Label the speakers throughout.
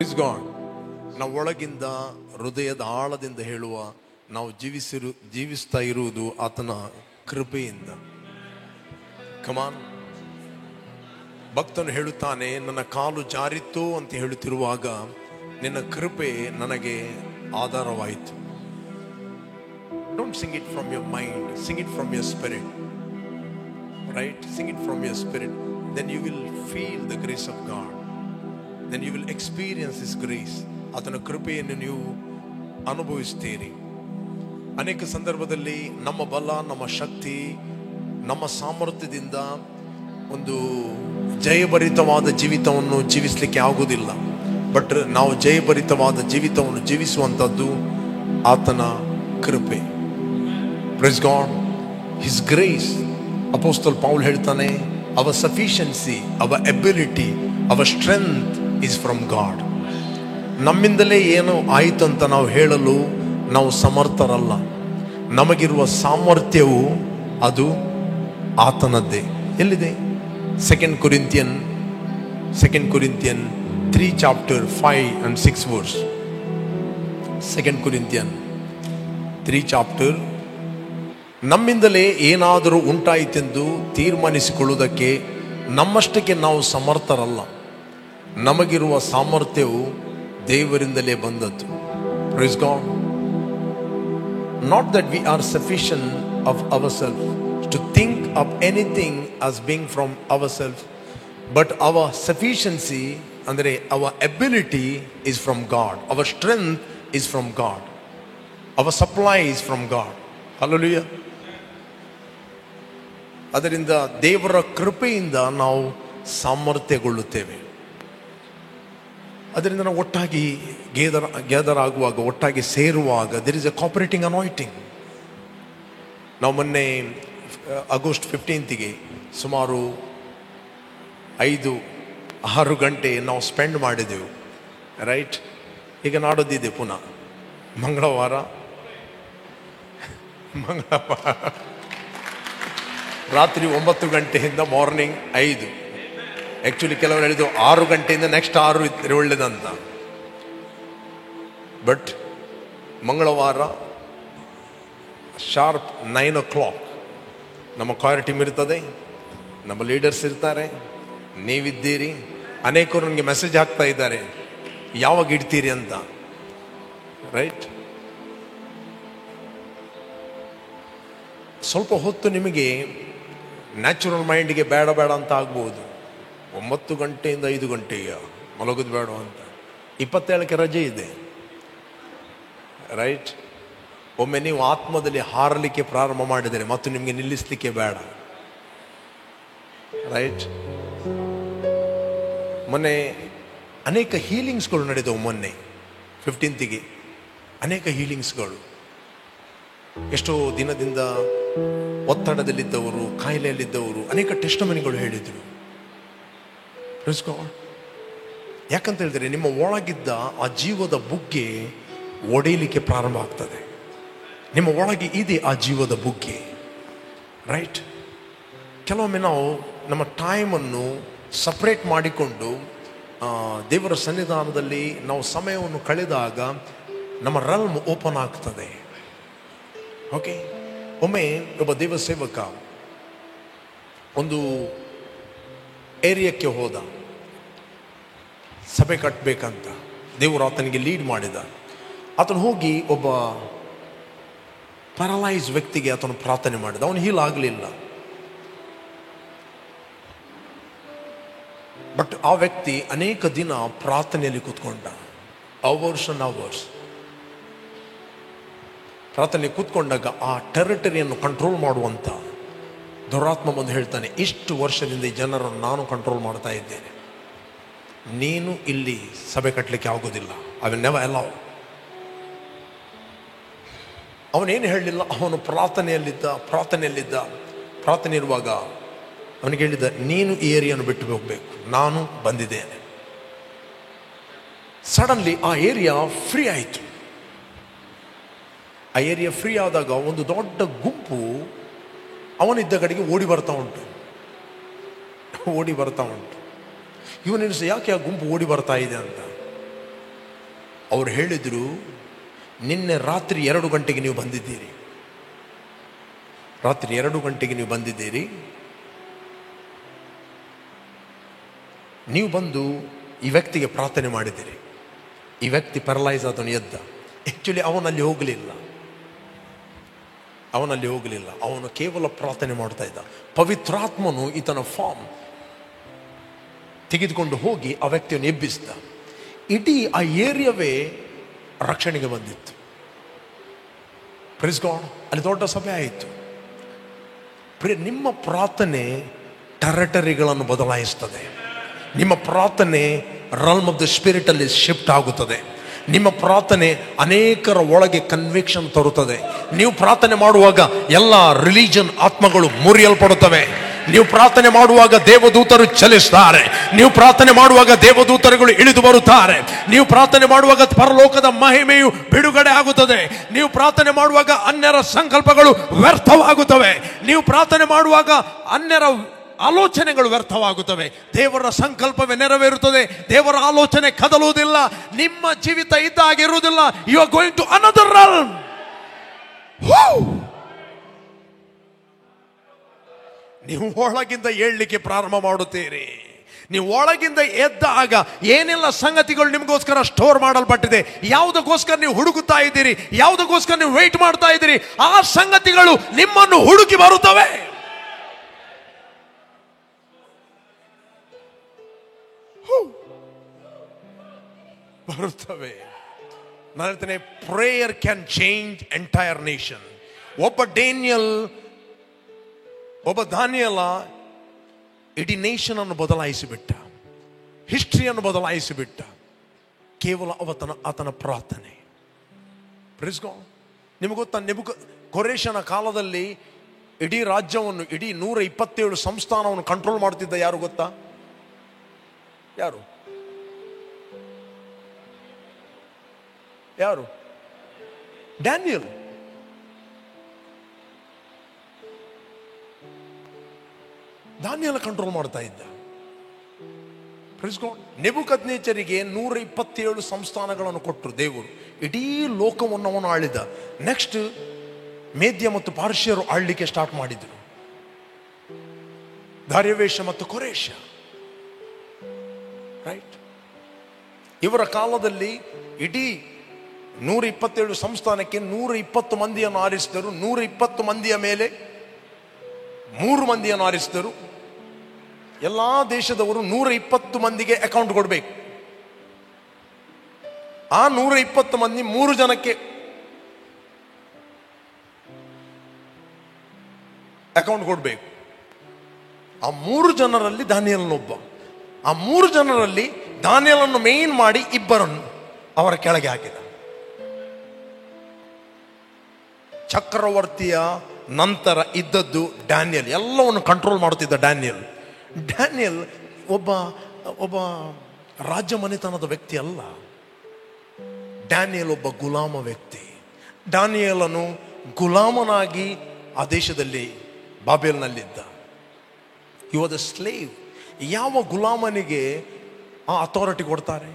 Speaker 1: Praise God. ನಾವು ಒಳಗಿಂದ ಹೃದಯದ ಆಳದಿಂದ ಹೇಳುವ, ನಾವು ಜೀವಿಸ್ತಾ ಇರುವುದು ಆತನ ಕೃಪೆಯಿಂದ. ಕಮಾನ್. ಭಕ್ತನು ಹೇಳುತ್ತಾನೆ, ನನ್ನ ಕಾಲು ಜಾರಿತ್ತು ಅಂತ ಹೇಳುತ್ತಿರುವಾಗ ನಿನ್ನ ಕೃಪೆ ನನಗೆ ಆಧಾರವಾಯಿತು. Don't sing it from your mind, sing it from your spirit. Right? Sing it from your spirit. Then you will feel the grace of God. Then you will experience His grace. ಆತನ ಕೃಪೆಯನ್ನು ನೀವು ಅನುಭವಿಸ್ತೀರಿ. ಅನೇಕ ಸಂದರ್ಭದಲ್ಲಿ ನಮ್ಮ ಬಲ, ನಮ್ಮ ಶಕ್ತಿ, ನಮ್ಮ ಸಾಮರ್ಥ್ಯದಿಂದ ಒಂದು ಜಯಭರಿತವಾದ ಜೀವಿತವನ್ನು ಜೀವಿಸಲಿಕ್ಕೆ ಆಗುವುದಿಲ್ಲ. ಬಟ್ ನಾವು ಜಯಭರಿತವಾದ ಜೀವಿತವನ್ನು ಜೀವಿಸುವಂಥದ್ದು ಆತನ ಕೃಪೆ. Praise God. His grace. ಅಪೊಸ್ತಲ ಪೌಲ್ ಹೇಳ್ತಾನೆ, our sufficiency, our ability, our strength is from God. ನಮ್ಮಿಂದಲೇ ಏನು ಆಯಿತು ಅಂತ ನಾವು ಹೇಳಲು ನಾವು ಸಮರ್ಥರಲ್ಲ. ನಮಗಿರುವ ಸಾಮರ್ಥ್ಯವು ಅದು ಆತನದ್ದೇ. ಎಲ್ಲಿದೆ? Second Corinthian 3 chapter 5 and 6 verse. Second Corinthian 3 chapter. ನಮ್ಮಿಂದಲೇ ಏನಾದರೂ ಉಂಟಾಯಿತೆಂದು ತೀರ್ಮಾನಿಸಿಕೊಳ್ಳುವುದಕ್ಕೆ ನಮ್ಮಷ್ಟಕ್ಕೆ ನಾವು ಸಮರ್ಥರಲ್ಲ. ನಮಗಿರುವ ಸಾಮರ್ಥ್ಯವು ದೇವರಿಂದಲೇ ಬಂದದ್ದು. Praise God. Not that we are sufficient of ourselves to think of anything as being from ourselves, but our sufficiency, ಅಂದರೆ our ability is from God. Our strength is from God. Our supply is from God. Hallelujah. ಅದರಿಂದ ದೇವರ ಕೃಪೆಯಿಂದ ನಾವು ಸಾಮರ್ಥ್ಯಗೊಳ್ಳುತ್ತೇವೆ. ಅದರಿಂದ ನಾವು ಒಟ್ಟಾಗಿ gather ಆಗುವಾಗ, ಒಟ್ಟಾಗಿ ಸೇರುವಾಗ there is a cooperating anointing. ನಾವು ಮೊನ್ನೆ ಆಗಸ್ಟ್ 15ಗೆ ಸುಮಾರು 5-6 ಗಂಟೆ ನಾವು ಸ್ಪೆಂಡ್ ಮಾಡಿದೆವು. ರೈಟ್? ಈಗ ನಾಡೋದಿದೆ ಪುನಃ ಮಂಗಳವಾರ ರಾತ್ರಿ 9 ಗಂಟೆಯಿಂದ ಮಾರ್ನಿಂಗ್ 5. ಆ್ಯಕ್ಚುಲಿ ಕೆಲವರು ಹೇಳಿದ್ರು 6 ಗಂಟೆಯಿಂದ ನೆಕ್ಸ್ಟ್ 6 ಇದ್ರೆ ಒಳ್ಳೇದಂತ. ಬಟ್ ಮಂಗಳವಾರ ಶಾರ್ಪ್ 9 o'clock ನಮ್ಮ ಕಾಯರ್ ಟೀಮ್ ಇರ್ತದೆ, ನಮ್ಮ ಲೀಡರ್ಸ್ ಇರ್ತಾರೆ, ನೀವಿದ್ದೀರಿ. ಅನೇಕರು ನನಗೆ ಮೆಸೇಜ್ ಹಾಕ್ತಾ ಇದ್ದಾರೆ, ಯಾವಾಗ ಇಡ್ತೀರಿ ಅಂತ. ರೈಟ್? ಸ್ವಲ್ಪ ಹೊತ್ತು ನಿಮಗೆ ನ್ಯಾಚುರಲ್ ಮೈಂಡಿಗೆ ಬೇಡ ಅಂತ ಆಗ್ಬೋದು. 9 ಗಂಟೆಯಿಂದ 5 ಗಂಟೆಗೆ ಮಲಗೋದು ಬೇಡ ಅಂತ. 27ಕ್ಕೆ ರಜೆ ಇದೆ. ರೈಟ್? ಒಮ್ಮೆ ನೀವು ಆತ್ಮದಲ್ಲಿ ಹಾರಲಿಕ್ಕೆ ಪ್ರಾರಂಭ ಮಾಡಿದರೆ ಮತ್ತು ನಿಮಗೆ ನಿಲ್ಲಿಸಲಿಕ್ಕೆ ಬೇಡ. ರೈಟ್? ಮೊನ್ನೆ ಅನೇಕ ಹೀಲಿಂಗ್ಸ್ಗಳು ನಡೆದವು. ಮೊನ್ನೆ 15ಗೆ ಅನೇಕ ಹೀಲಿಂಗ್ಸ್ಗಳು. ಎಷ್ಟೋ ದಿನದಿಂದ ಒತ್ತಡದಲ್ಲಿದ್ದವರು, ಕಾಯಿಲೆಯಲ್ಲಿದ್ದವರು ಅನೇಕ ಟೆಸ್ಟಿಮನಿಗಳು ಹೇಳಿದರು. ಯಾಕಂತ ಹೇಳಿದ್ರೆ ನಿಮ್ಮ ಒಳಗಿದ್ದ ಆ ಜೀವದ ಬುಗ್ಗೆ ಒಡೆಯಲಿಕ್ಕೆ ಪ್ರಾರಂಭ ಆಗ್ತದೆ. ನಿಮ್ಮ ಒಳಗೆ ಇದೆ ಆ ಜೀವದ ಬುಗ್ಗೆ. ರೈಟ್? ಕೆಲವೊಮ್ಮೆ ನಾವು ನಮ್ಮ ಟೈಮನ್ನು ಸಪ್ರೇಟ್ ಮಾಡಿಕೊಂಡು ದೇವರ ಸನ್ನಿಧಾನದಲ್ಲಿ ನಾವು ಸಮಯವನ್ನು ಕಳೆದಾಗ ನಮ್ಮ ರಲ್ಮ್ ಓಪನ್ ಆಗ್ತದೆ. ಓಕೆ? ಒಮ್ಮೆ ಒಬ್ಬ ದೇವ ಸೇವಕ ಒಂದು ಏರಿಯಾಕ್ಕೆ ಹೋದ, ಸಭೆ ಕಟ್ಟಬೇಕಂತ. ದೇವರು ಆತನಿಗೆ ಲೀಡ್ ಮಾಡಿದ. ಆತನು ಹೋಗಿ ಒಬ್ಬ ಪ್ಯಾರಲೈಸ್ ವ್ಯಕ್ತಿಗೆ ಆತನು ಪ್ರಾರ್ಥನೆ ಮಾಡಿದ. ಅವನು ಹೀಲ್ ಆಗಲಿಲ್ಲ. ಬಟ್ ಆ ವ್ಯಕ್ತಿ ಅನೇಕ ದಿನ ಪ್ರಾರ್ಥನೆಯಲ್ಲಿ ಕೂತ್ಕೊಂಡ. ಅವರ್ಸ್ ಅಂಡ್ ಅವರ್ಸ್ ಪ್ರಾರ್ಥನೆ ಕೂತ್ಕೊಂಡಾಗ ಆ ಟೆರಿಟರಿಯನ್ನು ಕಂಟ್ರೋಲ್ ಮಾಡುವಂಥ ದುರಾತ್ಮ ಬಂದು ಹೇಳ್ತಾನೆ, ಇಷ್ಟು ವರ್ಷದಿಂದ ಈ ಜನರನ್ನು ನಾನು ಕಂಟ್ರೋಲ್ ಮಾಡ್ತಾ ಇದ್ದೇನೆ, ನೀನು ಇಲ್ಲಿ ಸಭೆ ಕಟ್ಟಲಿಕ್ಕೆ ಆಗೋದಿಲ್ಲ. I will never allow. ಅವನೇನು ಹೇಳಲಿಲ್ಲ. ಅವನು ಪ್ರಾರ್ಥನೆ ಇರುವಾಗ ಅವನಿಗೆ ಹೇಳಿದ, ನೀನು ಈ ಏರಿಯಾನು ಬಿಟ್ಟು ಹೋಗಬೇಕು, ನಾನು ಬಂದಿದ್ದೇನೆ. ಸಡನ್ಲಿ ಆ ಏರಿಯಾ ಫ್ರೀ ಆಯಿತು. ಆ ಏರಿಯಾ ಫ್ರೀ ಆದಾಗ ಒಂದು ದೊಡ್ಡ ಗುಂಪು ಅವನಿದ್ದ ಕಡೆಗೆ ಓಡಿ ಬರ್ತಾ ಉಂಟು. ಇವನೇನಿಸ ಯಾಕೆ ಆ ಗುಂಪು ಓಡಿ ಬರ್ತಾ ಇದೆ ಅಂತ. ಅವ್ರು ಹೇಳಿದರು, ನಿನ್ನೆ ರಾತ್ರಿ 2 ಗಂಟೆಗೆ ನೀವು ಬಂದಿದ್ದೀರಿ, ರಾತ್ರಿ 2 ಗಂಟೆಗೆ ನೀವು ಬಂದಿದ್ದೀರಿ. ನೀವು ಬಂದು ಈ ವ್ಯಕ್ತಿಗೆ ಪ್ರಾರ್ಥನೆ ಮಾಡಿದ್ದೀರಿ. ಈ ವ್ಯಕ್ತಿ ಪ್ಯಾರಲೈಸ್ ಆದನು, ಎದ್ದ. ಆ್ಯಕ್ಚುಲಿ ಅವನಲ್ಲಿ ಹೋಗಲಿಲ್ಲ, ಅವನು ಕೇವಲ ಪ್ರಾರ್ಥನೆ ಮಾಡ್ತಾ ಇದ್ದ. ಪವಿತ್ರಾತ್ಮನು ಈತನ ಫಾರ್ಮ್ ತೆಗೆದುಕೊಂಡು ಹೋಗಿ ಆ ವ್ಯಕ್ತಿಯನ್ನು ಎಬ್ಬಿಸಿದ. ಇಡೀ ಆ ಏರಿಯಾವೇ ರಕ್ಷಣೆಗೆ ಬಂದಿತ್ತು. Praise God. ಅಲ್ಲಿ ದೊಡ್ಡ ಸಭೆ ಆಯಿತು. ನಿಮ್ಮ ಪ್ರಾರ್ಥನೆ ಟೆರಿಟರಿಗಳನ್ನು ಬದಲಾಯಿಸ್ತದೆ. ನಿಮ್ಮ ಪ್ರಾರ್ಥನೆ ರಾಲ್ಮ್ ಆಫ್ ದ ಸ್ಪಿರಿಟ್ ಅಲ್ಲಿ ಶಿಫ್ಟ್ ಆಗುತ್ತದೆ. ನಿಮ್ಮ ಪ್ರಾರ್ಥನೆ ಅನೇಕರ ಒಳಗೆ ಕನ್ವಿಕ್ಷನ್ ತರುತ್ತದೆ. ನೀವು ಪ್ರಾರ್ಥನೆ ಮಾಡುವಾಗ ಎಲ್ಲ ರಿಲಿಜನ್ ಆತ್ಮಗಳು ಮುರಿಯಲ್ಪಡುತ್ತವೆ. ನೀವು ಪ್ರಾರ್ಥನೆ ಮಾಡುವಾಗ ದೇವದೂತರು ಚಲಿಸ್ತಾರೆ. ನೀವು ಪ್ರಾರ್ಥನೆ ಮಾಡುವಾಗ ದೇವದೂತರುಗಳು ಇಳಿದು ಬರುತ್ತಾರೆ. ನೀವು ಪ್ರಾರ್ಥನೆ ಮಾಡುವಾಗ ಪರಲೋಕದ ಮಹಿಮೆಯು ಬಿಡುಗಡೆ ಆಗುತ್ತದೆ. ನೀವು ಪ್ರಾರ್ಥನೆ ಮಾಡುವಾಗ ಅನ್ಯರ ಸಂಕಲ್ಪಗಳು ವ್ಯರ್ಥವಾಗುತ್ತವೆ. ನೀವು ಪ್ರಾರ್ಥನೆ ಮಾಡುವಾಗ ಅನ್ಯರ ಆಲೋಚನೆಗಳು ವ್ಯರ್ಥವಾಗುತ್ತವೆ. ದೇವರ ಸಂಕಲ್ಪವೇ ನೆರವೇರುತ್ತದೆ. ದೇವರ ಆಲೋಚನೆ ಕದಲುವುದಿಲ್ಲ. ನಿಮ್ಮ ಜೀವಿತ ಇದ್ದಾಗಿರುವುದಿಲ್ಲ. You are going to another realm. ನೀವು ಒಳಗಿಂದ ಏಳಲಿಕ್ಕೆ ಪ್ರಾರಂಭ ಮಾಡುತ್ತೀರಿ. ನೀವು ಒಳಗಿಂದ ಎದ್ದಾಗ ಏನೆಲ್ಲ ಸಂಗತಿಗಳು ನಿಮಗೋಸ್ಕರ ಸ್ಟೋರ್ ಮಾಡಲ್ಪಟ್ಟಿದೆ, ಯಾವುದಕ್ಕೋಸ್ಕರ ನೀವು ಹುಡುಕುತ್ತಾ ಇದ್ದೀರಿ, ಯಾವುದಕ್ಕೋಸ್ಕರ ನೀವು ವೇಟ್ ಮಾಡ್ತಾ ಇದ್ದೀರಿ, ಆ ಸಂಗತಿಗಳು ನಿಮ್ಮನ್ನು ಹುಡುಕಿ ಬರುತ್ತವೆ. ನಾನು ಹೇಳ್ತೇನೆ, prayer can change entire nation. ಒಬ್ಬ ದಾನಿಯೇಲ ಇಡೀ ನೇಷನ್ ಅನ್ನು ಬದಲಾಯಿಸಿಬಿಟ್ಟ, ಹಿಸ್ಟ್ರಿಯನ್ನು ಬದಲಾಯಿಸಿಬಿಟ್ಟ, ಕೇವಲ ಆತನ ಪ್ರಾರ್ಥನೆ. Praise God. ನಿಮಗೆ ಗೊತ್ತಾ, ಕೊರೇಶನ ಕಾಲದಲ್ಲಿ ಇಡೀ ರಾಜ್ಯವನ್ನು, ಇಡೀ 127 ಸಂಸ್ಥಾನವನ್ನು ಕಂಟ್ರೋಲ್ ಮಾಡ್ತಿದ್ದ ಯಾರು ಗೊತ್ತಾ? ಯಾರು? ಡ್ಯಾನಿಯಲ್. ದಾನಿಯೇಲ ಕಂಟ್ರೋಲ್ ಮಾಡ್ತಾ ಇದ್ದ. ನೆಬೂಕದ್ನೆಚ್ಚರಿಗೆ 127 ಸಂಸ್ಥಾನಗಳನ್ನು ಕೊಟ್ಟರು ದೇವರು. ಇಡೀ ಲೋಕವನ್ನು ಅವನು ಆಳಿದ. ನೆಕ್ಸ್ಟ್ ಮೇದ್ಯ ಮತ್ತು ಪಾರ್ಶ್ಯರು ಆಳ್ಲಿಕ್ಕೆ ಸ್ಟಾರ್ಟ್ ಮಾಡಿದ್ರು. ದಾರ್ಯವೇಶ ಮತ್ತು ಕೊರೇಶ, ರೈಟ್? ಇವರ ಕಾಲದಲ್ಲಿ ಇಡೀ 127 ಸಂಸ್ಥಾನಕ್ಕೆ 120 ಮಂದಿಯನ್ನು ಆರಿಸಿದರು. 120 ಮಂದಿಯ ಮೇಲೆ 3 ಮಂದಿಯನ್ನು ಆರಿಸಿದರು. ಎಲ್ಲಾ ದೇಶದವರು 120 ಮಂದಿಗೆ ಅಕೌಂಟ್ ಕೊಡಬೇಕು. ಆ 120 ಮಂದಿ 3 ಜನಕ್ಕೆ ಅಕೌಂಟ್ ಕೊಡಬೇಕು. ಆ 3 ಜನರಲ್ಲಿ ದಾನಿಯೇಲನೊಬ್ಬ. ಆ 3 ಜನರಲ್ಲಿ ದಾನಿಯೇಲನನ್ನು ಮೇನ್ ಮಾಡಿ 2 ಅವರ ಕೆಳಗೆ ಹಾಕಿದ. ಚಕ್ರವರ್ತಿಯ ನಂತರ ಇದ್ದದ್ದು ಡ್ಯಾನಿಯಲ್. ಎಲ್ಲವನ್ನು ಕಂಟ್ರೋಲ್ ಮಾಡುತ್ತಿದ್ದ ಡ್ಯಾನಿಯಲ್. ಒಬ್ಬ ರಾಜ್ಯ ಮನೆತನದ ವ್ಯಕ್ತಿ ಅಲ್ಲ. ಡ್ಯಾನಿಯಲ್ ಒಬ್ಬ ಗುಲಾಮ ವ್ಯಕ್ತಿ. ಡ್ಯಾನಿಯೇಲನು ಗುಲಾಮನಾಗಿ ಆ ದೇಶದಲ್ಲಿ ಬಾಬೆಲ್ನಲ್ಲಿದ್ದ. He was a slave. ಯಾವ ಗುಲಾಮನಿಗೆ ಆ ಅಥಾರಿಟಿ ಕೊಡ್ತಾರೆ?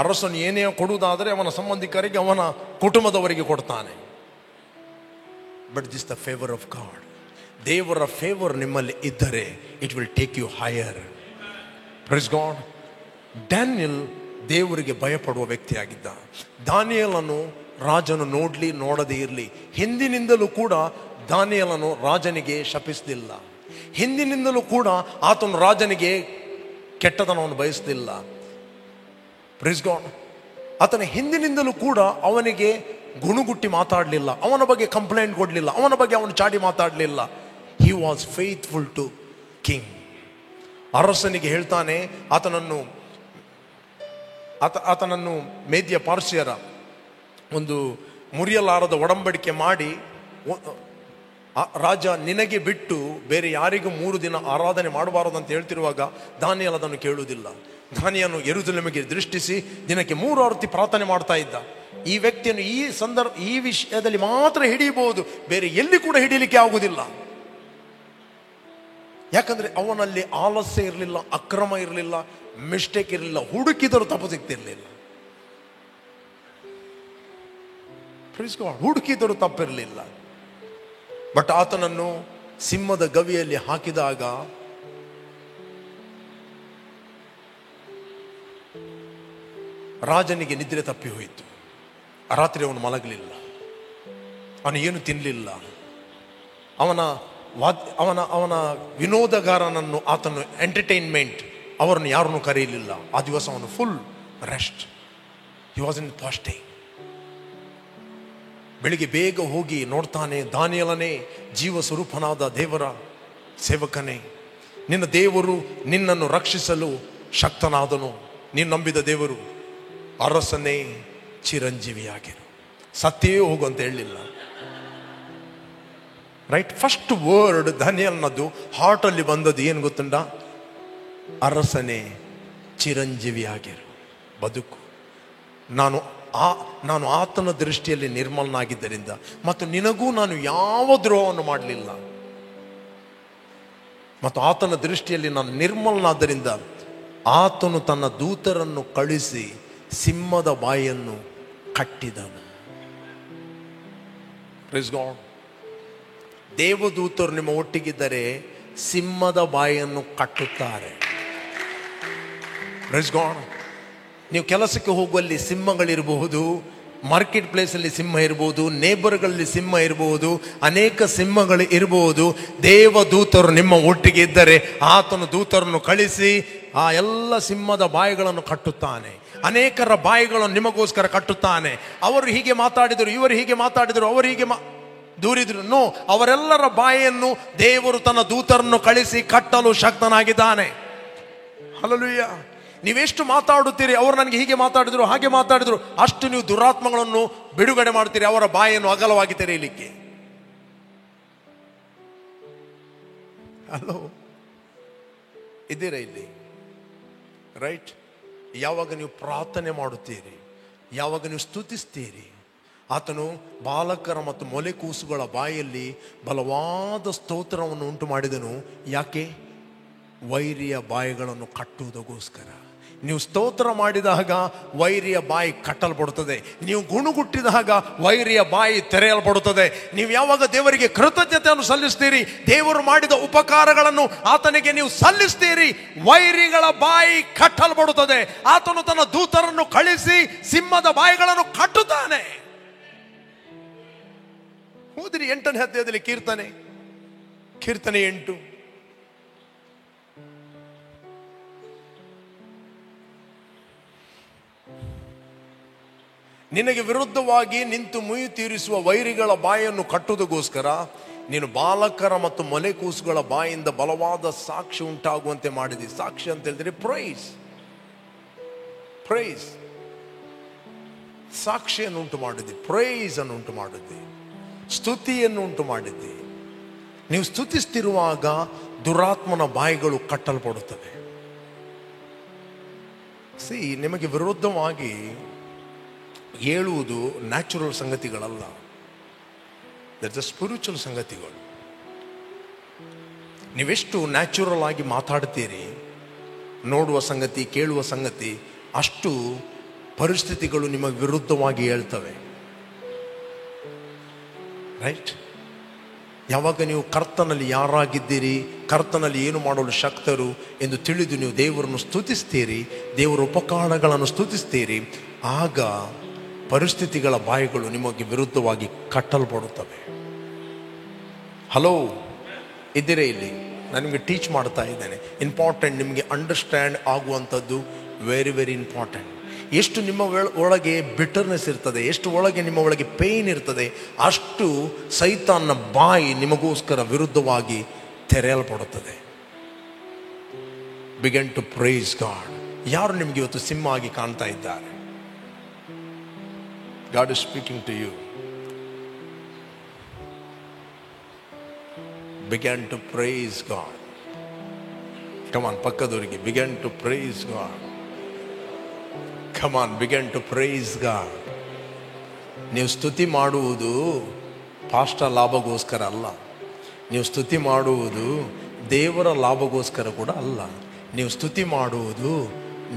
Speaker 1: ಅರಸನು ಏನೇ ಕೊಡುವುದಾದರೆ ಅವನ ಸಂಬಂಧಿಕರಿಗೆ, ಅವನ ಕುಟುಂಬದವರಿಗೆ ಕೊಡ್ತಾನೆ. But this the favour of God. ದೇವರ ಫೇವರ್ ನಿಮ್ಮಲ್ಲಿ ಇದ್ದರೆ it will take you higher. Praise God. Daniel ದೇವರಿಗೆ ಭಯಪಡುವ ವ್ಯಕ್ತಿಯಾಗಿದ್ದ. ದಾನಿಯೇಲನು ರಾಜನು ನೋಡಲಿ ನೋಡದೇ ಇರಲಿ, ಹಿಂದಿನಿಂದಲೂ ಕೂಡ ದಾನಿಯೇಲನು ರಾಜನಿಗೆ ಶಪಿಸಲಿಲ್ಲ. ಹಿಂದಿನಿಂದಲೂ ಕೂಡ ಆತನು ರಾಜನಿಗೆ ಕೆಟ್ಟತನವನ್ನು ಬಯಸಲಿಲ್ಲ. Praise God. ಆತನ ಹಿಂದಿನಿಂದಲೂ ಕೂಡ ಅವನಿಗೆ ಗುಣಗುಟ್ಟಿ ಮಾತಾಡಲಿಲ್ಲ, ಅವನ ಬಗ್ಗೆ ಕಂಪ್ಲೇಂಟ್ ಕೊಡಲಿಲ್ಲ, ಅವನ ಬಗ್ಗೆ ಅವನು ಚಾಡಿ ಮಾತಾಡಲಿಲ್ಲ. He was faithful to king. ಅರಸನಿಗೆ ಹೇಳ್ತಾನೆ, ಆತನನ್ನು ಮೇದ್ಯ ಪಾರ್ಶ್ಯರ ಒಂದು ಮುರಿಯಲಾರದ ಒಡಂಬಡಿಕೆ ಮಾಡಿ, ರಾಜ ನಿನಗೆ ಬಿಟ್ಟು ಬೇರೆ ಯಾರಿಗೂ 3 ದಿನ ಆರಾಧನೆ ಮಾಡಬಾರದು ಅಂತ ಹೇಳ್ತಿರುವಾಗ ದಾನಿಯೇಲ ಅದನ್ನು ಕೇಳುವುದಿಲ್ಲ. ದಾನಿಯೇಲನು ಯೆರೂಸಲೇಮಿಗೆ ದೃಷ್ಟಿಸಿ ದಿನಕ್ಕೆ 3 ಆವರ್ತಿ ಪ್ರಾರ್ಥನೆ ಮಾಡ್ತಾ ಇದ್ದ. ಈ ವ್ಯಕ್ತಿಯನ್ನು ಈ ವಿಷಯದಲ್ಲಿ ಮಾತ್ರ ಹಿಡಿಯಬಹುದು, ಬೇರೆ ಎಲ್ಲಿ ಕೂಡ ಹಿಡಿಯಲಿಕ್ಕೆ ಆಗುವುದಿಲ್ಲ. ಯಾಕಂದ್ರೆ ಅವನಲ್ಲಿ ಆಲಸ್ಯ ಇರಲಿಲ್ಲ, ಅಕ್ರಮ ಇರಲಿಲ್ಲ, ಮಿಸ್ಟೇಕ್ ಇರಲಿಲ್ಲ, ಹುಡುಕಿದರೂ ತಪ್ಪು ಸಿಗ್ತಿರ್ಲಿಲ್ಲ. Praise God. ಹುಡುಕಿದರೂ ತಪ್ಪಿರಲಿಲ್ಲ. ಬಟ್ ಆತನನ್ನು ಸಿಂಹದ ಗವಿಯಲ್ಲಿ ಹಾಕಿದಾಗ ರಾಜನಿಗೆ ನಿದ್ರೆ ತಪ್ಪಿ ಹೋಯಿತು. ರಾತ್ರಿ ಅವನು ಮಲಗಲಿಲ್ಲ, ಅವನು ಏನು ತಿನ್ನಲಿಲ್ಲ. ಅವನ ಅವನ ವಿನೋದಗಾರನನ್ನು, ಆತನು ಎಂಟರ್ಟೈನ್ಮೆಂಟ್ ಅವರನ್ನು ಯಾರನ್ನು ಕರೆಯಲಿಲ್ಲ. ಆ ದಿವಸ ಅವನು full rest. He was in fasting. ಬೆಳಿಗ್ಗೆ ಬೇಗ ಹೋಗಿ ನೋಡ್ತಾನೆ, ದಾನಿಯೇಲನೇ, ಜೀವ ಸ್ವರೂಪನಾದ ದೇವರ ಸೇವಕನೇ, ನಿನ್ನ ದೇವರು ನಿನ್ನನ್ನು ರಕ್ಷಿಸಲು ಶಕ್ತನಾದನು. ನೀನು ನಂಬಿದ ದೇವರು, ಅರಸನೇ ಚಿರಂಜೀವಿಯಾಗಿರು, ಸತ್ಯವೇ ಹೋಗು ಅಂತ ಹೇಳಲಿಲ್ಲ. ರೈಟ್? ಫಸ್ಟ್ ವರ್ಡ್ ದಾನಿಯೇಲನದ್ದು ಹಾರ್ಟಲ್ಲಿ ಬಂದದ್ದು ಏನು ಗೊತ್ತುಂಟ? ಅರಸನೇ ಚಿರಂಜೀವಿಯಾಗಿರು, ಬದುಕು. ನಾನು ಆತನ ದೃಷ್ಟಿಯಲ್ಲಿ ನಿರ್ಮಲನಾಗಿದ್ದರಿಂದ ಮತ್ತು ನಿನಗೂ ನಾನು ಯಾವ ದ್ರೋಹವನ್ನು ಮಾಡಲಿಲ್ಲ ಮತ್ತು ಆತನ ದೃಷ್ಟಿಯಲ್ಲಿ ನಾನು ನಿರ್ಮಲನಾದ್ದರಿಂದ ಆತನು ತನ್ನ ದೂತರನ್ನು ಕಳಿಸಿ ಸಿಂಹದ ಬಾಯನ್ನು ಕಟ್ಟಿದನು. Praise God. ದೇವದೂತರು ನಿಮ್ಮ ಒಟ್ಟಿಗಿದ್ದರೆ ಸಿಂಹದ ಬಾಯನ್ನು ಕಟ್ಟುತ್ತಾರೆ. Praise God. ನೀವು ಕೆಲಸಕ್ಕೆ ಹೋಗುವಲ್ಲಿ ಸಿಂಹಗಳಿರಬಹುದು, ಮಾರ್ಕೆಟ್ ಪ್ಲೇಸಲ್ಲಿ ಸಿಂಹ ಇರಬಹುದು, ನೇಬರ್ಗಳಲ್ಲಿ ಸಿಂಹ ಇರಬಹುದು, ಅನೇಕ ಸಿಂಹಗಳು ಇರಬಹುದು. ದೇವದೂತರು ನಿಮ್ಮ ಒಟ್ಟಿಗೆ ಇದ್ದರೆ ಆತನು ದೂತರನ್ನು ಕಳಿಸಿ ಆ ಎಲ್ಲ ಸಿಂಹದ ಬಾಯಿಗಳನ್ನು ಕಟ್ಟುತ್ತಾನೆ. ಅನೇಕರ ಬಾಯಿಗಳನ್ನು ನಿಮಗೋಸ್ಕರ ಕಟ್ಟುತ್ತಾನೆ. ಅವರು ಹೀಗೆ ಮಾತಾಡಿದರು, ಇವರು ಹೀಗೆ ಮಾತಾಡಿದರು, ಅವರು ಹೀಗೆ ದೂರಿದ್ರು. ನೋ, ಅವರೆಲ್ಲರ ಬಾಯಿಯನ್ನು ದೇವರು ತನ್ನ ದೂತರನ್ನು ಕಳಿಸಿ ಕಟ್ಟಲು ಶಕ್ತನಾಗಿದ್ದಾನೆ. ಹಲ್ಲೆಲೂಯ. ನೀವೆಷ್ಟು ಮಾತಾಡುತ್ತೀರಿ, ಅವರು ನನಗೆ ಹೀಗೆ ಮಾತಾಡಿದ್ರು, ಹಾಗೆ ಮಾತಾಡಿದ್ರು, ಅಷ್ಟು ನೀವು ದುರಾತ್ಮಗಳನ್ನು ಬಿಡುಗಡೆ ಮಾಡ್ತೀರಿ ಅವರ ಬಾಯನ್ನು ಅಗಲವಾಗಿ ತೆರೆಯಲಿಕ್ಕೆ. ಹಲೋ, ಇದ್ದೀರಾ ಇಲ್ಲಿ? ರೈಟ್? ಯಾವಾಗ ನೀವು ಪ್ರಾರ್ಥನೆ ಮಾಡುತ್ತೀರಿ, ಯಾವಾಗ ನೀವು ಸ್ತುತಿಸ್ತೀರಿ, ಆತನು ಬಾಲಕರ ಮತ್ತು ಮೊಲೆ ಕೂಸುಗಳ ಬಾಯಲ್ಲಿ ಬಲವಾದ ಸ್ತೋತ್ರವನ್ನು ಉಂಟು ಮಾಡಿದನು. ಯಾಕೆ? ವೈರಿಯ ಬಾಯಿಗಳನ್ನು ಕಟ್ಟುವುದಕ್ಕೋಸ್ಕರ. ನೀವು ಸ್ತೋತ್ರ ಮಾಡಿದಾಗ ವೈರಿಯ ಬಾಯಿ ಕಟ್ಟಲ್ಪಡುತ್ತದೆ. ನೀವು ಗುಣಗುಟ್ಟಿದಾಗ ವೈರಿಯ ಬಾಯಿ ತೆರೆಯಲ್ಪಡುತ್ತದೆ. ನೀವು ಯಾವಾಗ ದೇವರಿಗೆ ಕೃತಜ್ಞತೆಯನ್ನು ಸಲ್ಲಿಸ್ತೀರಿ, ದೇವರು ಮಾಡಿದ ಉಪಕಾರಗಳನ್ನು ಆತನಿಗೆ ನೀವು ಸಲ್ಲಿಸ್ತೀರಿ, ವೈರಿಗಳ ಬಾಯಿ ಕಟ್ಟಲ್ಪಡುತ್ತದೆ. ಆತನು ತನ್ನ ದೂತರನ್ನು ಕಳಿಸಿ ಸಿಂಹದ ಬಾಯಿಗಳನ್ನು ಕಟ್ಟುತ್ತಾನೆ. ಓದಿರಿ 8ನೇ ಅಧ್ಯಾಯದಲ್ಲಿ ಕೀರ್ತನೆ 8. ನಿನಗೆ ವಿರುದ್ಧವಾಗಿ ನಿಂತು ಮುಯಿ ತೀರಿಸುವ ವೈರಿಗಳ ಬಾಯನ್ನು ಕಟ್ಟುವುದಕ್ಕೋಸ್ಕರ ನೀನು ಬಾಲಕರ ಮತ್ತು ಮೊಲೆ ಕೂಸುಗಳ ಬಾಯಿಂದ ಬಲವಾದ ಸಾಕ್ಷಿ ಉಂಟಾಗುವಂತೆ ಮಾಡಿದಿ. ಸಾಕ್ಷಿ ಅಂತ ಹೇಳಿದ್ರೆ ಪ್ರೈಸ್. ಸಾಕ್ಷಿಯನ್ನು ಉಂಟು ಮಾಡಿದ್ದಿ, ಪ್ರೈಸ್ ಅನ್ನು ಉಂಟು ಮಾಡಿದ್ದಿ, ಸ್ತುತಿಯನ್ನು ಉಂಟು ಮಾಡಿದ್ದಿ. ನೀವು ಸ್ತುತಿಸ್ತಿರುವಾಗ ದುರಾತ್ಮನ ಬಾಯಿಗಳು ಕಟ್ಟಲ್ಪಡುತ್ತವೆ. ನಿಮಗೆ ವಿರುದ್ಧವಾಗಿ ಹೇಳುವುದು ನ್ಯಾಚುರಲ್ ಸಂಗತಿಗಳಲ್ಲ, ದಟ್ಸ್ ಅ ಸ್ಪಿರಿಚುವಲ್ ಸಂಗತಿಗಳು. ನೀವೆಷ್ಟು ನ್ಯಾಚುರಲ್ ಆಗಿ ಮಾತಾಡ್ತೀರಿ, ನೋಡುವ ಸಂಗತಿ, ಕೇಳುವ ಸಂಗತಿ, ಅಷ್ಟು ಪರಿಸ್ಥಿತಿಗಳು ನಿಮಗೆ ವಿರುದ್ಧವಾಗಿ ಹೇಳ್ತವೆ. ರೈಟ್? ಯಾವಾಗ ನೀವು ಕರ್ತನಲ್ಲಿ ಯಾರಾಗಿದ್ದೀರಿ, ಕರ್ತನಲ್ಲಿ ಏನು ಮಾಡಲು ಶಕ್ತರು ಎಂದು ತಿಳಿದು ನೀವು ದೇವರನ್ನು ಸ್ತುತಿಸ್ತೀರಿ, ದೇವರ ಉಪಕಾರಗಳನ್ನು ಸ್ತುತಿಸ್ತೀರಿ, ಆಗ ಪರಿಸ್ಥಿತಿಗಳ ಬಾಯಿಗಳು ನಿಮಗೆ ವಿರುದ್ಧವಾಗಿ ಕಟ್ಟಲ್ಪಡುತ್ತವೆ. ಹಲೋ, ಇದ್ದೀರೇ ಇಲ್ಲಿ? ನಾನು ನಿಮಗೆ ಟೀಚ್ ಮಾಡ್ತಾ ಇದ್ದೇನೆ. ಇಂಪಾರ್ಟೆಂಟ್, ನಿಮಗೆ ಅಂಡರ್ಸ್ಟ್ಯಾಂಡ್ ಆಗುವಂಥದ್ದು ವೆರಿ ವೆರಿ ಇಂಪಾರ್ಟೆಂಟ್. ಎಷ್ಟು ನಿಮ್ಮ ಒಳಗೆ ಬಿಟರ್ನೆಸ್ ಇರ್ತದೆ, ಎಷ್ಟು ಒಳಗೆ ನಿಮ್ಮ ಒಳಗೆ ಪೇಯ್ನ್ ಇರ್ತದೆ, ಅಷ್ಟು ಸೈತಾನ್ನ ಬಾಯಿ ನಿಮಗೋಸ್ಕರ ವಿರುದ್ಧವಾಗಿ ತೆರೆಯಲ್ಪಡುತ್ತದೆ. Begin to praise God. ಯಾರು ನಿಮಗೆ ಇವತ್ತು ಸಿಂಹ ಆಗಿ ಕಾಣ್ತಾ ಇದ್ದಾರೆ? God is speaking to you. Begin to praise God. Come on, ಪಕ್ಕದವರಿಗೆ begin to praise God. Come on, begin to praise God. ನೀವು ಸ್ತುತಿ ಮಾಡುವುದು ಪಾಸ್ಟರ್ ಲಾಭಗೋಸ್ಕರ ಅಲ್ಲ. ನೀವು ಸ್ತುತಿ ಮಾಡುವುದು ದೇವರ ಲಾಭಗೋಸ್ಕರ ಕೂಡ ಅಲ್ಲ. ನೀವು ಸ್ತುತಿ ಮಾಡುವುದು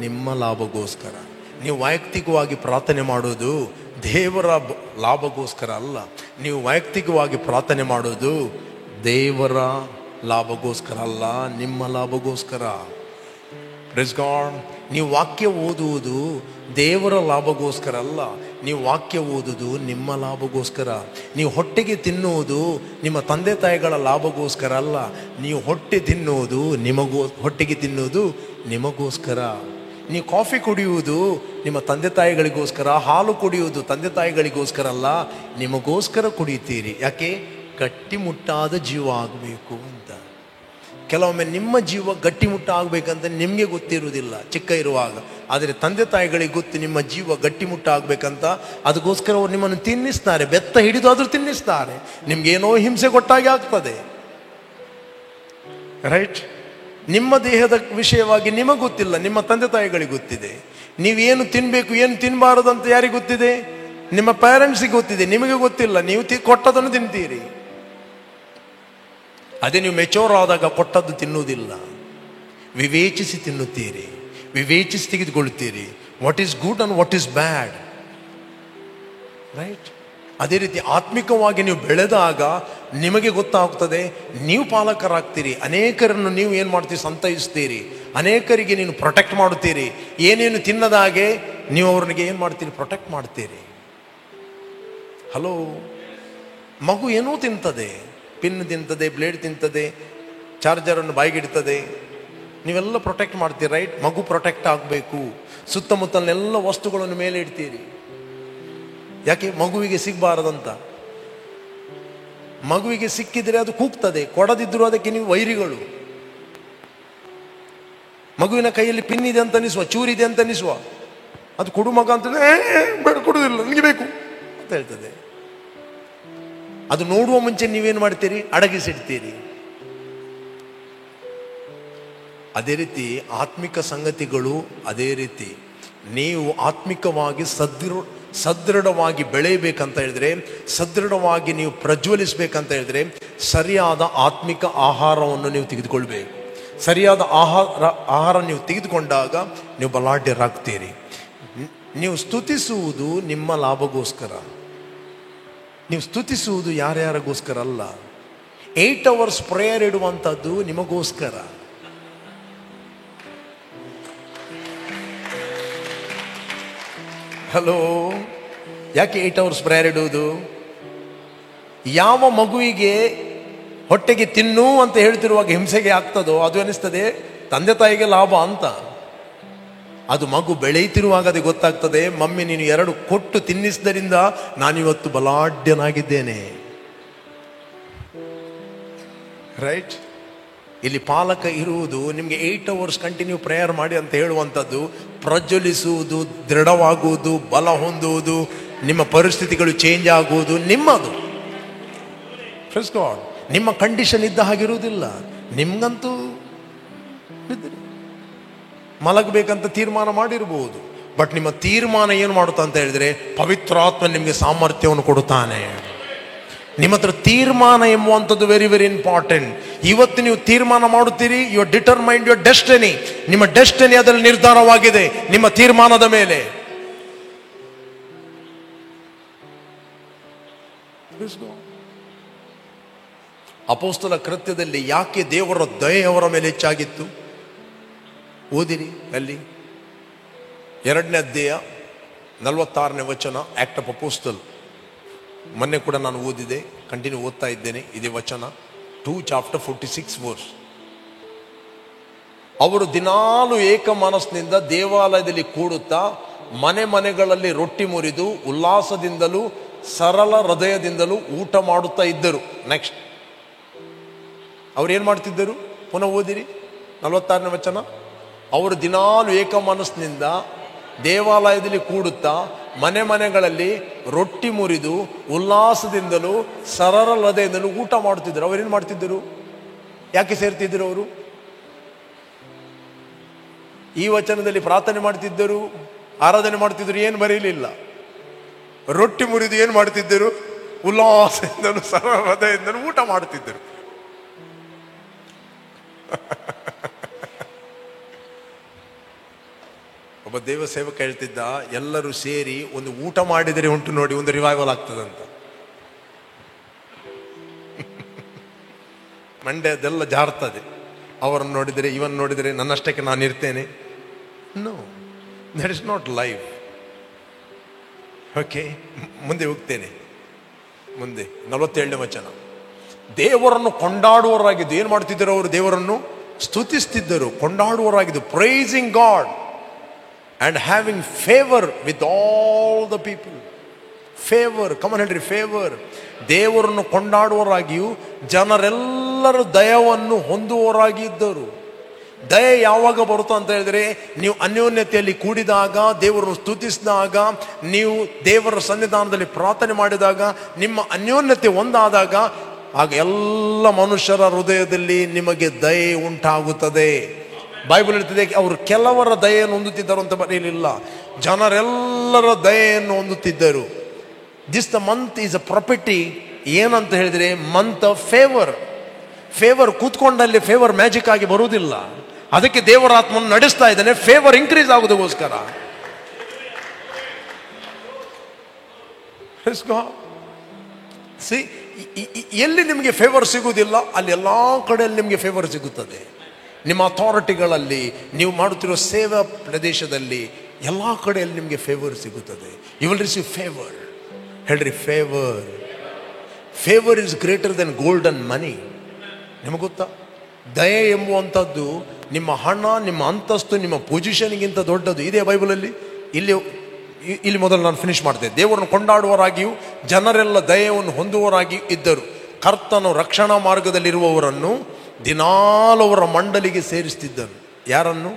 Speaker 1: ನಿಮ್ಮ ಲಾಭಗೋಸ್ಕರ. ನೀವು ವೈಯಕ್ತಿಕವಾಗಿ ಪ್ರಾರ್ಥನೆ ಮಾಡುವುದು ದೇವರ ಲಾಭಗೋಸ್ಕರ ಅಲ್ಲ. ನೀವು ವೈಯಕ್ತಿಕವಾಗಿ ಪ್ರಾರ್ಥನೆ ಮಾಡೋದು ದೇವರ ಲಾಭಗೋಸ್ಕರ ಅಲ್ಲ, ನಿಮ್ಮ ಲಾಭಗೋಸ್ಕರ. Praise god. ನೀವು ವಾಕ್ಯ ಓದುವುದು ದೇವರ ಲಾಭಗೋಸ್ಕರ ಅಲ್ಲ, ನೀವು ವಾಕ್ಯ ಓದುವುದು ನಿಮ್ಮ ಲಾಭಗೋಸ್ಕರ. ನೀವು ಹೊಟ್ಟೆಗೆ ತಿನ್ನುವುದು ನಿಮ್ಮ ತಂದೆ ತಾಯಿಗಳ ಲಾಭಗೋಸ್ಕರ ಅಲ್ಲ, ನೀವು ಹೊಟ್ಟೆಗೆ ತಿನ್ನುವುದು ನಿಮಗೋಸ್ಕರ. ನೀವು ಕಾಫಿ ಕುಡಿಯುವುದು ನಿಮ್ಮ ತಂದೆ ತಾಯಿಗಳಿಗೋಸ್ಕರ, ಹಾಲು ಕುಡಿಯುವುದು ತಂದೆ ತಾಯಿಗಳಿಗೋಸ್ಕರ ಅಲ್ಲ, ನಿಮಗೋಸ್ಕರ ಕುಡಿಯುತ್ತೀರಿ. ಯಾಕೆ? ಗಟ್ಟಿಮುಟ್ಟಾದ ಜೀವ ಆಗಬೇಕು ಅಂತ. ಕೆಲವೊಮ್ಮೆ ನಿಮ್ಮ ಜೀವ ಗಟ್ಟಿಮುಟ್ಟ ಆಗಬೇಕಂತ ನಿಮಗೆ ಗೊತ್ತಿರುವುದಿಲ್ಲ ಚಿಕ್ಕ ಇರುವಾಗ, ಆದರೆ ತಂದೆ ತಾಯಿಗಳಿಗೆ ಗೊತ್ತು ನಿಮ್ಮ ಜೀವ ಗಟ್ಟಿಮುಟ್ಟ ಆಗಬೇಕಂತ. ಅದಕ್ಕೋಸ್ಕರ ಅವರು ನಿಮ್ಮನ್ನು ತಿನ್ನಿಸ್ತಾರೆ, ಬೆತ್ತ ಹಿಡಿದು ಆದರೂ ತಿನ್ನಿಸ್ತಾರೆ. ನಿಮ್ಗೇನೋ ಹಿಂಸೆ ಕೊಟ್ಟಾಗೆ ಆಗ್ತದೆ, ರೈಟ್? ನಿಮ್ಮ ದೇಹದ ವಿಷಯವಾಗಿ ನಿಮಗೆ ಗೊತ್ತಿಲ್ಲ, ನಿಮ್ಮ ತಂದೆ ತಾಯಿಗಳಿಗೆ ಗೊತ್ತಿದೆ. ನೀವೇನು ತಿನ್ನಬೇಕು ಏನು ತಿನ್ನಬಾರದು ಅಂತ ಯಾರಿಗೆ ಗೊತ್ತಿದೆ? ನಿಮ್ಮ ಪೇರೆಂಟ್ಸಿಗೆ ಗೊತ್ತಿದೆ, ನಿಮಗೆ ಗೊತ್ತಿಲ್ಲ. ನೀವು ಕೊಟ್ಟದನ್ನು ತಿಂತೀರಿ. ಅದೇ ನೀವು ಮೆಚೋರ್ ಆದಾಗ ಕೊಟ್ಟದ್ದು ತಿನ್ನುವುದಿಲ್ಲ, ವಿವೇಚಿಸಿ ತಿನ್ನುತ್ತೀರಿ, ವಿವೇಚಿಸಿ ತೆಗೆದುಕೊಳ್ಳುತ್ತೀರಿ. What is good and what is bad, right? ಅದೇ ರೀತಿ ಆತ್ಮಿಕವಾಗಿ ನೀವು ಬೆಳೆದಾಗ ನಿಮಗೆ ಗೊತ್ತಾಗ್ತದೆ, ನೀವು ಪಾಲಕರಾಗ್ತೀರಿ. ಅನೇಕರನ್ನು ನೀವು ಏನು ಮಾಡ್ತೀರಿ? ಸಂತೈಸ್ತೀರಿ. ಅನೇಕರಿಗೆ ನೀನು ಪ್ರೊಟೆಕ್ಟ್ ಮಾಡುತ್ತೀರಿ. ಏನೇನು ತಿನ್ನದಾಗೆ ನೀವು ಅವ್ರನಿಗೆ ಏನು ಮಾಡ್ತೀರಿ? ಪ್ರೊಟೆಕ್ಟ್ ಮಾಡ್ತೀರಿ. ಹಲೋ, ಮಗು ಏನೂ ತಿಂತದೆ, ಪಿನ್ ತಿಂತದೆ, ಬ್ಲೇಡ್ ತಿಂತದೆ, ಚಾರ್ಜರನ್ನು ಬಾಯಿಗಿಡ್ತದೆ, ನೀವೆಲ್ಲ ಪ್ರೊಟೆಕ್ಟ್ ಮಾಡ್ತೀರಿ, ರೈಟ್? ಮಗು ಪ್ರೊಟೆಕ್ಟ್ ಆಗಬೇಕು. ಸುತ್ತಮುತ್ತಲೆಲ್ಲ ವಸ್ತುಗಳನ್ನು ಮೇಲೆ ಇಡ್ತೀರಿ. ಯಾಕೆ? ಮಗುವಿಗೆ ಸಿಗಬಾರದಂತ. ಮಗುವಿಗೆ ಸಿಕ್ಕಿದರೆ ಅದು ಕೂಗ್ತದೆ, ಕೊಡದಿದ್ರು ಅದಕ್ಕೆ ನೀವು ವೈರಿಗಳು. ಮಗುವಿನ ಕೈಯಲ್ಲಿ ಪಿನ್ ಇದೆ ಅಂತ ಅನಿಸುವ, ಚೂರಿದೆ ಅಂತ ಅನಿಸುವ, ಅದು ಕೊಡು ಮಗ ಅಂತ ಬೇಡ, ಕೊಡುವುದಿಲ್ಲ, ನನಗೆ ಬೇಕು ಅಂತ ಹೇಳ್ತದೆ. ಅದು ನೋಡುವ ಮುಂಚೆ ನೀವೇನು ಮಾಡ್ತೀರಿ? ಅಡಗಿಸಿಡ್ತೀರಿ. ಅದೇ ರೀತಿ ಆತ್ಮಿಕ ಸಂಗತಿಗಳು ಅದೇ ರೀತಿ. ನೀವು ಆತ್ಮಿಕವಾಗಿ ಸದೃಢವಾಗಿ ಬೆಳೆಯಬೇಕಂತ ಹೇಳಿದ್ರೆ, ಸದೃಢವಾಗಿ ನೀವು ಪ್ರಜ್ವಲಿಸಬೇಕಂತ ಹೇಳಿದ್ರೆ, ಸರಿಯಾದ ಆತ್ಮಿಕ ಆಹಾರವನ್ನು ನೀವು ತೆಗೆದುಕೊಳ್ಬೇಕು. ಸರಿಯಾದ ಆಹಾರ ನೀವು ತೆಗೆದುಕೊಂಡಾಗ ನೀವು ಬಲಾಢ್ಯರಾಗ್ತೀರಿ. ನೀವು ಸ್ತುತಿಸುವುದು ನಿಮ್ಮ ಲಾಭಗೋಸ್ಕರ, ನೀವು ಸ್ತುತಿಸುವುದು ಯಾರ್ಯಾರಿಗೋಸ್ಕರ ಅಲ್ಲ. 8 hours ಪ್ರೇಯರ್ ಇಡುವಂಥದ್ದು ನಿಮಗೋಸ್ಕರ. ಹಲೋ, ಯಾಕೆ 8 hours ಪ್ರೇಯರ್ ಇಡುವುದು? ಯಾವ ಮಗುವಿಗೆ ಹೊಟ್ಟೆಗೆ ತಿನ್ನು ಅಂತ ಹೇಳ್ತಿರುವಾಗ ಹಿಂಸೆಗೆ ಆಗ್ತದೋ ಅದು ಅನಿಸ್ತದೆ ತಂದೆ ತಾಯಿಗೆ ಲಾಭ ಅಂತ. ಅದು ಮಗು ಬೆಳೆಯುತ್ತಿರುವಾಗ ಅದು ಗೊತ್ತಾಗ್ತದೆ, ಮಮ್ಮಿ ನೀನು 2 ಕೊಟ್ಟು ತಿನ್ನಿಸಿದ್ದರಿಂದ ನಾನಿವತ್ತು ಬಲಾಢ್ಯನಾಗಿದ್ದೇನೆ, ರೈಟ್? ಇಲ್ಲಿ ಪಾಲಕ ಇರುವುದು ನಿಮಗೆ 8 hours ಕಂಟಿನ್ಯೂ ಪ್ರೇಯರ್ ಮಾಡಿ ಅಂತ ಹೇಳುವಂಥದ್ದು ಪ್ರಜ್ವಲಿಸುವುದು, ದೃಢವಾಗುವುದು, ಬಲ ಹೊಂದುವುದು, ನಿಮ್ಮ ಪರಿಸ್ಥಿತಿಗಳು ಚೇಂಜ್ ಆಗುವುದು ನಿಮ್ಮದು. Praise god. ನಿಮ್ಮ ಕಂಡೀಷನ್ ಇದ್ದ ಹಾಗಿರುವುದಿಲ್ಲ. ನಿಮ್ಗಂತೂ ಮಲಗಬೇಕಂತ ತೀರ್ಮಾನ ಮಾಡಿರ್ಬೋದು, ಬಟ್ ನಿಮ್ಮ ತೀರ್ಮಾನ ಏನು ಮಾಡುತ್ತಾ ಅಂತ ಹೇಳಿದ್ರೆ, ಪವಿತ್ರಾತ್ಮ ನಿಮಗೆ ಸಾಮರ್ಥ್ಯವನ್ನು ಕೊಡುತ್ತಾನೆ. ನಿಮ್ಮ ಹತ್ರ ತೀರ್ಮಾನ ಎಂಬುವಂಥದ್ದು ವೆರಿ ವೆರಿ ಇಂಪಾರ್ಟೆಂಟ್. ಇವತ್ತು ನೀವು ತೀರ್ಮಾನ ಮಾಡುತ್ತೀರಿ, you are determined your destiny. ನಿಮ್ಮ ಡೆಸ್ಟಿನಿ ಅದರಲ್ಲಿ ನಿರ್ಧಾರವಾಗಿದೆ ನಿಮ್ಮ ತೀರ್ಮಾನದ ಮೇಲೆ. ಅಪೊಸ್ತಲ ಕೃತ್ಯದಲ್ಲಿ ಯಾಕೆ ದೇವರ ದಯೆ ಅವರ ಮೇಲೆ ಹೆಚ್ಚಾಗಿತ್ತು? ಓದಿರಿ, ಅಲ್ಲಿ 2ನೇ ಅಧ್ಯಾಯ 46ನೇ ವಚನ, ಆಕ್ಟ್ ಆಫ್ ಅಪೋಸ್ಟಲ್. ಮೊನ್ನೆ ಕೂಡ ನಾನು ಓದಿದೆ, ಕಂಟಿನ್ಯೂ ಓದ್ತಾ ಇದ್ದೇನೆ ಇದೇ ವಚನ. 2 chapter 46 verse. ಅವರು ದಿನಾಲು ಏಕ ಮನಸ್ಸಿನಿಂದ ದೇವಾಲಯದಲ್ಲಿ ಕೂಡುತ್ತಾ ಮನೆ ಮನೆಗಳಲ್ಲಿ ರೊಟ್ಟಿ ಮುರಿದು ಉಲ್ಲಾಸದಿಂದಲೂ ಸರಳ ಹೃದಯದಿಂದಲೂ ಊಟ ಮಾಡುತ್ತಾ ಇದ್ದರು. ನೆಕ್ಸ್ಟ್ ಅವ್ರು ಏನು ಮಾಡ್ತಿದ್ದರು? ಪುನಃ ಓದಿರಿ 46ನೇ ವಚನ. ಅವರು ದಿನಾಲು ಏಕ ಮನಸ್ಸಿನಿಂದ ದೇವಾಲಯದಲ್ಲಿ ಕೂಡುತ್ತಾ ಮನೆ ಮನೆಗಳಲ್ಲಿ ರೊಟ್ಟಿ ಮುರಿದು ಉಲ್ಲಾಸದಿಂದಲೂ ಸರಳ ಹೃದಯದಿಂದಲೂ ಊಟ ಮಾಡುತ್ತಿದ್ದರು. ಅವರೇನು ಮಾಡ್ತಿದ್ದರು? ಯಾಕೆ ಸೇರ್ತಿದ್ದರು ಅವರು? ಈ ವಚನದಲ್ಲಿ ಪ್ರಾರ್ಥನೆ ಮಾಡ್ತಿದ್ದರು, ಆರಾಧನೆ ಮಾಡ್ತಿದ್ದರು, ಏನು ಬರೀಲಿಲ್ಲ. ರೊಟ್ಟಿ ಮುರಿದು ಏನು ಮಾಡ್ತಿದ್ದರು? ಉಲ್ಲಾಸದಿಂದಲೂ ಸರಳ ಹೃದಯದಿಂದಲೂ ಊಟ ಮಾಡುತ್ತಿದ್ದರು. ಒಬ್ಬ ದೇವ ಸೇವಕ ಹೇಳ್ತಿದ್ದ, ಎಲ್ಲರೂ ಸೇರಿ ಒಂದು ಊಟ ಮಾಡಿದರೆ ಉಂಟು ನೋಡಿ, ಒಂದು ರಿವೈವಲ್ ಆಗ್ತದಂತ. ಮಂಡ್ಯದೆಲ್ಲ ಜಾರ್ತದೆ. ಅವರನ್ನು ನೋಡಿದರೆ, ಇವನ್ ನೋಡಿದರೆ ನನ್ನಷ್ಟಕ್ಕೆ ನಾನು ಇರ್ತೇನೆ. No, that is not life. Okay, ಮುಂದೆ ಹೋಗ್ತೇನೆ. ಮುಂದೆ 47ನೇ ವಚನ. ದೇವರನ್ನು ಕೊಂಡಾಡುವವರಾಗಿದ್ದು, ಏನು ಮಾಡ್ತಿದ್ದರು ಅವರು? ದೇವರನ್ನು ಸ್ತುತಿಸ್ತಿದ್ದರು, ಕೊಂಡಾಡುವವರಾಗಿದ್ದು. Praising God and having favor with all the people. favor, come on ಹೇಳ್ರಿ, favor. ದೇವರನ್ನು ಕೊಂಡಾಡುವವರಾಗಿಯೂ ಜನರೆಲ್ಲರ ದಯವನ್ನು ಹೊಂದುವವರಾಗಿ ಇದ್ದರು. ದಯೆ ಯಾವಾಗ ಬರುತ್ತೋ ಅಂತ ಹೇಳಿದ್ರೆ, ನೀವು ಅನ್ಯೋನ್ಯತೆಯಲ್ಲಿ ಕೂಡಿದಾಗ, ದೇವರನ್ನು ಸ್ತುತಿಸಿದಾಗ, ನೀವು ದೇವರ ಸನ್ನಿಧಾನದಲ್ಲಿ ಪ್ರಾರ್ಥನೆ ಮಾಡಿದಾಗ, ನಿಮ್ಮ ಅನ್ಯೋನ್ಯತೆ ಒಂದಾದಾಗ, ಆಗ ಎಲ್ಲ ಮನುಷ್ಯರ ಹೃದಯದಲ್ಲಿ ನಿಮಗೆ ದಯೆ ಉಂಟಾಗುತ್ತದೆ. ಬೈಬಲ್ ಹೇಳ್ತಿದೆ, ಅವರು ಕೆಲವರ ದಯೆಯನ್ನು ಹೊಂದುತ್ತಿದ್ದರು ಅಂತ ಬರೆಯಲಿಲ್ಲ, ಜನರೆಲ್ಲರ ದಯೆಯನ್ನು ಹೊಂದುತ್ತಿದ್ದರು. This the month is a property. ಏನಂತ ಹೇಳಿದ್ರೆ, ಮಂತ್ ಆಫ್ ಫೇವರ್. ಫೇವರ್ ಕೂತ್ಕೊಂಡಲ್ಲಿ ಫೇವರ್ ಮ್ಯಾಜಿಕ್ ಆಗಿ ಬರುವುದಿಲ್ಲ. ಅದಕ್ಕೆ ದೇವರ ಆತ್ಮವನ್ನು ನಡೆಸ್ತಾ ಇದ್ದಾನೆ, ಫೇವರ್ ಇನ್ಕ್ರೀಸ್ ಆಗೋದಕ್ಕೋಸ್ಕರ. ಎಲ್ಲಿ ನಿಮಗೆ ಫೇವರ್ ಸಿಗುವುದಿಲ್ಲ, ಅಲ್ಲಿ ಎಲ್ಲ ಕಡೆಯಲ್ಲಿ ನಿಮಗೆ ಫೇವರ್ ಸಿಗುತ್ತದೆ. ನಿಮ್ಮ ಅಥಾರಿಟಿಗಳಲ್ಲಿ, ನೀವು ಮಾಡುತ್ತಿರುವ ಸೇವಾ ಪ್ರದೇಶದಲ್ಲಿ, ಎಲ್ಲ ಕಡೆಯಲ್ಲಿ ನಿಮಗೆ ಫೇವರ್ ಸಿಗುತ್ತದೆ. You will receive favour. ಹೇಳ್ರಿ, favour. Favour is greater than gold and money. ನಿಮಗೆ ಗೊತ್ತಾ? ದಯೆ ಎಂಬುವಂಥದ್ದು ನಿಮ್ಮ ಹಣ, ನಿಮ್ಮ ಅಂತಸ್ತು, ನಿಮ್ಮ ಪೊಸಿಷನ್ಗಿಂತ ದೊಡ್ಡದು. ಇದೇ ಬೈಬಲಲ್ಲಿ. ಇಲ್ಲಿ ಮೊದಲು ನಾನು ಫಿನಿಶ್ ಮಾಡ್ತೇನೆ. ದೇವರನ್ನು ಕೊಂಡಾಡುವವರಾಗಿಯೂ ಜನರೆಲ್ಲ ದಯೆಯನ್ನು ಹೊಂದುವವರಾಗಿ ಇದ್ದರು. ಕರ್ತನು ರಕ್ಷಣಾ ಮಾರ್ಗದಲ್ಲಿರುವವರನ್ನು ದಿನಾಲು ಅವರ ಮಂಡಲಿಗೆ ಸೇರಿಸ್ತಿದ್ದನು. ಯಾರನ್ನು?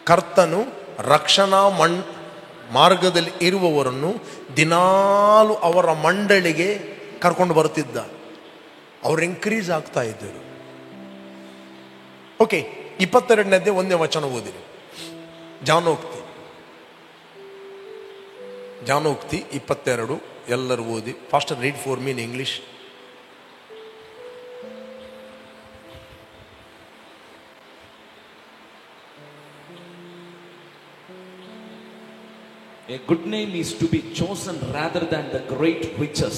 Speaker 1: ಕರ್ತನು ರಕ್ಷಣಾ ಮಾರ್ಗದಲ್ಲಿ ಇರುವವರನ್ನು ದಿನಾಲು ಅವರ ಮಂಡಳಿಗೆ ಕರ್ಕೊಂಡು ಬರುತ್ತಿದ್ದ. ಅವರು ಇನ್ಕ್ರೀಸ್ ಆಗ್ತಾ ಇದ್ದರು. ಓಕೆ, 22ನೇ 1ನೇ ವಚನ ಓದಿರಿ. ಜಾನೋಕ್ತಿ 22 ಎಲ್ಲರೂ ಓದಿ. Faster read for me in English.
Speaker 2: A good name is to be chosen rather than the great riches,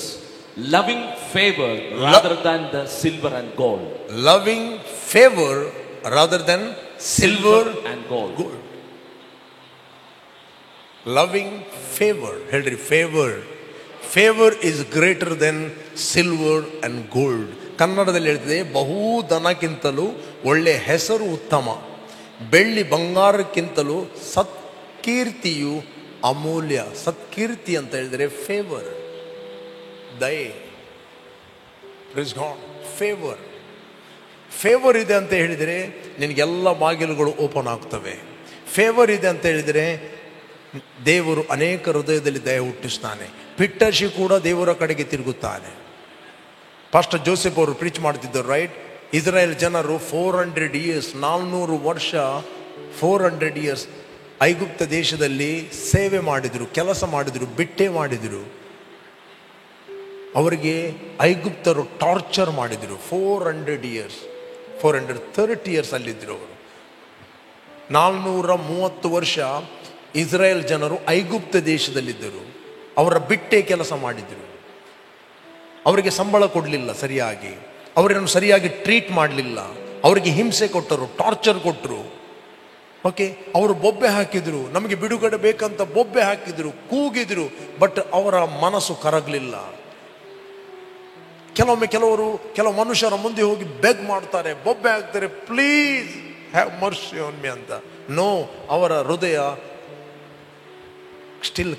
Speaker 2: loving favor rather than the silver and gold.
Speaker 1: Loving favor rather than silver
Speaker 2: and gold.
Speaker 1: Loving favor. ಹೇಳ್ರಿ, favor. Favor is greater than silver and gold. ಕನ್ನಡದಲ್ಲಿ ಹೇಳ್ತಿದೆ, ಬಹುಧನಕ್ಕಿಂತಲೂ ಒಳ್ಳೆ ಹೆಸರು ಉತ್ತಮ, ಬೆಳ್ಳಿ ಬಂಗಾರಕ್ಕಿಂತಲೂ ಸತ್ಕೀರ್ತಿಯು ಅಮೂಲ್ಯ. ಸತ್ಕೀರ್ತಿ ಅಂತ ಹೇಳಿದರೆ favour, ದಯೆ. Please god, favour. Favour ಇದೆ ಅಂತ ಹೇಳಿದರೆ ನಿನಗೆಲ್ಲ ಬಾಗಿಲುಗಳು ಓಪನ್ ಆಗ್ತವೆ. ಫೇವರ್ ಇದೆ ಅಂತ ಹೇಳಿದರೆ ದೇವರು ಅನೇಕ ಹೃದಯದಲ್ಲಿ ದಯೆ ಹುಟ್ಟಿಸ್ತಾನೆ. ಪಿಟ್ಟರ್ಷಿ ಕೂಡ ದೇವರ ಕಡೆಗೆ ತಿರುಗುತ್ತಾನೆ. ಪಾಸ್ಟರ್ ಜೋಸೆಫ್ ಅವರು ಪ್ರೀಚ್ ಮಾಡ್ತಿದ್ದರು, ರೈಟ್? ಇಸ್ರಾಯೇಲ್ ಜನರು 400 years, 400 ವರ್ಷ, 400 years ಐಗುಪ್ತ ದೇಶದಲ್ಲಿ ಸೇವೆ ಮಾಡಿದರು, ಕೆಲಸ ಮಾಡಿದರು, ಬಿಟ್ಟೆ ಮಾಡಿದರು. ಅವರಿಗೆ ಐಗುಪ್ತರು ಟಾರ್ಚರ್ ಮಾಡಿದರು. 400 years, 430 years ಅಲ್ಲಿದ್ದರು ಅವರು. 430 ವರ್ಷ ಇಸ್ರಾಯೇಲ್ ಜನರು ಐಗುಪ್ತ ದೇಶದಲ್ಲಿದ್ದರು. ಅವರ ಬಿಟ್ಟೆ ಕೆಲಸ ಮಾಡಿದರು. ಅವರಿಗೆ ಸಂಬಳ ಕೊಡಲಿಲ್ಲ ಸರಿಯಾಗಿ, ಅವರನ್ನು ಸರಿಯಾಗಿ ಟ್ರೀಟ್ ಮಾಡಲಿಲ್ಲ, ಅವರಿಗೆ ಹಿಂಸೆ ಕೊಟ್ಟರು, ಟಾರ್ಚರ್ ಕೊಟ್ಟರು. ಓಕೆ, ಅವರು ಬೊಬ್ಬೆ ಹಾಕಿದ್ರು, ನಮಗೆ ಬಿಡುಗಡೆ ಬೇಕಂತ ಬೊಬ್ಬೆ ಹಾಕಿದ್ರು, ಕೂಗಿದ್ರು. ಬಟ್ ಅವರ ಮನಸ್ಸು ಕರಗಲಿಲ್ಲ. ಕೆಲವು ಮನುಷ್ಯರ ಮುಂದೆ ಹೋಗಿ ಬೆಗ್ ಮಾಡ್ತಾರೆ, ಬೊಬ್ಬೆ ಹಾಕ್ತಾರೆ, please have mercy on me ಅಂತ. ನೋ, ಅವರ ಹೃದಯ ಸ್ಟಿಲ್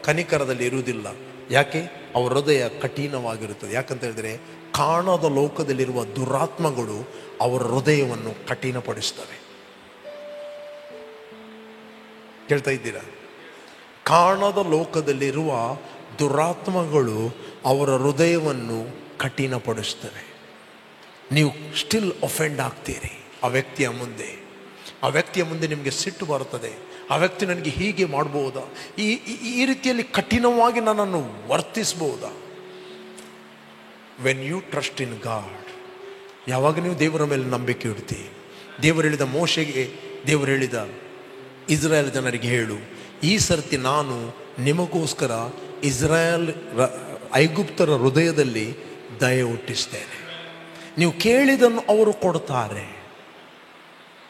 Speaker 1: ಕನಿಕರದಲ್ಲಿ ಇರುವುದಿಲ್ಲ. ಯಾಕೆ? ಅವರ ಹೃದಯ ಕಠಿಣವಾಗಿರುತ್ತದೆ. ಯಾಕಂತ ಹೇಳಿದ್ರೆ ಕಾಣದ ಲೋಕದಲ್ಲಿರುವ ದುರಾತ್ಮಗಳು ಅವರ ಹೃದಯವನ್ನು ಕಠಿಣಪಡಿಸ್ತವೆ. ಕೇಳ್ತಾ ಇದ್ದೀರಾ? ಕಾಣದ ಲೋಕದಲ್ಲಿರುವ ದುರಾತ್ಮಗಳು ಅವರ ಹೃದಯವನ್ನು ಕಠಿಣಪಡಿಸ್ತವೆ. ನೀವು ಸ್ಟಿಲ್ ಒಫೆಂಡ್ ಆಗ್ತೀರಿ ಆ ವ್ಯಕ್ತಿಯ ಮುಂದೆ. ಆ ವ್ಯಕ್ತಿಯ ಮುಂದೆ ನಿಮಗೆ ಸಿಟ್ಟು ಬರುತ್ತದೆ. ಆ ವ್ಯಕ್ತಿ ನನಗೆ ಹೀಗೆ ಮಾಡ್ಬೋದಾ, ಈ ರೀತಿಯಲ್ಲಿ ಕಠಿಣವಾಗಿ ನನ್ನನ್ನು ವರ್ತಿಸ್ಬೋದಾ? When you trust in God, ಯಾವಾಗ ನೀವು ದೇವರ ಮೇಲೆ ನಂಬಿಕೆ ಇಡ್ತೀವಿ. ದೇವರು ಹೇಳಿದ ಮೋಶೆಗೆ ದೇವರು ಹೇಳಿದ, ಇಸ್ರಾಯೇಲ್ ಜನರಿಗೆ ಹೇಳು, ಈ ಸರ್ತಿ ನಾನು ನಿಮಗೋಸ್ಕರ ಐಗುಪ್ತರ ಹೃದಯದಲ್ಲಿ ದಯೆ ಹುಟ್ಟಿಸ್ತೇನೆ. ನೀವು ಕೇಳಿದನ್ನು ಅವರು ಕೊಡ್ತಾರೆ.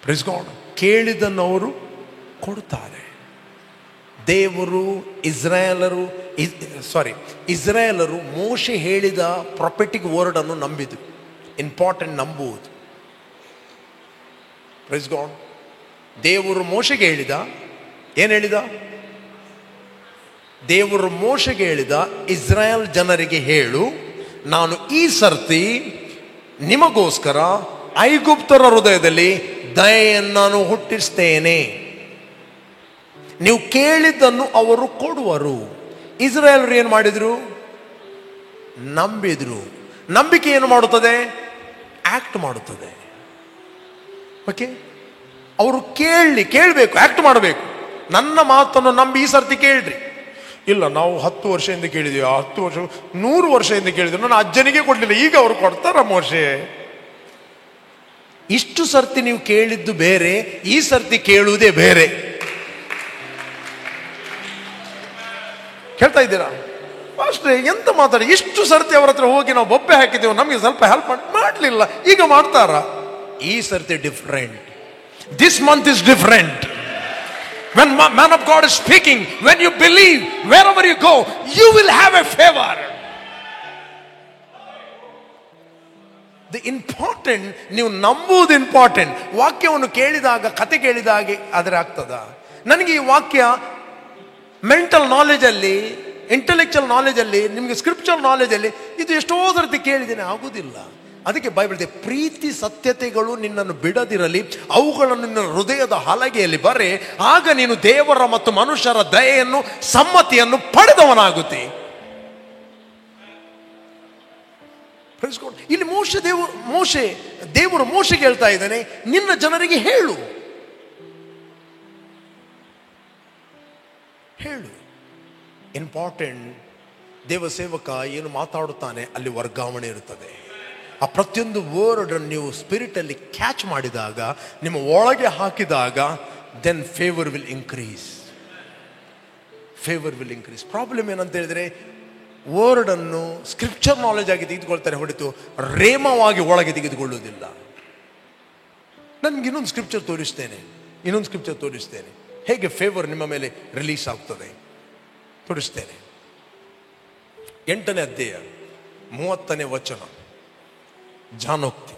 Speaker 1: Praise God. ಕೇಳಿದನ್ನು ಅವರು ಕೊಡ್ತಾರೆ. ದೇವರು ಇಸ್ರಾಯೇಲರು ಮೋಶೆ ಹೇಳಿದ ಪ್ರೊಫೆಟಿಕ್ ವರ್ಡ್ ಅನ್ನು ನಂಬಿದ್ರು. ಇಂಪಾರ್ಟೆಂಟ್, ನಂಬುವುದು. Praise God. ದೇವರು ಮೋಶೆಗೆ ಹೇಳಿದ, ಏನು ಹೇಳಿದ? ದೇವರು ಮೋಶೆಗೆ ಹೇಳಿದ, ಇಸ್ರಾಯೇಲ್ ಜನರಿಗೆ ಹೇಳು, ನಾನು ಈ ಸರ್ತಿ ನಿಮಗೋಸ್ಕರ ಐಗುಪ್ತರ ಹೃದಯದಲ್ಲಿ ದಯೆಯನ್ನು ನಾನು ಹುಟ್ಟಿಸ್ತೇನೆ. ನೀವು ಕೇಳಿದ್ದನ್ನು ಅವರು ಕೊಡುವರು. ಇಸ್ರಾಯೇಲರು ಏನು ಮಾಡಿದ್ರು? ನಂಬಿದ್ರು. ನಂಬಿಕೆ ಏನು ಮಾಡುತ್ತದೆ? ಆಕ್ಟ್ ಮಾಡುತ್ತದೆ. ಓಕೆ, ಅವರು ಕೇಳಬೇಕು, ಆಕ್ಟ್ ಮಾಡಬೇಕು. ನನ್ನ ಮಾತನ್ನು ನಂಬಿ ಈ ಸರ್ತಿ ಕೇಳ್ರಿ. ಇಲ್ಲ, ನಾವು 10 ವರ್ಷದಿಂದ ಕೇಳಿದ್ವಿ, 10 ವರ್ಷ 100 ವರ್ಷದಿಂದ ಕೇಳಿದ್ವಿ, ನನ್ನ ಅಜ್ಜನಿಗೆ ಕೊಡ್ಲಿಲ್ಲ, ಈಗ ಅವರು ಕೊಡ್ತಾರ ಮೋಶೆ? ಇಷ್ಟು ಸರ್ತಿ ನೀವು ಕೇಳಿದ್ದು ಬೇರೆ, ಈ ಸರ್ತಿ ಕೇಳುವುದೇ ಬೇರೆ. ಕೇಳ್ತಾ ಇದ್ದೀರಾ? ಅಷ್ಟೇ. ಎಂತ ಮಾತಾಡಿ, ಇಷ್ಟು ಸರ್ತಿ ಅವರ ಹತ್ರ ಹೋಗಿ ನಾವು ಬೊಬ್ಬೆ ಹಾಕಿದ್ದೇವೆ, ನಮಗೆ ಸ್ವಲ್ಪ ಹೆಲ್ಪ್ ಮಾಡಲಿಲ್ಲ, ಈಗ ಮಾಡ್ತಾರ? ಈ ಸರ್ತಿ different. This month is different. When man of God is speaking, when you believe, wherever you go, you will have a favor. The important, ನೀವು ನಂಬುವುದು ಇಂಪಾರ್ಟೆಂಟ್. ವಾಕ್ಯವನ್ನು ಕೇಳಿದಾಗ, ಕತೆ ಕೇಳಿದಾಗೆ ಆದರೆ ಆಗ್ತದ? ನನಗೆ ಈ ವಾಕ್ಯ ಮೆಂಟಲ್ ನಾಲೆಜಲ್ಲಿ, ಇಂಟೆಲೆಕ್ಚುಯಲ್ ನಾಲೆಜಲ್ಲಿ, ನಿಮಗೆ ಸ್ಕ್ರಿಪ್ಚರ್ ನಾಲೆಜಲ್ಲಿ ಇದು ಎಷ್ಟೋ ಸರ್ತಿ ಕೇಳಿದ್ದೇನೆ, ಆಗುವುದಿಲ್ಲ. ಅದಕ್ಕೆ ಬೈಬಲ್ ಇದೆ, ಪ್ರೀತಿ ಸತ್ಯತೆಗಳು ನಿನ್ನನ್ನು ಬಿಡದಿರಲಿ, ಅವುಗಳನ್ನು ನಿನ್ನ ಹೃದಯದ ಹಲಗೆಯಲ್ಲಿ ಬರೆ, ಆಗ ನೀನು ದೇವರ ಮತ್ತು ಮನುಷ್ಯರ ದಯೆಯನ್ನು, ಸಮ್ಮತಿಯನ್ನು ಪಡೆದವನಾಗುತ್ತೆ. ಇಲ್ಲಿ ದೇವರು ಮೋಶೆಗೆ ಹೇಳ್ತಾ ಇದ್ದಾನೆ, ನಿನ್ನ ಜನರಿಗೆ ಹೇಳು. ಇಂಪಾರ್ಟೆಂಟ್. ದೇವ ಸೇವಕ ಏನು ಮಾತಾಡುತ್ತಾನೆ ಅಲ್ಲಿ ವರ್ಗಾವಣೆ ಇರುತ್ತದೆ. ಆ ಪ್ರತಿಯೊಂದು ವರ್ಡ್ ನೀವು ಸ್ಪಿರಿಟ್ ಅಲ್ಲಿ ಕ್ಯಾಚ್ ಮಾಡಿದಾಗ, ನಿಮ್ಮ ಒಳಗೆ ಹಾಕಿದಾಗ, then favour will increase. Problem ಏನಂತ ಹೇಳಿದ್ರೆ, ವರ್ಡ್ ಅನ್ನು ಸ್ಕ್ರಿಪ್ಚರ್ ನಾಲೆಜ್ ಆಗಿ ತೆಗೆದುಕೊಳ್ತಾರೆ ಹೊರತು ರೇಮವಾಗಿ ಒಳಗೆ ತೆಗೆದುಕೊಳ್ಳುವುದಿಲ್ಲ. ನನ್ಗೆ ಇನ್ನೊಂದು ಸ್ಕ್ರಿಪ್ಚರ್ ತೋರಿಸ್ತೇನೆ, ಹೇಗೆ ಫೇವರ್ ನಿಮ್ಮ ಮೇಲೆ ರಿಲೀಸ್ ಆಗ್ತದೆ ತೋರಿಸ್ತೇನೆ. 8ನೇ ಅಧ್ಯಾಯ 30ನೇ ವಚನ, ಜಾನೋಕ್ತಿ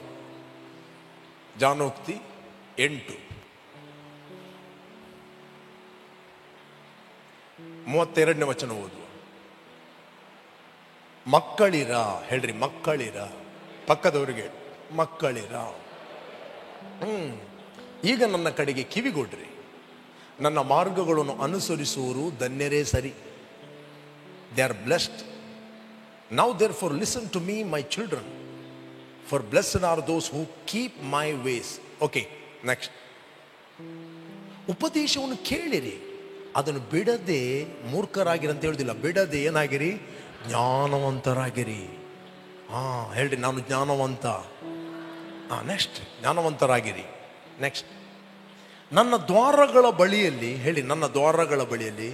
Speaker 1: 8 32ನೇ ವಚನ ಓದುವ. ಮಕ್ಕಳಿರ, ಹೇಳ್ರಿ ಮಕ್ಕಳಿರ, ಪಕ್ಕದವರಿಗೆ ಮಕ್ಕಳಿರ. ಈಗ ನನ್ನ ಕಡೆಗೆ ಕಿವಿಗೊಡ್ರಿ, ನನ್ನ ಮಾರ್ಗಗಳನ್ನು ಅನುಸರಿಸುವರು ಧನ್ಯರೇ ಸರಿ. They are blessed. Now therefore listen to me, my children, for blessed are those who keep my ways. Okay, next. ಉಪದೇಶವನ್ನು ಕೇಳಿರಿ, ಅದನ್ನು ಬಿಡದೆ ಮೂರ್ಖರಾಗಿರಿ ಅಂತ ಹೇಳುದಿಲ್ಲ, ಬಿಡದೆ ಏನಾಗಿರಿ? ಜ್ಞಾನವಂತರಾಗಿರಿ. ಹೇಳ್ರಿ, ನಾನು ಜ್ಞಾನವಂತ. ನೆಕ್ಸ್ಟ್, ಜ್ಞಾನವಂತರಾಗಿರಿ. ನೆಕ್ಸ್ಟ್, ನನ್ನ ದ್ವಾರಗಳ ಬಳಿಯಲ್ಲಿ, ಹೇಳಿ, ನನ್ನ ದ್ವಾರಗಳ ಬಳಿಯಲ್ಲಿ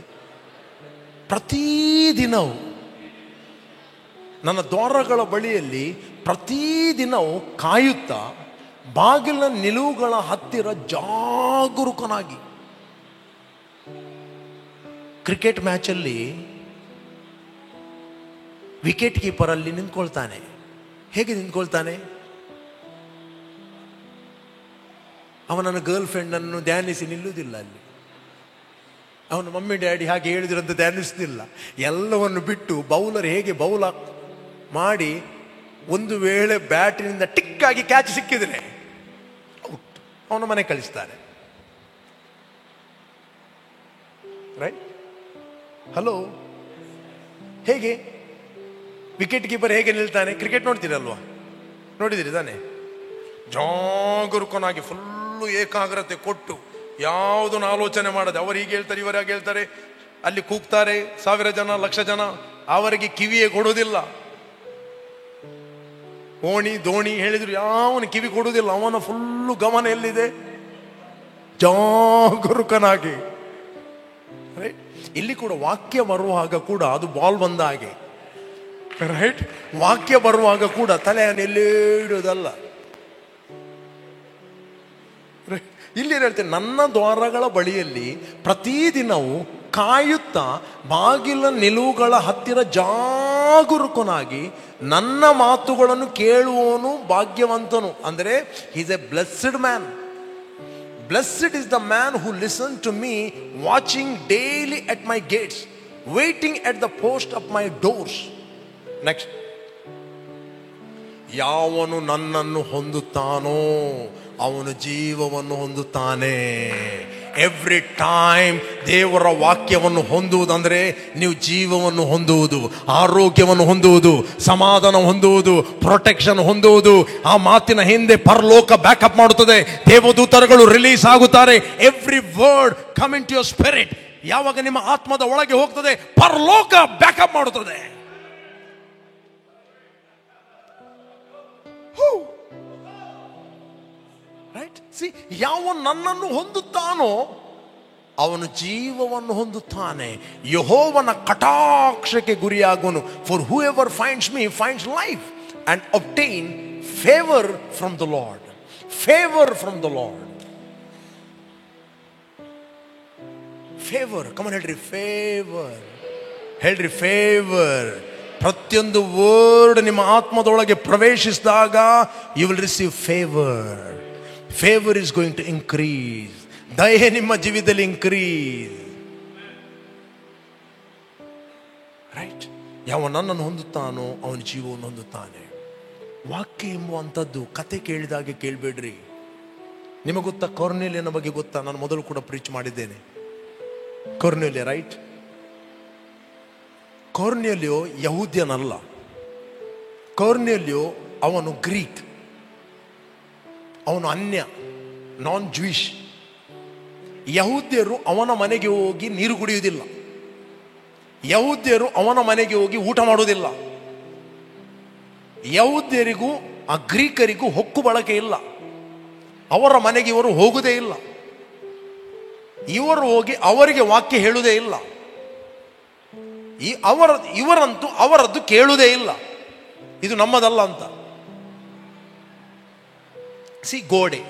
Speaker 1: ಪ್ರತಿದಿನವೂ, ನನ್ನ ದ್ವಾರಗಳ ಬಳಿಯಲ್ಲಿ ಪ್ರತಿದಿನವೂ ಕಾಯುತ್ತಾ ಬಾಗಿಲ ನಿಲುವುಗಳ ಹತ್ತಿರ ಜಾಗರೂಕನಾಗಿ. ಕ್ರಿಕೆಟ್ ಮ್ಯಾಚಲ್ಲಿ ವಿಕೆಟ್ ಕೀಪರ್ ಅಲ್ಲಿ ನಿಂತ್ಕೊಳ್ತಾನೆ. ಹೇಗೆ ನಿಂತ್ಕೊಳ್ತಾನೆ? ಅವನನ್ನ ಗರ್ಲ್ ಫ್ರೆಂಡ್ ಅನ್ನು ಧ್ಯಾನಿಸಿ ನಿಲ್ಲುವುದಿಲ್ಲ ಅಲ್ಲಿ. ಅವನ ಮಮ್ಮಿ ಡ್ಯಾಡಿ ಹಾಗೆ ಹೇಳಿದ್ರಂತ ಧ್ಯಾನಿಸುವುದಿಲ್ಲ. ಎಲ್ಲವನ್ನು ಬಿಟ್ಟು ಬೌಲರ್ ಹೇಗೆ ಬೌಲ್ ಮಾಡಿ, ಒಂದು ವೇಳೆ ಬ್ಯಾಟಿನಿಂದ ಟಿಕ್ಕಾಗಿ ಕ್ಯಾಚ್ ಸಿಕ್ಕಿದ್ರೆ ಔಟ್, ಅವನ ಮನೆ ಕಳಿಸ್ತಾನೆ. ರೈಟ್? ಹಲೋ, ಹೇಗೆ ವಿಕೆಟ್ ಕೀಪರ್ ಹೇಗೆ ನಿಲ್ತಾನೆ? ಕ್ರಿಕೆಟ್ ನೋಡ್ತೀರಲ್ವಾ? ನೋಡಿದಿರಿ ತಾನೆ? ಜಾಗರೂಕನಾಗಿ ಫುಲ್ಲು ಏಕಾಗ್ರತೆ ಕೊಟ್ಟು, ಯಾವುದನ್ನು ಆಲೋಚನೆ ಮಾಡದೆ, ಅವರು ಹೀಗೆ ಹೇಳ್ತಾರೆ, ಇವರು ಹಾಗೆ ಹೇಳ್ತಾರೆ, ಅಲ್ಲಿ ಕೂಗ್ತಾರೆ 1000 ಜನ 1,00,000 ಜನ, ಅವರಿಗೆ ಕಿವಿಯೇ ಕೊಡುವುದಿಲ್ಲ. ಓಣಿ ದೋಣಿ ಹೇಳಿದ್ರು ಯಾವನು ಕಿವಿ ಕೊಡುವುದಿಲ್ಲ. ಅವನ ಫುಲ್ಲು ಗಮನ ಎಲ್ಲಿದೆ? ಜಾಗರೂಕನಾಗಿ. ರೈಟ್, ಇಲ್ಲಿ ಕೂಡ ವಾಕ್ಯ ಬರುವಾಗ ಕೂಡ ಅದು ಬಾಲ್ ಬಂದ ಹಾಗೆ. ರೈಟ್, ವಾಕ್ಯ ಬರುವಾಗ ಕೂಡ ತಲೆಯನ್ನು ಎಲ್ಲೇ ಇಡುವುದಲ್ಲ. ಇಲ್ಲಿ ಹೇಳ್ತೇನೆ, ನನ್ನ ದ್ವಾರಗಳ ಬಳಿಯಲ್ಲಿ ಪ್ರತಿದಿನವೂ ಕಾಯುತ್ತಾ ಬಾಗಿಲ ನಿಲುವುಗಳ ಹತ್ತಿರ ಜಾಗರೂಕನಾಗಿ ನನ್ನ ಮಾತುಗಳನ್ನು ಕೇಳುವವನು ಭಾಗ್ಯವಂತನು. ಅಂದರೆ is A blessed man. Blessed is the man who listens to me, watching daily at my gates, waiting at the post of my doors. Next. ಯಾವನು ನನ್ನನ್ನು ಹೊಂದುತ್ತಾನೋ ಅವನು ಜೀವವನ್ನು ಹೊಂದುತ್ತಾನೆ. ಎವ್ರಿ ಟೈಮ್ ದೇವರ ವಾಕ್ಯವನ್ನು ಹೊಂದುವುದಂದ್ರೆ ನೀವು ಜೀವವನ್ನು ಹೊಂದುವುದು, ಆರೋಗ್ಯವನ್ನು ಹೊಂದುವುದು, ಸಮಾಧಾನ ಹೊಂದುವುದು, ಪ್ರೊಟೆಕ್ಷನ್ ಹೊಂದುವುದು. ಆ ಮಾತಿನ ಹಿಂದೆ ಪರಲೋಕ ಬ್ಯಾಕಪ್ ಮಾಡುತ್ತದೆ. ದೇವದೂತರುಗಳು ರಿಲೀಸ್ ಆಗುತ್ತಾರೆ. Every word come into your spirit. ಯಾವಾಗ ನಿಮ್ಮ ಆತ್ಮದ ಒಳಗೆ ಹೋಗ್ತದೆ, ಪರಲೋಕ ಬ್ಯಾಕಪ್ ಮಾಡುತ್ತದೆ. ರೈಟ್, ಸಿ, ಯಾವ ನನ್ನನ್ನು ಹೊಂದುತ್ತಾನೋ ಅವನು ಜೀವವನ್ನು ಹೊಂದುತ್ತಾನೆ. ಯೆಹೋವನ ಕಟಾಕ್ಷಕ್ಕೆ ಗುರಿಯಾಗುವನು. For whoever finds me finds life and obtain favor from the Lord. Favor from the Lord. Favor. Come on, ಹೇಳ್ರಿ favor. ಹೇಳ್ರಿ favor. ಪ್ರತಿಯೊಂದು ವರ್ಡ್ ನಿಮ್ಮ ಆತ್ಮದೊಳಗೆ ಪ್ರವೇಶಿಸಿದಾಗ you will receive favour. Favour is going to increase. ದಯೆ ನಿಮ್ಮ ಜೀವಿತದಲ್ಲಿ increase. Right, ಯಾವ ನನ್ನನ್ನು ಹೊಂದುತ್ತಾನೋ ಅವನ ಜೀವವನ್ನು ಹೊಂದುತ್ತಾನೆ. ವಾಕ್ಯ ಎಂಬುವಂಥದ್ದು ಕತೆ ಕೇಳಿದಾಗೆ ಕೇಳಬೇಡ್ರಿ. ನಿಮಗೆ ಗೊತ್ತಾ ಕೊರ್ನೇಲಿಯನ ಬಗ್ಗೆ ಗೊತ್ತಾ? ನಾನು ಮೊದಲು ಕೂಡ ಪ್ರೀಚ್ ಮಾಡಿದ್ದೇನೆ. ಕೊರ್ನೇಲಿಯ, ರೈಟ್? ಕೊರ್ನೇಲಿಯೋ ಯಹೂದ್ಯನಲ್ಲ. ಕೊರ್ನೇಲಿಯೋ ಅವನು ಗ್ರೀಕ್, ಅವನು ಅನ್ಯ, ನಾನ್ ಜೂಯಿಷ್. ಯಹೂದ್ಯರು ಅವನ ಮನೆಗೆ ಹೋಗಿ ನೀರು ಕುಡಿಯುವುದಿಲ್ಲ. ಯಹೂದ್ಯರು ಅವನ ಮನೆಗೆ ಹೋಗಿ ಊಟ ಮಾಡುವುದಿಲ್ಲ. ಯಹೂದ್ಯರಿಗೂ ಆ ಗ್ರೀಕರಿಗೂ ಹೊಕ್ಕು ಬಳಕೆ ಇಲ್ಲ. ಅವರ ಮನೆಗೆ ಇವರು ಹೋಗುವುದೇ ಇಲ್ಲ. ಇವರು ಹೋಗಿ ಅವರಿಗೆ ವಾಕ್ಯ ಹೇಳುವುದೇ ಇಲ್ಲ. ಇವರಂತೂ ಅವರದ್ದು ಕೇಳುವುದೇ ಇಲ್ಲ. ಇದು ನಮ್ಮದಲ್ಲ ಅಂತ. ಸಿ, ಗೋಡೆ,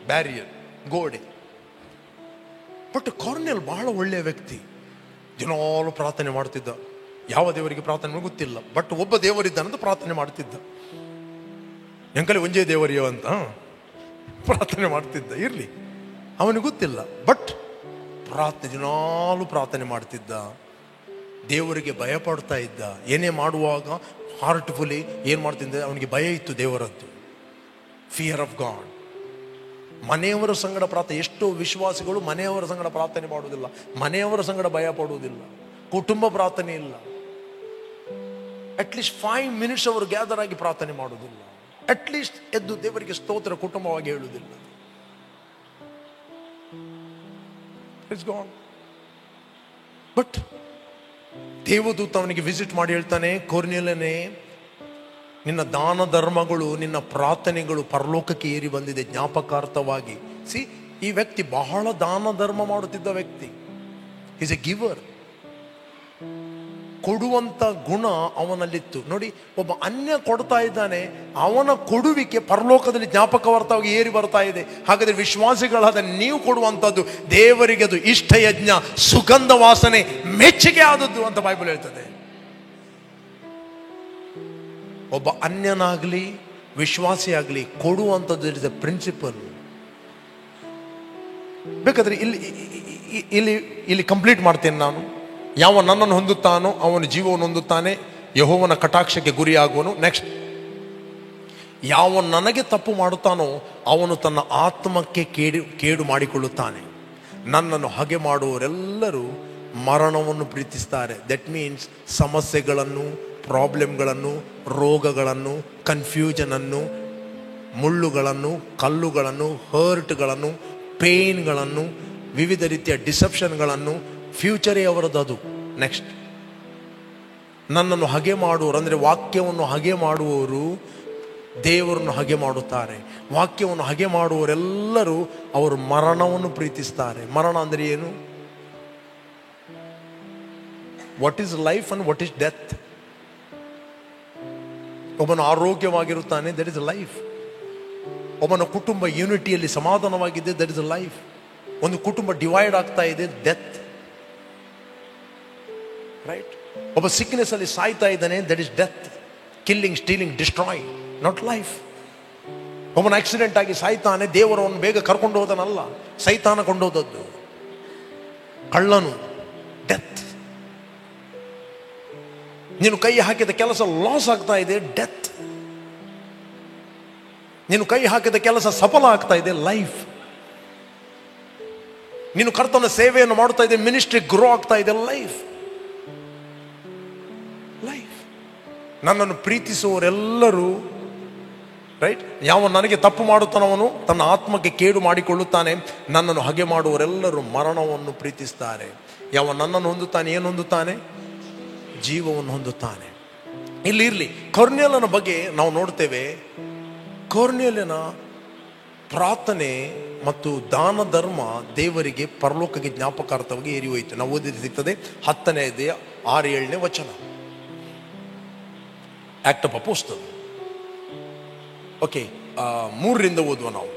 Speaker 1: ಬ್ಯಾರಿಯರ್, ಗೋಡೆ. ಬಟ್ ಕೊರ್ನೇಲ್ ಬಹಳ ಒಳ್ಳೆಯ ವ್ಯಕ್ತಿ. ದಿನಾಲು ಪ್ರಾರ್ಥನೆ ಮಾಡ್ತಿದ್ದ. ಯಾವ ದೇವರಿಗೆ ಪ್ರಾರ್ಥನೆ ಗೊತ್ತಿಲ್ಲ, ಬಟ್ ಒಬ್ಬ ದೇವರಿದ್ದಾನಂತ ಪ್ರಾರ್ಥನೆ ಮಾಡ್ತಿದ್ದ. ಎಂಕಲೆ ಒಂಜೇ ದೇವರಿಯೋ ಅಂತ ಪ್ರಾರ್ಥನೆ ಮಾಡ್ತಿದ್ದ. ಇರ್ಲಿ, ಅವನಿಗೆ ಗೊತ್ತಿಲ್ಲ, ಬಟ್ ದಿನಾಲು ಪ್ರಾರ್ಥನೆ ಮಾಡ್ತಿದ್ದ. ದೇವರಿಗೆ ಭಯ ಪಡ್ತಾ ಇದ್ದ. ಏನೇ ಮಾಡುವಾಗ ಹಾರ್ಟ್ಫುಲಿ ಏನು ಮಾಡ್ತಿದ್ದ, ಅವನಿಗೆ ಭಯ ಇತ್ತು ದೇವರದ್ದು. Fear of god. ಮನೆಯವರ ಸಂಗಡ ಪ್ರಾರ್ಥನೆ. ಎಷ್ಟೋ ವಿಶ್ವಾಸಿಗಳು ಮನೆಯವರ ಸಂಗಡ ಪ್ರಾರ್ಥನೆ ಮಾಡುವುದಿಲ್ಲ, ಮನೆಯವರ ಸಂಗಡ ಭಯ ಪಡುವುದಿಲ್ಲ, ಕುಟುಂಬ ಪ್ರಾರ್ಥನೆ ಇಲ್ಲ. ಅಟ್ಲೀಸ್ಟ್ 5 minutes ಅವರು ಗ್ಯಾದರ್ ಆಗಿ ಪ್ರಾರ್ಥನೆ ಮಾಡುವುದಿಲ್ಲ. ಅಟ್ಲೀಸ್ಟ್ ಎದ್ದು ದೇವರಿಗೆ ಸ್ತೋತ್ರ ಕುಟುಂಬವಾಗಿ ಹೇಳುವುದಿಲ್ಲ. It's gone. ಬಟ್ ದೇವದೂತ ಅವನಿಗೆ ವಿಸಿಟ್ ಮಾಡಿ ಹೇಳ್ತಾನೆ, ಕೊರ್ನೇಲನೇ, ನಿನ್ನ ದಾನ ಧರ್ಮಗಳು, ನಿನ್ನ ಪ್ರಾರ್ಥನೆಗಳು ಪರಲೋಕಕ್ಕೆ ಏರಿ ಬಂದಿದೆ ಜ್ಞಾಪಕಾರ್ಥವಾಗಿ. ಸಿ, ಈ ವ್ಯಕ್ತಿ ಬಹಳ ದಾನ ಧರ್ಮ ಮಾಡುತ್ತಿದ್ದ ವ್ಯಕ್ತಿ. Is A ಗಿವರ್. ಕೊಡುವಂತ ಗುಣ ಅವನಲ್ಲಿತ್ತು. ನೋಡಿ, ಒಬ್ಬ ಅನ್ಯ ಕೊಡ್ತಾ ಇದ್ದಾನೆ, ಅವನ ಕೊಡುವಿಕೆ ಪರಲೋಕದಲ್ಲಿ ಜ್ಞಾಪಕಾರ್ಥವಾಗಿ ಏರಿ ಬರ್ತಾ ಇದೆ. ಹಾಗಾದ್ರೆ ವಿಶ್ವಾಸಿಗಳಾದ ನೀವು ಕೊಡುವಂಥದ್ದು ದೇವರಿಗೆ ಅದು ಇಷ್ಟ ಯಜ್ಞ, ಸುಗಂಧ ವಾಸನೆ, ಮೆಚ್ಚುಗೆ ಆದದ್ದು ಅಂತ ಬೈಬಲ್ ಹೇಳ್ತದೆ. ಒಬ್ಬ ಅನ್ಯನಾಗ್ಲಿ ವಿಶ್ವಾಸಿ ಆಗಲಿ ಕೊಡುವಂಥದ್ದು ಇಸ್ ಎ ಪ್ರಿನ್ಸಿಪಲ್. ಬೇಕಾದ್ರೆ ಇಲ್ಲಿ ಕಂಪ್ಲೀಟ್ ಮಾಡ್ತೇನೆ ನಾನು. ಯಾವ ನನ್ನನ್ನು ಹೊಂದುತ್ತಾನೋ ಅವನು ಜೀವವನ್ನು ಹೊಂದುತ್ತಾನೆ, ಯೆಹೋವನ ಕಟಾಕ್ಷಕ್ಕೆ ಗುರಿಯಾಗುವನು. ನೆಕ್ಸ್ಟ್, ಯಾವ ನನಗೆ ತಪ್ಪು ಮಾಡುತ್ತಾನೋ ಅವನು ತನ್ನ ಆತ್ಮಕ್ಕೆ ಕೇಡು ಮಾಡಿಕೊಳ್ಳುತ್ತಾನೆ. ನನ್ನನ್ನು ಹಾಗೆ ಮಾಡುವವರೆಲ್ಲರೂ ಮರಣವನ್ನು ಪ್ರೀತಿಸ್ತಾರೆ. ದಟ್ ಮೀನ್ಸ್ ಸಮಸ್ಯೆಗಳನ್ನು, ಪ್ರಾಬ್ಲಮ್ಗಳನ್ನು, ರೋಗಗಳನ್ನು, ಕನ್ಫ್ಯೂಷನನ್ನು, ಮುಳ್ಳುಗಳನ್ನು, ಕಲ್ಲುಗಳನ್ನು, ಹರ್ಟ್ಗಳನ್ನು, ಪೇನ್ಗಳನ್ನು, ವಿವಿಧ ರೀತಿಯ ಡಿಸೆಪ್ಷನ್ಗಳನ್ನು, ಫ್ಯೂಚರೇ ಅವರದ್ದು ಅದು. ನೆಕ್ಸ್ಟ್, ನನ್ನನ್ನು ಹಾಗೆ ಮಾಡುವವರು ಅಂದರೆ ವಾಕ್ಯವನ್ನು ಹಾಗೆ ಮಾಡುವವರು ದೇವರನ್ನು ಹಾಗೆ ಮಾಡುತ್ತಾರೆ. ವಾಕ್ಯವನ್ನು ಹಾಗೆ ಮಾಡುವವರೆಲ್ಲರೂ ಅವರು ಮರಣವನ್ನು ಪ್ರೀತಿಸ್ತಾರೆ. ಮರಣ ಅಂದರೆ ಏನು? What is life and what is death? ಒಬ್ಬನು ಆರೋಗ್ಯವಾಗಿರುತ್ತಾನೆ, ದಟ್ ಇಸ್ ಲೈಫ್. ಒಬ್ಬನ ಕುಟುಂಬ ಯೂನಿಟಿಯಲ್ಲಿ ಸಮಾಧಾನವಾಗಿದೆ, ದಟ್ ಇಸ್ ಲೈಫ್. ಒಂದು ಕುಟುಂಬ ಡಿವೈಡ್ ಆಗ್ತಾ ಇದೆ, ಡೆತ್. ರೈಟ್? ಒಬ್ಬ ಸಿಕ್ನೆಸ್ ಅಲ್ಲಿ ಸಾಯ್ತಾ ಇದ್ದಾನೆ, that is death. Killing, stealing, destroy, not life. ಒಬ್ಬನ ಆಕ್ಸಿಡೆಂಟ್ ಆಗಿ ಸಾಯ್ತಾನೆ, ದೇವರವನ್ನು ಬೇಗ ಕರ್ಕೊಂಡು ಹೋದನಲ್ಲ, ಸೈತಾನ ಕೊಂಡೋದದ್ದು. ಕಳ್ಳನು, ಡೆತ್. ನೀನು ಕೈ ಹಾಕಿದ ಕೆಲಸ ಲಾಸ್ ಆಗ್ತಾ ಇದೆ, ಡೆತ್. ನೀನು ಕೈ ಹಾಕಿದ ಕೆಲಸ ಸಫಲ ಆಗ್ತಾ ಇದೆ, ಲೈಫ್. ನೀನು ಕರ್ತನ ಸೇವೆಯನ್ನು ಮಾಡ್ತಾ ಇದೆ, ಮಿನಿಸ್ಟ್ರಿ ಗ್ರೋ ಆಗ್ತಾ ಇದೆ, ಲೈಫ್. ಲೈಫ್. ನನ್ನನ್ನು ಪ್ರೀತಿಸುವವರೆಲ್ಲರೂ, ರೈಟ್, ಯಾವ ನನಗೆ ತಪ್ಪು ಮಾಡುತ್ತಾನವನು ತನ್ನ ಆತ್ಮಕ್ಕೆ ಕೇಡು ಮಾಡಿಕೊಳ್ಳುತ್ತಾನೆ. ನನ್ನನ್ನು ಹಾಗೆ ಮಾಡುವವರೆಲ್ಲರೂ ಮರಣವನ್ನು ಪ್ರೀತಿಸ್ತಾರೆ. ಯಾವ ನನ್ನನ್ನು ಹೊಂದುತ್ತಾನೆ, ಏನು ಹೊಂದುತ್ತಾನೆ? ಜೀವವನ್ನು ಹೊಂದುತ್ತಾನೆ. ಇಲ್ಲಿ ಇರಲಿ, ಕೊರ್ನೇಲನ ಬಗ್ಗೆ ನಾವು ನೋಡ್ತೇವೆ. ಕೊರ್ನೇಲನ ಪ್ರಾರ್ಥನೆ ಮತ್ತು ದಾನ ಧರ್ಮ ದೇವರಿಗೆ ಪರಲೋಕಕ್ಕೆ ಜ್ಞಾಪಕಾರ್ಥವಾಗಿ ಏರಿ ಹೋಯಿತು. ನಾವು ಓದಿದ ಸಿಗ್ತದೆ 10ನೇ ಅಧ್ಯಾಯ 6-7ನೇ ವಚನ. Act of apostle. ಓಕೆ, 3ರಿಂದ ಓದುವ ನಾವು.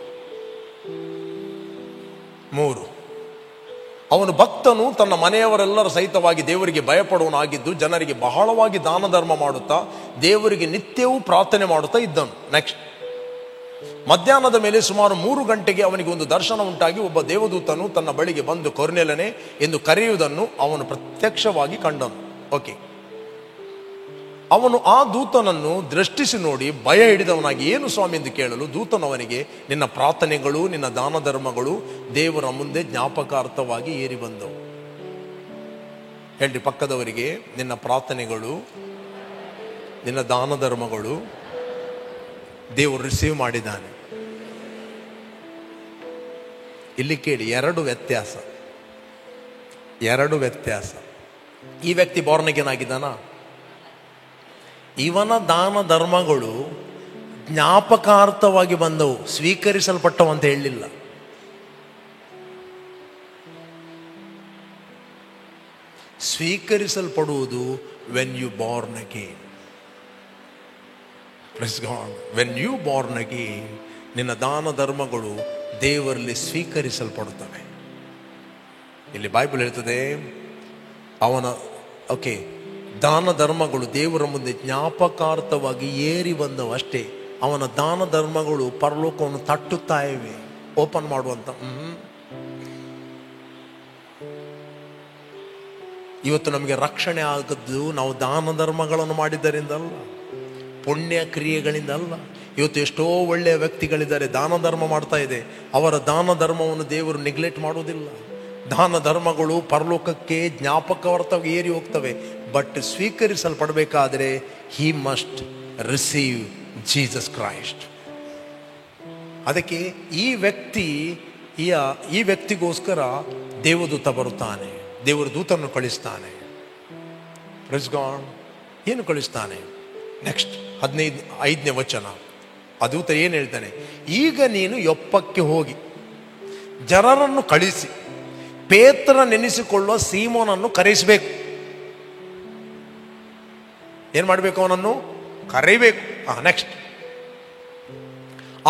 Speaker 1: 3. ಅವನು ಭಕ್ತನು, ತನ್ನ ಮನೆಯವರೆಲ್ಲರ ಸಹಿತವಾಗಿ ದೇವರಿಗೆ ಭಯಪಡುವನಾಗಿದ್ದು ಜನರಿಗೆ ಬಹಳವಾಗಿ ದಾನ ಧರ್ಮ ಮಾಡುತ್ತಾ ದೇವರಿಗೆ ನಿತ್ಯವೂ ಪ್ರಾರ್ಥನೆ ಮಾಡುತ್ತಾ ಇದ್ದನು. ನೆಕ್ಸ್ಟ್, ಮಧ್ಯಾಹ್ನದ ಮೇಲೆ ಸುಮಾರು 3 ಗಂಟೆಗೆ ಅವನಿಗೆ ಒಂದು ದರ್ಶನ ಉಂಟಾಗಿ ಒಬ್ಬ ದೇವದೂತನು ತನ್ನ ಬಳಿಗೆ ಬಂದು ಕೊರ್ನೇಲನೇ ಎಂದು ಕರೆಯುವುದನ್ನು ಅವನು ಪ್ರತ್ಯಕ್ಷವಾಗಿ ಕಂಡನು. ಓಕೆ, ಅವನು ಆ ದೂತನನ್ನು ದೃಷ್ಟಿಸಿ ನೋಡಿ ಭಯ ಹಿಡಿದವನಾಗಿ, ಏನು ಸ್ವಾಮಿ ಎಂದು ಕೇಳಲು ದೂತನು ಅವನಿಗೆ, ನಿನ್ನ ಪ್ರಾರ್ಥನೆಗಳು, ನಿನ್ನ ದಾನ ಧರ್ಮಗಳು ದೇವರ ಮುಂದೆ ಜ್ಞಾಪಕಾರ್ಥವಾಗಿ ಏರಿ ಬಂದವು. ಹೇಳ್ರಿ ಪಕ್ಕದವರಿಗೆ, ನಿನ್ನ ಪ್ರಾರ್ಥನೆಗಳು, ನಿನ್ನ ದಾನ ಧರ್ಮಗಳು ದೇವರು ರಿಸೀವ್ ಮಾಡಿದ್ದಾನೆ. ಇಲ್ಲಿ ಕೇಳಿ, 2 ವ್ಯತ್ಯಾಸ. ಈ ವ್ಯಕ್ತಿ ಬಾರ್ನ್ ಅಗೇನ್ ಆಗಿದ್ದಾನ? ಇವನ ದಾನ ಧರ್ಮಗಳು ಜ್ಞಾಪಕಾರ್ಥವಾಗಿ ಬಂದವು, ಸ್ವೀಕರಿಸಲ್ಪಟ್ಟವು ಅಂತ ಹೇಳಲಿಲ್ಲ. ಸ್ವೀಕರಿಸಲ್ಪಡುವುದು when you born again. Please God, when you born again ನಿನ್ನ ದಾನ ಧರ್ಮಗಳು ದೇವರಲ್ಲಿ ಸ್ವೀಕರಿಸಲ್ಪಡುತ್ತವೆ. ಇಲ್ಲಿ ಬೈಬಲ್ ಹೇಳ್ತದೆ, ಅವನ ದಾನ ಧರ್ಮಗಳು ದೇವರ ಮುಂದೆ ಜ್ಞಾಪಕಾರ್ಥವಾಗಿ ಏರಿ ಬಂದವು ಅಷ್ಟೇ. ಅವನ ದಾನ ಧರ್ಮಗಳು ಪರಲೋಕವನ್ನು ತಟ್ಟುತ್ತಾ ಇವೆ, ಓಪನ್ ಮಾಡುವಂತ. ಇವತ್ತು ನಮಗೆ ರಕ್ಷಣೆ ಆಗದ್ದು ನಾವು ದಾನ ಧರ್ಮಗಳನ್ನು ಮಾಡಿದ್ದರಿಂದಲ್ಲ, ಪುಣ್ಯ ಕ್ರಿಯೆಗಳಿಂದ ಅಲ್ಲ. ಇವತ್ತು ಎಷ್ಟೋ ಒಳ್ಳೆಯ ವ್ಯಕ್ತಿಗಳಿದ್ದಾರೆ, ದಾನ ಧರ್ಮ ಮಾಡ್ತಾ ಇದೆ. ಅವರ ದಾನ ಧರ್ಮವನ್ನು ದೇವರು ನೆಗ್ಲೆಕ್ಟ್ ಮಾಡುವುದಿಲ್ಲ. ದಾನ ಧರ್ಮಗಳು ಪರಲೋಕಕ್ಕೆ ಜ್ಞಾಪಕಾರ್ಥವಾಗಿ ಏರಿ ಹೋಗ್ತವೆ. ಬಟ್ ಸ್ವೀಕರಿಸಲ್ಪಡಬೇಕಾದರೆ he must receive Jesus Christ. ಅದಕ್ಕೆ ಈ ವ್ಯಕ್ತಿಗೋಸ್ಕರ ದೇವದೂತ ಬರುತ್ತಾನೆ, ದೇವರ ದೂತನ್ನು ಕಳಿಸ್ತಾನೆ. Praise God. ಏನು ಕಳಿಸ್ತಾನೆ? ನೆಕ್ಸ್ಟ್ 5ನೇ ವಚನ. ಆ ದೂತ ಏನು ಹೇಳ್ತಾನೆ? ಈಗ ನೀನು ಯೊಪ್ಪಕ್ಕೆ ಹೋಗಿ ಜನರನ್ನು ಕಳಿಸಿ ಪೇತ್ರ ನೆನೆಸಿಕೊಳ್ಳುವ ಸೀಮೋನನ್ನು ಕರೆಸಬೇಕು. ಏನ್ ಮಾಡಬೇಕು? ಅವನನ್ನು ಕರೆಯಬೇಕು. ನೆಕ್ಸ್ಟ್,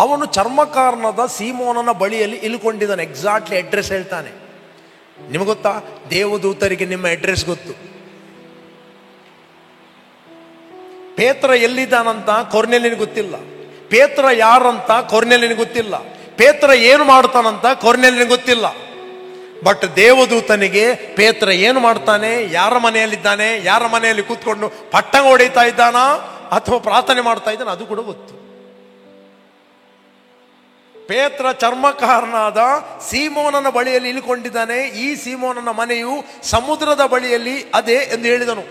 Speaker 1: ಅವನು ಚರ್ಮಕಾರನದ ಸೀಮೋನನ ಬಳಿಯಲ್ಲಿ ಇಳ್ಕೊಂಡಿದ್ದಾನೆ. ಎಕ್ಸಾಕ್ಟ್ಲಿ ಅಡ್ರೆಸ್ ಹೇಳ್ತಾನೆ. ನಿಮಗೆ ಗೊತ್ತಾ, ದೇವದೂತರಿಗೆ ನಿಮ್ಮ ಅಡ್ರೆಸ್ ಗೊತ್ತು. ಪೇತ್ರ ಎಲ್ಲಿದ್ದಾನಂತ ಕೊರ್ನೇಲಿಯನಿಗೆ ಗೊತ್ತಿಲ್ಲ. ಪೇತ್ರ ಯಾರಂತ ಕೊರ್ನೇಲಿಯನಿಗೆ ಗೊತ್ತಿಲ್ಲ. ಪೇತ್ರ ಏನು ಮಾಡ್ತಾನಂತ ಕೊರ್ನೇಲಿಯನಿಗೆ ಗೊತ್ತಿಲ್ಲ. ಬಟ್ ದೇವದೂತನಿಗೆ ಪೇತ್ರ ಏನು ಮಾಡ್ತಾನೆ, ಯಾರ ಮನೆಯಲ್ಲಿದ್ದಾನೆ, ಯಾರ ಮನೆಯಲ್ಲಿ ಕೂತ್ಕೊಂಡು ಪಟ್ಟಂಗ ಹೊಡಿತಾ ಇದ್ದಾನ ಅಥವಾ ಪ್ರಾರ್ಥನೆ ಮಾಡ್ತಾ ಇದ್ದಾನೆ, ಅದು ಕೂಡ ಗೊತ್ತು. ಪೇತ್ರ ಚರ್ಮಕಾರನಾದ ಸೀಮೋನನ ಬಳಿಯಲ್ಲಿ ಇಳ್ಕೊಂಡಿದ್ದಾನೆ. ಈ ಸೀಮೋನನ ಮನೆಯು ಸಮುದ್ರದ ಬಳಿಯಲ್ಲಿ ಅದೇ ಎಂದು ಹೇಳಿದನು.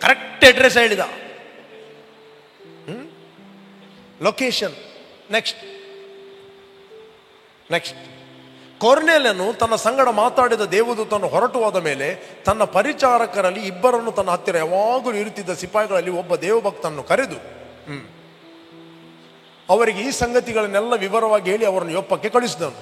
Speaker 1: ಕರೆಕ್ಟ್ ಅಡ್ರೆಸ್ ಹೇಳಿದ, ಲೊಕೇಶನ್. ನೆಕ್ಸ್ಟ್, ಕೊರ್ನೇಲನು ತನ್ನ ಸಂಗಡ ಮಾತಾಡಿದ ದೇವದೂತನು ಹೊರಟು ಹೋದ ಮೇಲೆ ತನ್ನ ಪರಿಚಾರಕರಲ್ಲಿ ಇಬ್ಬರನ್ನು ತನ್ನ ಹತ್ತಿರ ಯಾವಾಗಲೂ ಇರುತ್ತಿದ್ದ ಸಿಪಾಯಿಗಳಲ್ಲಿ ಒಬ್ಬ ದೇವಭಕ್ತನನ್ನು ಕರೆದು, ಅವರಿಗೆ ಈ ಸಂಗತಿಗಳನ್ನೆಲ್ಲ ವಿವರವಾಗಿ ಹೇಳಿ ಅವರನ್ನು ಯೊಪ್ಪಕ್ಕೆ ಕಳಿಸಿದನು.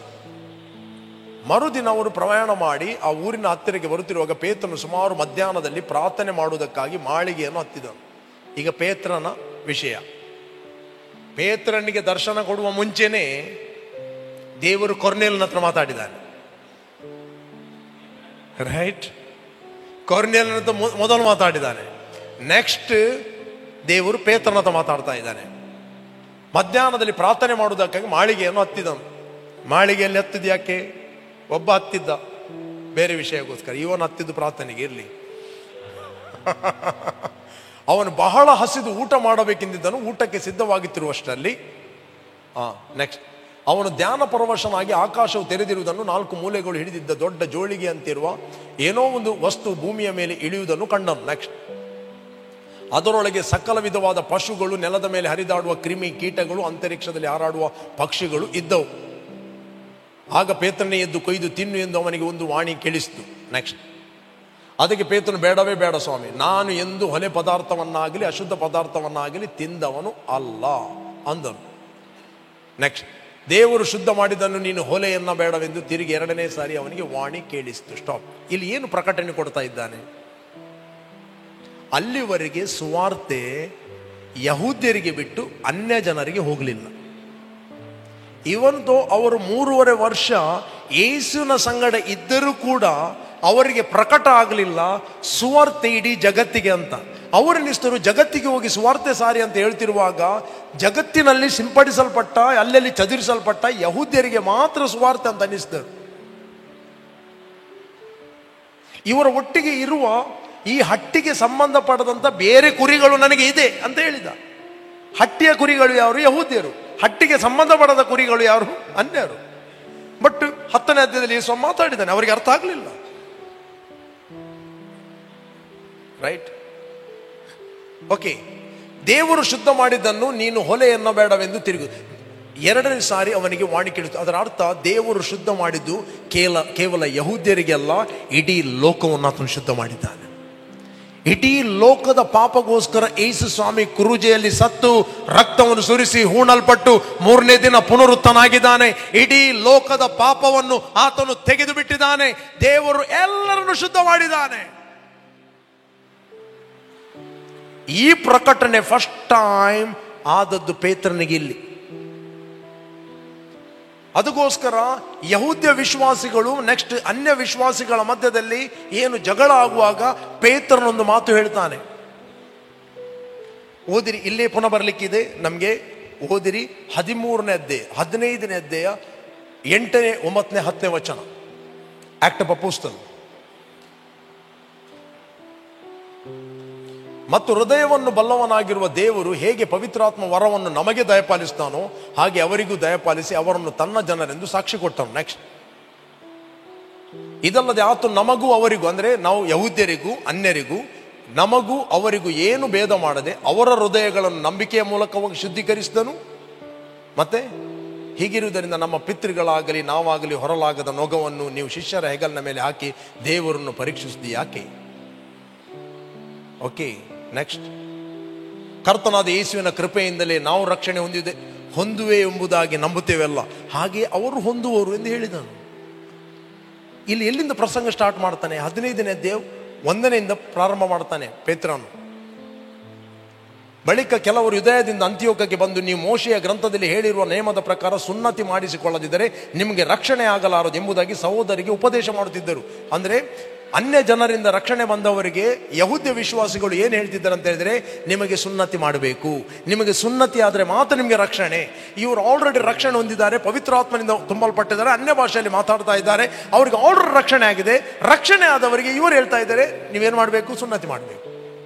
Speaker 1: ಮರುದಿನ ಅವರು ಪ್ರಯಾಣ ಮಾಡಿ ಆ ಊರಿನ ಹತ್ತಿರಕ್ಕೆ ಬರುತ್ತಿರುವಾಗ ಪೇತ್ರನು ಸುಮಾರು ಮಧ್ಯಾಹ್ನದಲ್ಲಿ ಪ್ರಾರ್ಥನೆ ಮಾಡುವುದಕ್ಕಾಗಿ ಮಾಳಿಗೆಯನ್ನು ಹತ್ತಿದನು. ಈಗ ಪೇತ್ರನ ವಿಷಯ. ಪೇತ್ರನಿಗೆ ದರ್ಶನ ಕೊಡುವ ಮುಂಚೆನೆ ದೇವರು ಕೊರ್ನೇಲನ ಹತ್ರ ಮಾತಾಡಿದ್ದಾನೆ. ರೈಟ್, ಕೊರ್ನೇಲನ ಹತ್ರ ಮೊದಲು ಮಾತಾಡಿದ್ದಾನೆ. ನೆಕ್ಸ್ಟ್ ದೇವರು ಪೇತ್ರನ ಹತ್ರ ಮಾತಾಡ್ತಾ ಇದ್ದಾನೆ. ಮಧ್ಯಾಹ್ನದಲ್ಲಿ ಪ್ರಾರ್ಥನೆ ಮಾಡುವುದಕ್ಕಾಗಿ ಮಾಳಿಗೆಯನ್ನು ಹತ್ತಿದನು. ಮಾಳಿಗೆಯಲ್ಲಿ ಹತ್ತಿದ ಯಾಕೆ? ಒಬ್ಬ ಹತ್ತಿದ್ದ ಬೇರೆ ವಿಷಯಕ್ಕೋಸ್ಕರ, ಇವನು ಹತ್ತಿದ್ದು ಪ್ರಾರ್ಥನೆಗೆ ಇರಲಿ. ಅವನು ಬಹಳ ಹಸಿದು ಊಟ ಮಾಡಬೇಕೆಂದಿದ್ದನು. ಊಟಕ್ಕೆ ಸಿದ್ಧವಾಗುತ್ತಿರುವಷ್ಟರಲ್ಲಿ ನೆಕ್ಸ್ಟ್ ಅವನು ಧ್ಯಾನ ಪರವಶನಾಗಿ ಆಕಾಶವು ತೆರೆದಿರುವುದನ್ನು, 4 ಮೂಲೆಗಳು ಹಿಡಿದಿದ್ದ ದೊಡ್ಡ ಜೋಳಿಗೆ ಅಂತಿರುವ ಏನೋ ಒಂದು ವಸ್ತು ಭೂಮಿಯ ಮೇಲೆ ಇಳಿಯುವುದನ್ನು ಕಂಡನು. ನೆಕ್ಸ್ಟ್ ಅದರೊಳಗೆ ಸಕಲ ವಿಧವಾದ ಪಶುಗಳು, ನೆಲದ ಮೇಲೆ ಹರಿದಾಡುವ ಕ್ರಿಮಿ ಕೀಟಗಳು, ಅಂತರಿಕ್ಷದಲ್ಲಿ ಹಾರಾಡುವ ಪಕ್ಷಿಗಳು ಇದ್ದವು. ಆಗ ಪೇತ್ರನೇ ಎದ್ದು ಕೊಯ್ದು ತಿನ್ನು ಎಂದು ಅವನಿಗೆ ಒಂದು ವಾಣಿ ಕೇಳಿಸಿತು. ನೆಕ್ಸ್ಟ್ ಅದಕ್ಕೆ ಪೇತ್ರನು, ಬೇಡವೇ ಬೇಡ ಸ್ವಾಮಿ, ನಾನು ಎಂದು ಹೊಲೆ ಪದಾರ್ಥವನ್ನಾಗಲಿ ಅಶುದ್ಧ ಪದಾರ್ಥವನ್ನಾಗಲಿ ತಿಂದವನು ಅಲ್ಲ ಅಂದನು. ನೆಕ್ಸ್ಟ್ ದೇವರು ಶುದ್ಧ ಮಾಡಿದನ್ನು ನೀನು ಹೊಲೆಯನ್ನ ಬೇಡವೆಂದು ತಿರುಗಿ 2ನೇ ಸಾರಿ ಅವನಿಗೆ ವಾಣಿ ಕೇಳಿಸಿತು. ಸ್ಟಾಪ್. ಇಲ್ಲಿ ಏನು ಪ್ರಕಟಣೆ ಕೊಡ್ತಾ ಇದ್ದಾನೆ? ಅಲ್ಲಿವರೆಗೆ ಸುವಾರ್ತೆ ಯಹೂದ್ಯರಿಗೆ ಬಿಟ್ಟು ಅನ್ಯ ಜನರಿಗೆ ಹೋಗಲಿಲ್ಲ. ಇವತ್ತು ಅವರು 3.5 ವರ್ಷ ಯೇಸುವಿನ ಸಂಗಡ ಇದ್ದರೂ ಕೂಡ ಅವರಿಗೆ ಪ್ರಕಟ ಆಗಲಿಲ್ಲ ಸುವಾರ್ತೆ ಇಡೀ ಜಗತ್ತಿಗೆ ಅಂತ. ಅವರನ್ನಿಸ್ತರು ಜಗತ್ತಿಗೆ ಹೋಗಿ ಸುವಾರ್ತೆ ಸಾರಿ ಅಂತ ಹೇಳ್ತಿರುವಾಗ, ಜಗತ್ತಿನಲ್ಲಿ ಸಿಂಪಡಿಸಲ್ಪಟ್ಟ, ಅಲ್ಲಲ್ಲಿ ಚದುರಿಸಲ್ಪಟ್ಟ ಯಹೂದ್ಯರಿಗೆ ಮಾತ್ರ ಸುವಾರ್ತೆ ಅಂತ ಅನ್ನಿಸ್ತರು. ಇವರ ಒಟ್ಟಿಗೆ ಇರುವ ಈ ಹಟ್ಟಿಗೆ ಸಂಬಂಧಪಡದಂತ ಬೇರೆ ಕುರಿಗಳು ನನಗೆ ಇದೆ ಅಂತ ಹೇಳಿದ. ಹಟ್ಟಿಯ ಕುರಿಗಳು ಯಾರು? ಯಹೂದ್ಯರು. ಹಟ್ಟಿಗೆ ಸಂಬಂಧಪಡದ ಕುರಿಗಳು ಯಾರು? ಅನ್ಯರು. ಬಟ್ 10ನೇ ಅಧ್ಯಾಯದಲ್ಲಿ ಯೇಸು ಮಾತಾಡಿದ್ದಾನೆ, ಅವರಿಗೆ ಅರ್ಥ ಆಗಲಿಲ್ಲ. Right, okay. ದೇವರು ಶುದ್ಧ ಮಾಡಿದ್ದನ್ನು ನೀನು ಹೊಲೆಯನ್ನ ಬೇಡವೆಂದು ತಿರುಗು. 2ನೇ ಸಾರಿ ಅವನಿಗೆ ವಾಣಿ ಕೇಳಿತು. ಅದರ ಅರ್ಥ ದೇವರು ಶುದ್ಧ ಮಾಡಿದ್ದು ಕೇವಲ ಯಹೂದ್ಯರಿಗೆಲ್ಲ, ಇಡೀ ಲೋಕವನ್ನು ಆತನು ಶುದ್ಧ ಮಾಡಿದ್ದಾನೆ. ಇಡೀ ಲೋಕದ ಪಾಪಗೋಸ್ಕರ ಯೇಸು ಸ್ವಾಮಿ ಕುರುಜೆಯಲ್ಲಿ ಸತ್ತು ರಕ್ತವನ್ನು ಸುರಿಸಿ ಹೂಣಲ್ಪಟ್ಟು 3ನೇ ದಿನ ಪುನರುತ್ಥನಾಗಿದ್ದಾನೆ. ಇಡೀ ಲೋಕದ ಪಾಪವನ್ನು ಆತನು ತೆಗೆದು ಬಿಟ್ಟಿದ್ದಾನೆ. ದೇವರು ಎಲ್ಲರನ್ನು ಶುದ್ಧ ಮಾಡಿದ್ದಾನೆ. ಈ ಪ್ರಕಟಣೆ ಫಸ್ಟ್ ಟೈಮ್ ಆದದ್ದು ಪೇತ್ರನಿಗೆ ಇಲ್ಲಿ. ಅದಕ್ಕೋಸ್ಕರ ಯಹೂದ್ಯ ವಿಶ್ವಾಸಿಗಳು ನೆಕ್ಸ್ಟ್ ಅನ್ಯ ವಿಶ್ವಾಸಿಗಳ ಮಧ್ಯದಲ್ಲಿ ಏನು ಜಗಳ ಆಗುವಾಗ ಪೇತ್ರನೊಂದು ಮಾತು ಹೇಳ್ತಾನೆ. ಓದಿರಿ, ಇಲ್ಲೇ ಪುನಃ ಬರಲಿಕ್ಕಿದೆ ನಮಗೆ. ಓದಿರಿ 13ನೇ ಅಧ್ಯಾಯ 15ನೇ ಅಧ್ಯಾಯ 8ನೇ 9ನೇ 10ನೇ ವಚನ. Act of apostle. ಮತ್ತು ಹೃದಯವನ್ನು ಬಲ್ಲವನಾಗಿರುವ ದೇವರು ಹೇಗೆ ಪವಿತ್ರಾತ್ಮ ವರವನ್ನು ನಮಗೆ ದಯಪಾಲಿಸ್ತಾನೋ ಹಾಗೆ ಅವರಿಗೂ ದಯಪಾಲಿಸಿ ಅವರನ್ನು ತನ್ನ ಜನರೆಂದು ಸಾಕ್ಷಿ ಕೊಟ್ಟನು. ನೆಕ್ಸ್ಟ್ ಇದಲ್ಲದೆ ಆತ ನಮಗೂ ಅವರಿಗೂ, ಅಂದ್ರೆ ನಾವು ಯಹೂದ್ಯರಿಗೂ ಅನ್ಯರಿಗೂ ನಮಗೂ ಅವರಿಗೂ ಏನು ಭೇದ ಮಾಡದೆ ಅವರ ಹೃದಯಗಳನ್ನು ನಂಬಿಕೆಯ ಮೂಲಕವಾಗಿ ಶುದ್ಧೀಕರಿಸಿದನು. ಮತ್ತೆ ಹೀಗಿರುವುದರಿಂದ ನಮ್ಮ ಪಿತೃಗಳಾಗಲಿ ನಾವಾಗಲಿ ಹೊರಲಾಗದ ನೊಗವನ್ನು ನೀವು ಶಿಷ್ಯರ ಹೆಗಲಿನ ಮೇಲೆ ಹಾಕಿ ದೇವರನ್ನು ಪರೀಕ್ಷಿಸಿದ ಯಾಕೆ? ಓಕೆ. ನೆಕ್ಸ್ಟ್ ಕರ್ತನಾದ ಯೇಸುವಿನ ಕೃಪೆಯಿಂದಲೇ ನಾವು ರಕ್ಷಣೆ ಹೊಂದುವೆ ಎಂಬುದಾಗಿ ನಂಬುತ್ತೇವೆಲ್ಲ, ಹಾಗೆ ಅವರು ಹೊಂದುವರು ಎಂದು ಹೇಳಿದನು. ಇಲ್ಲಿ ಎಲ್ಲಿಂದ ಪ್ರಸಂಗ ಸ್ಟಾರ್ಟ್ ಮಾಡ್ತಾನೆ? 15ನೇ ಅಧ್ಯಾಯ 1ನೇಯಿಂದ ಪ್ರಾರಂಭ ಮಾಡ್ತಾನೆ ಪೇತ್ರನು. ಬಳಿಕ ಕೆಲವರು ಯುದಯದಿಂದ ಅಂತ್ಯೋಕ್ಯಕ್ಕೆ ಬಂದು, ನೀವು ಮೋಶೆಯ ಗ್ರಂಥದಲ್ಲಿ ಹೇಳಿರುವ ನೇಮದ ಪ್ರಕಾರ ಸುನ್ನತಿ ಮಾಡಿಸಿಕೊಳ್ಳದಿದ್ದರೆ ನಿಮಗೆ ರಕ್ಷಣೆ ಆಗಲಾರದು ಎಂಬುದಾಗಿ ಸಹೋದರಿಗೆ ಉಪದೇಶ ಮಾಡುತ್ತಿದ್ದರು. ಅಂದ್ರೆ ಅನ್ಯ ಜನರಿಂದ ರಕ್ಷಣೆ ಬಂದವರಿಗೆ ಯಹೂದ್ಯ ವಿಶ್ವಾಸಿಗಳು ಏನು ಹೇಳ್ತಿದ್ದಾರೆ ಅಂತ ಹೇಳಿದ್ರೆ, ನಿಮಗೆ ಸುನ್ನತಿ ಮಾಡಬೇಕು, ನಿಮಗೆ ಸುನ್ನತಿ ಆದರೆ ಮಾತ್ರ ನಿಮಗೆ ರಕ್ಷಣೆ. ಇವರು ಆಲ್ರೆಡಿ ರಕ್ಷಣೆ ಹೊಂದಿದ್ದಾರೆ, ಪವಿತ್ರಾತ್ಮನಿಂದ ತುಂಬಲ್ಪಟ್ಟಿದ್ದಾರೆ, ಅನ್ಯ ಭಾಷೆಯಲ್ಲಿ ಮಾತಾಡ್ತಾ ಇದ್ದಾರೆ, ಅವ್ರಿಗೆ ಆಲ್ರೆಡಿ ರಕ್ಷಣೆ ಆಗಿದೆ. ರಕ್ಷಣೆ ಆದವರಿಗೆ ಇವರು ಹೇಳ್ತಾ ಇದ್ದಾರೆ, ನೀವೇನು ಮಾಡಬೇಕು? ಸುನ್ನತಿ ಮಾಡಬೇಕು.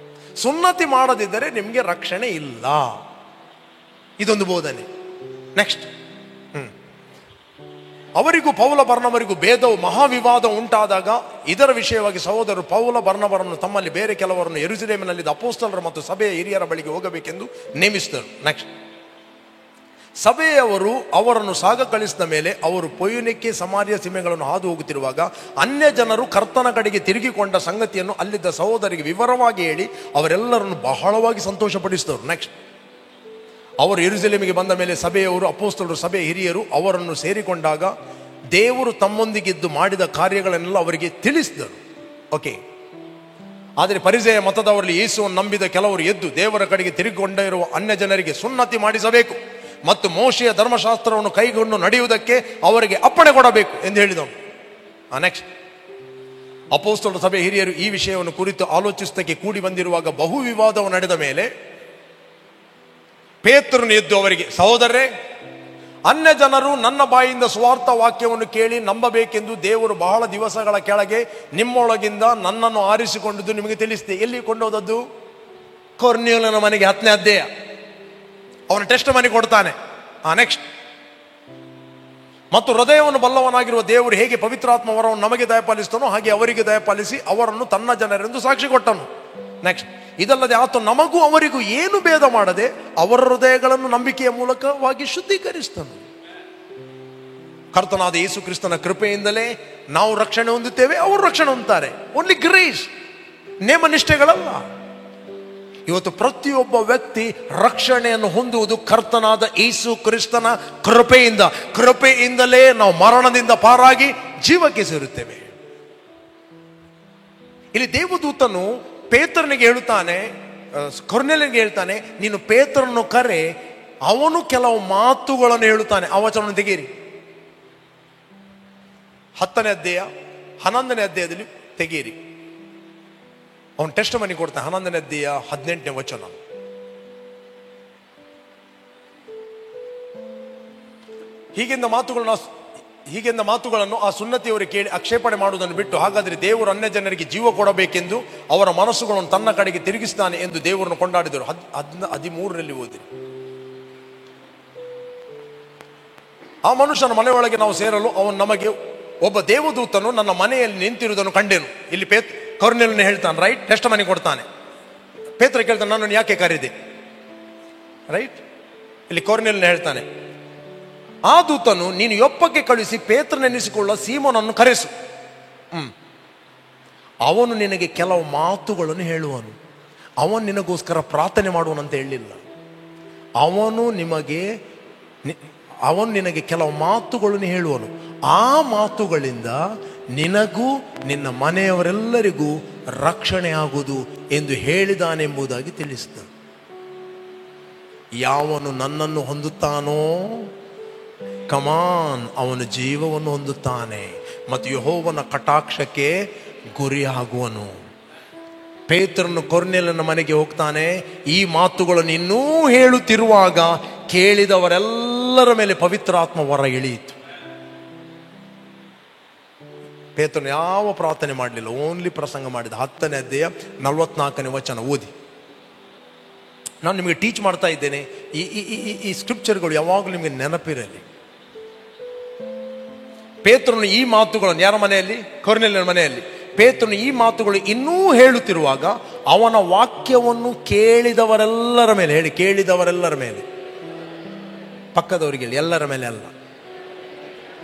Speaker 1: ಸುನ್ನತಿ ಮಾಡದಿದ್ದರೆ ನಿಮಗೆ ರಕ್ಷಣೆ ಇಲ್ಲ. ಇದೊಂದು ಬೋಧನೆ. ನೆಕ್ಸ್ಟ್ ಅವರಿಗೂ ಪೌಲ ಬರ್ನಬರಿಗೂ ಭೇದವು ಮಹಾವಿವಾದ ಉಂಟಾದಾಗ ಇದರ ವಿಷಯವಾಗಿ ಸಹೋದರರು ಪೌಲ ಬರ್ನಬರನ್ನು ತಮ್ಮಲ್ಲಿ ಬೇರೆ ಕೆಲವರನ್ನು ಯೆರೂಸಲೇಮಿನಲ್ಲಿದ್ದ ಅಪೊಸ್ತಲರ ಮತ್ತು ಸಭೆಯ ಹಿರಿಯರ ಬಳಿಗೆ ಹೋಗಬೇಕೆಂದು ನೇಮಿಸಿದರು. ನೆಕ್ಸ್ಟ್ ಸಭೆಯವರು ಅವರನ್ನು ಸಾಗ ಕಳಿಸಿದ ಮೇಲೆ ಅವರು ಪೊಯುನಿಕೆ ಸಮಾರ್ಯ ಸೀಮೆಗಳನ್ನು ಹಾದು ಹೋಗುತ್ತಿರುವಾಗ ಅನ್ಯ ಜನರು ಕರ್ತನ ಕಡೆಗೆ ತಿರುಗಿಕೊಂಡ ಸಂಗತಿಯನ್ನು ಅಲ್ಲಿದ್ದ ಸಹೋದರಿಗೆ ವಿವರವಾಗಿ ಹೇಳಿ ಅವರೆಲ್ಲರನ್ನು ಬಹಳವಾಗಿ ಸಂತೋಷಪಡಿಸಿದರು. ನೆಕ್ಸ್ಟ್ ಅವರು ಯೆರೂಸಲೇಮಿಗೆ ಬಂದ ಮೇಲೆ ಸಭೆಯವರು, ಅಪೊಸ್ತಲರು, ಸಭೆ ಹಿರಿಯರು ಅವರನ್ನು ಸೇರಿಕೊಂಡಾಗ ದೇವರು ತಮ್ಮೊಂದಿಗಿದ್ದು ಮಾಡಿದ ಕಾರ್ಯಗಳನ್ನೆಲ್ಲ ಅವರಿಗೆ ತಿಳಿಸಿದರು. ಓಕೆ. ಆದರೆ ಫರಿಸೇಯ ಮತದವರಲ್ಲಿ ಯೇಸುವನ್ನು ನಂಬಿದ ಕೆಲವರು ಎದ್ದು ದೇವರ ಕಡೆಗೆ ತಿರುಗಿಕೊಂಡಿರುವ ಅನ್ಯ ಜನರಿಗೆ ಸುನ್ನತಿ ಮಾಡಿಸಬೇಕು ಮತ್ತು ಮೋಶೆಯ ಧರ್ಮಶಾಸ್ತ್ರವನ್ನು ಕೈಗೊಂಡು ನಡೆಯುವುದಕ್ಕೆ ಅವರಿಗೆ ಅಪ್ಪಣೆ ಕೊಡಬೇಕು ಎಂದು ಹೇಳಿದನು. ನೆಕ್ಸ್ಟ್, ಅಪೊಸ್ತಲರ ಸಭೆ ಹಿರಿಯರು ಈ ವಿಷಯವನ್ನು ಕುರಿತು ಆಲೋಚಿಸುವುದಕ್ಕೆ ಕೂಡಿ ಬಂದಿರುವಾಗ ಬಹು ವಿವಾದವು ನಡೆದ ಮೇಲೆ ಪೇತ್ರನು ಎದ್ದು ಅವರಿಗೆ, ಸಹೋದರರೇ, ಅನ್ಯ ಜನರು ನನ್ನ ಬಾಯಿಂದ ಸ್ವಾರ್ಥ ವಾಕ್ಯವನ್ನು ಕೇಳಿ ನಂಬಬೇಕೆಂದು ದೇವರು ಬಹಳ ದಿವಸಗಳ ಕೆಳಗೆ ನಿಮ್ಮೊಳಗಿಂದ ನನ್ನನ್ನು ಆರಿಸಿಕೊಂಡದ್ದು ನಿಮಗೆ ತಿಳಿಸಿದೆ. ಎಲ್ಲಿ ಕೊಂಡೋದದ್ದು? ಕೊರ್ನೇಲನ ಮನೆಗೆ, 10ನೇ ಅಧ್ಯಾಯ. ಅವನ ಟೆಸ್ಟ್ ಮನೆ ಕೊಡ್ತಾನೆ. ನೆಕ್ಸ್ಟ್, ಮತ್ತು ಹೃದಯವನ್ನು ಬಲ್ಲವನಾಗಿರುವ ದೇವರು ಹೇಗೆ ಪವಿತ್ರಾತ್ಮ ವರವನ್ನು ನಮಗೆ ದಯಪಾಲಿಸ್ತಾನೋ ಹಾಗೆ ಅವರಿಗೆ ದಯಪಾಲಿಸಿ ಅವರನ್ನು ತನ್ನ ಜನರೆಂದು ಸಾಕ್ಷಿ ಕೊಟ್ಟನು. ನೆಕ್ಸ್ಟ್, ಇದಲ್ಲದೆ ಆತ ನಮಗೂ ಅವರಿಗೂ ಏನು ಭೇದ ಮಾಡದೆ ಅವರ ಹೃದಯಗಳನ್ನು ನಂಬಿಕೆಯ ಮೂಲಕವಾಗಿ ಶುದ್ಧೀಕರಿಸ್ತನು. ಕರ್ತನಾದ ಯೇಸು ಕ್ರಿಸ್ತನ ಕೃಪೆಯಿಂದಲೇ ನಾವು ರಕ್ಷಣೆ ಹೊಂದುತ್ತೇವೆ, ಅವರು ರಕ್ಷಣೆ ಹೊಂದುತ್ತಾರೆ. ಓನ್ಲಿ ಗ್ರೇಸ್, ನೇಮ ನಿಷ್ಠೆಗಳಲ್ಲ. ಇವತ್ತು ಪ್ರತಿಯೊಬ್ಬ ವ್ಯಕ್ತಿ ರಕ್ಷಣೆಯನ್ನು ಹೊಂದುವುದು ಕರ್ತನಾದ ಯೇಸು ಕ್ರಿಸ್ತನ ಕೃಪೆಯಿಂದಲೇ ನಾವು ಮರಣದಿಂದ ಪಾರಾಗಿ ಜೀವಕ್ಕೆ ಸೇರುತ್ತೇವೆ. ಇಲ್ಲಿ ದೇವದೂತನು ಪೇತ್ರನಿಗೆ ಹೇಳುತ್ತಾನೆ, ಕೊರ್ನೇಲನಿಗೆ ಹೇಳ್ತಾನೆ, ನೀನು ಪೇತ್ರನನ್ನು ಕರೆ, ಅವನು ಕೆಲವು ಮಾತುಗಳನ್ನು ಹೇಳುತ್ತಾನೆ. ಆ ವಚನವನ್ನು ತೆಗೀರಿ. 10ನೇ ಅಧ್ಯಾಯ 11ನೇ ಅಧ್ಯಾಯದಲ್ಲಿ ತೆಗೀರಿ. ಅವನು ಟೆಸ್ಟ್ ಮನಿ ಕೊಡ್ತಾನೆ. 11ನೇ ಅಧ್ಯಾಯ 18ನೇ ವಚನ. ಹೀಗೆಂದ ಮಾತುಗಳನ್ನು ಆ ಸುನ್ನತಿಯವರು ಕೇಳಿ ಆಕ್ಷೇಪಣೆ ಮಾಡುವುದನ್ನು ಬಿಟ್ಟು, ಹಾಗಾದರೆ ದೇವರು ಅನ್ಯ ಜನರಿಗೆ ಜೀವ ಕೊಡಬೇಕೆಂದು ಅವರ ಮನಸ್ಸುಗಳನ್ನು ತನ್ನ ಕಡೆಗೆ ತಿರುಗಿಸ್ತಾನೆ ಎಂದು ದೇವರನ್ನು ಕೊಂಡಾಡಿದರು. 13ರಲ್ಲಿ ಓದಿರಿ. ಆ ಮನುಷ್ಯನ ಮನೆಯೊಳಗೆ ನಾವು ಸೇರಲು ಅವನು ನಮಗೆ ಒಬ್ಬ ದೇವದೂತನು ನನ್ನ ಮನೆಯಲ್ಲಿ ನಿಂತಿರುವುದನ್ನು ಕಂಡೆನು. ಇಲ್ಲಿ ಕೊರ್ನೇಲನು ಹೇಳ್ತಾನೆ, ರೈಟ್, ಟೆಸ್ಟ್ ಮನಿ ಕೊಡ್ತಾನೆ. ಪೇತ್ರ ಕೇಳ್ತಾನೆ, ನನ್ನನ್ನು ಯಾಕೆ ಕರೆದೆ? ರೈಟ್. ಇಲ್ಲಿ ಕೊರ್ನೇಲನು ಹೇಳ್ತಾನೆ, ಆ ದೂತನು, ನೀನು ಯೊಪ್ಪಕ್ಕೆ ಕಳುಹಿಸಿ ಪೇತ್ರನೆನಿಸಿಕೊಳ್ಳುವ ಸೀಮೋನನ್ನು ಕರೆಸು, ಅವನು ನಿನಗೆ ಕೆಲವು ಮಾತುಗಳನ್ನು ಹೇಳುವನು. ಅವನು ನಿನಗೋಸ್ಕರ ಪ್ರಾರ್ಥನೆ ಮಾಡುವನಂತ ಹೇಳಿಲ್ಲ. ಅವನು ನಿನಗೆ ಕೆಲವು ಮಾತುಗಳನ್ನು ಹೇಳುವನು. ಆ ಮಾತುಗಳಿಂದ ನಿನಗೂ ನಿನ್ನ ಮನೆಯವರೆಲ್ಲರಿಗೂ ರಕ್ಷಣೆ ಆಗುವುದು ಎಂದು ಹೇಳಿದಾನೆಂಬುದಾಗಿ ತಿಳಿಸಿದ. ಯಾವನು ನನ್ನನ್ನು ಹೊಂದುತ್ತಾನೋ, ಕಮಾನ್, ಅವನು ಜೀವವನ್ನು ಹೊಂದುತ್ತಾನೆ ಮತ್ತು ಯೆಹೋವನ ಕಟಾಕ್ಷಕ್ಕೆ ಗುರಿಯಾಗುವನು. ಪೇತ್ರನು ಕೊರ್ನೇಲನ ಮನೆಗೆ ಹೋಗ್ತಾನೆ. ಈ ಮಾತುಗಳನ್ನು ಇನ್ನೂ ಹೇಳುತ್ತಿರುವಾಗ ಕೇಳಿದವರೆಲ್ಲರ ಮೇಲೆ ಪವಿತ್ರಾತ್ಮ ವರ ಇಳಿಯಿತು. ಪೇತ್ರನು ಯಾವ ಪ್ರಾರ್ಥನೆ ಮಾಡಲಿಲ್ಲ, ಓನ್ಲಿ ಪ್ರಸಂಗ ಮಾಡಿದ. 10ನೇ ಅಧ್ಯಾಯ 44ನೇ ವಚನ ಓದಿ. ನಾನು ನಿಮಗೆ ಟೀಚ್ ಮಾಡ್ತಾ ಇದ್ದೇನೆ. ಈ ಸ್ಕ್ರಿಪ್ಚರ್ಗಳು ಯಾವಾಗಲೂ ನಿಮಗೆ ನೆನಪಿರಲಿ. ಪೇತ್ರನು ಈ ಮಾತುಗಳನ್ನು ಯಾರ ಮನೆಯಲ್ಲಿ? ಕೊರ್ನೇಲನ ಮನೆಯಲ್ಲಿ. ಪೇತ್ರನು ಈ ಮಾತುಗಳು ಇನ್ನೂ ಹೇಳುತ್ತಿರುವಾಗ ಅವನ ವಾಕ್ಯವನ್ನು ಕೇಳಿದವರೆಲ್ಲರ ಮೇಲೆ ಹೇಳಿ, ಕೇಳಿದವರೆಲ್ಲರ ಮೇಲೆ. ಪಕ್ಕದವರಿಗೆ ಹೇಳಿ, ಎಲ್ಲರ ಮೇಲೆ ಅಲ್ಲ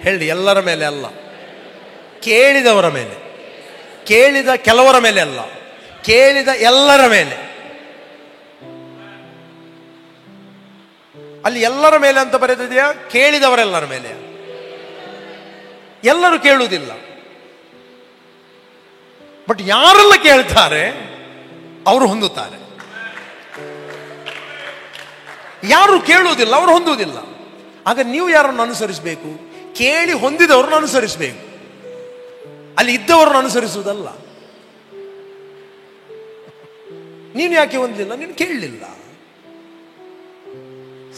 Speaker 1: ಹೇಳಿ, ಎಲ್ಲರ ಮೇಲೆ ಅಲ್ಲ, ಕೇಳಿದವರ ಮೇಲೆ. ಕೇಳಿದ ಕೆಲವರ ಮೇಲೆ ಅಲ್ಲ, ಕೇಳಿದ ಎಲ್ಲರ ಮೇಲೆ. ಅಲ್ಲಿ ಎಲ್ಲರ ಮೇಲೆ ಅಂತ ಬರೆದಿದೆಯಾ? ಕೇಳಿದವರೆಲ್ಲರ ಮೇಲೆ. ಎಲ್ಲರೂ ಕೇಳುವುದಿಲ್ಲ, ಬಟ್ ಯಾರೆಲ್ಲ ಕೇಳ್ತಾರೆ ಅವರು ಹೊಂದುತ್ತಾರೆ. ಯಾರು ಕೇಳುವುದಿಲ್ಲ ಅವರು ಹೊಂದುವುದಿಲ್ಲ. ಆಗ ನೀವು ಯಾರನ್ನು ಅನುಸರಿಸಬೇಕು? ಕೇಳಿ ಹೊಂದಿದವರನ್ನು ಅನುಸರಿಸಬೇಕು, ಅಲ್ಲಿ ಇದ್ದವರನ್ನು ಅನುಸರಿಸುವುದಲ್ಲ. ನೀನು ಯಾಕೆ ಹೊಂದಲಿಲ್ಲ? ನೀನು ಕೇಳಲಿಲ್ಲ.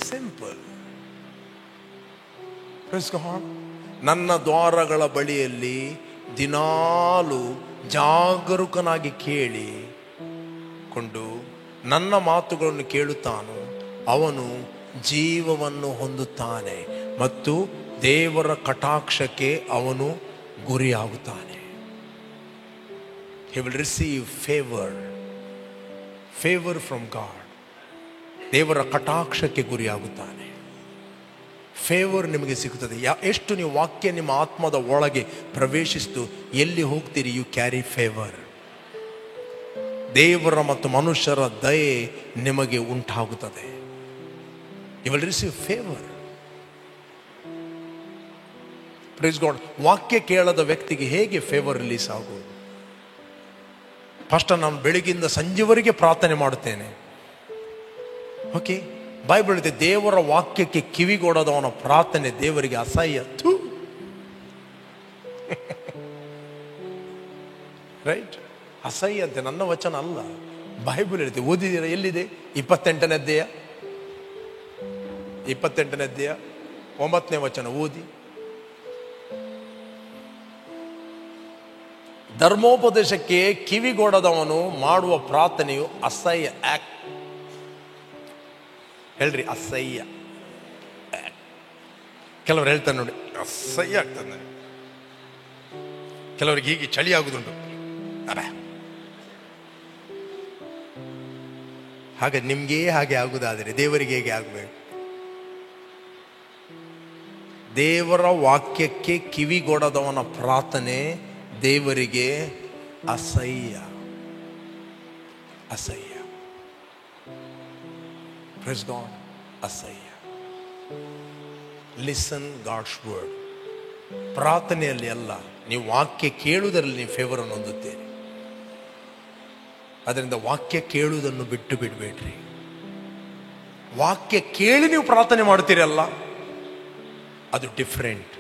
Speaker 1: ಸಿಂಪಲ್. ನನ್ನ ದ್ವಾರಗಳ ಬಳಿಯಲ್ಲಿ ದಿನಾಲು ಜಾಗರೂಕನಾಗಿ ಕೇಳಿಕೊಂಡು ನನ್ನ ಮಾತುಗಳನ್ನು ಕೇಳುತ್ತಾನೋ ಅವನು ಜೀವವನ್ನು ಹೊಂದುತ್ತಾನೆ ಮತ್ತು ದೇವರ ಕಟಾಕ್ಷಕ್ಕೆ ಅವನು ಗುರಿಯಾಗುತ್ತಾನೆ. He will receive favor from God. ದೇವರ ಕಟಾಕ್ಷಕ್ಕೆ ಗುರಿಯಾಗುತ್ತಾನೆ. ಫೇವರ್ ನಿಮಗೆ ಸಿಗುತ್ತದೆ. ಎಷ್ಟು ನೀವು ವಾಕ್ಯ ನಿಮ್ಮ ಆತ್ಮದ ಒಳಗೆ ಪ್ರವೇಶಿಸಿತು, ಎಲ್ಲಿ ಹೋಗ್ತೀರಿ, ಯು ಕ್ಯಾರಿ ಫೇವರ್. ದೇವರ ಮತ್ತು ಮನುಷ್ಯರ ದಯೆ ನಿಮಗೆ ಉಂಟಾಗುತ್ತದೆ. You will receive favour. Praise God. ವಾಕ್ಯ ಕೇಳದ ವ್ಯಕ್ತಿಗೆ ಹೇಗೆ ಫೇವರ್ ರಿಲೀಸ್ ಆಗುವುದು? ಫಸ್ಟ್ ನಾನು ಬೆಳಗಿಂದ ಸಂಜೆವರೆಗೆ ಪ್ರಾರ್ಥನೆ ಮಾಡುತ್ತೇನೆ. ಓಕೆ, ಬೈಬಲ್ ಇದೆ, ದೇವರ ವಾಕ್ಯಕ್ಕೆ ಕಿವಿಗೊಡದವನ ಪ್ರಾರ್ಥನೆ ದೇವರಿಗೆ ಅಸಹ್ಯ. ರೈಟ್, ಅಸಹ್ಯ ಅಂತೆ. ನನ್ನ ವಚನ ಅಲ್ಲ, ಬೈಬಲ್ ಹೇಳಿದೆ. ಓದಿದ್ದೀರ? ಎಲ್ಲಿದೆ? 28ನೇ ಅಧ್ಯಾಯ 9ನೇ ವಚನ ಓದಿ. ಧರ್ಮೋಪದೇಶಕ್ಕೆ ಕಿವಿಗೊಡದವನು ಮಾಡುವ ಪ್ರಾರ್ಥನೆಯು ಅಸಹ್ಯ. ಹೇಳ್ರಿ, ಅಸಹ್ಯ. ಕೆಲವರು ಹೇಳ್ತಾರೆ ನೋಡಿ, ಅಸಹ್ಯ ಆಗ್ತದೆ ನನಗೆ. ಕೆಲವರಿಗೆ ಹೀಗೆ ಚಳಿ ಆಗುದುಂಟು. ಹಾಗೆ ನಿಮ್ಗೆ ಹಾಗೆ ಆಗುದಾದರೆ ದೇವರಿಗೆ ಹೇಗೆ ಆಗಬೇಕು? ದೇವರ ವಾಕ್ಯಕ್ಕೆ ಕಿವಿಗೊಡದವನ ಪ್ರಾರ್ಥನೆ ದೇವರಿಗೆ ಅಸಹ್ಯ. ಅಸಹ್ಯ. Praise God. ಅಸಹ್ಯ. Listen God's word. ಪ್ರಾರ್ಥನೆಯಲ್ಲಿ ಅಲ್ಲ, ನೀವು ವಾಕ್ಯ ಕೇಳುವುದರಲ್ಲಿ ನೀವು ಫೇವರ್ ಅನ್ನು ಹೊಂದುತ್ತೀರಿ. ಅದರಿಂದ ವಾಕ್ಯ ಕೇಳುವುದನ್ನು ಬಿಟ್ಟು ಬಿಡಬೇಡ್ರಿ. ವಾಕ್ಯ ಕೇಳಿ ನೀವು ಪ್ರಾರ್ಥನೆ ಮಾಡ್ತೀರಿ ಅಲ್ಲ, ಅದು ಡಿಫ್ರೆಂಟ್.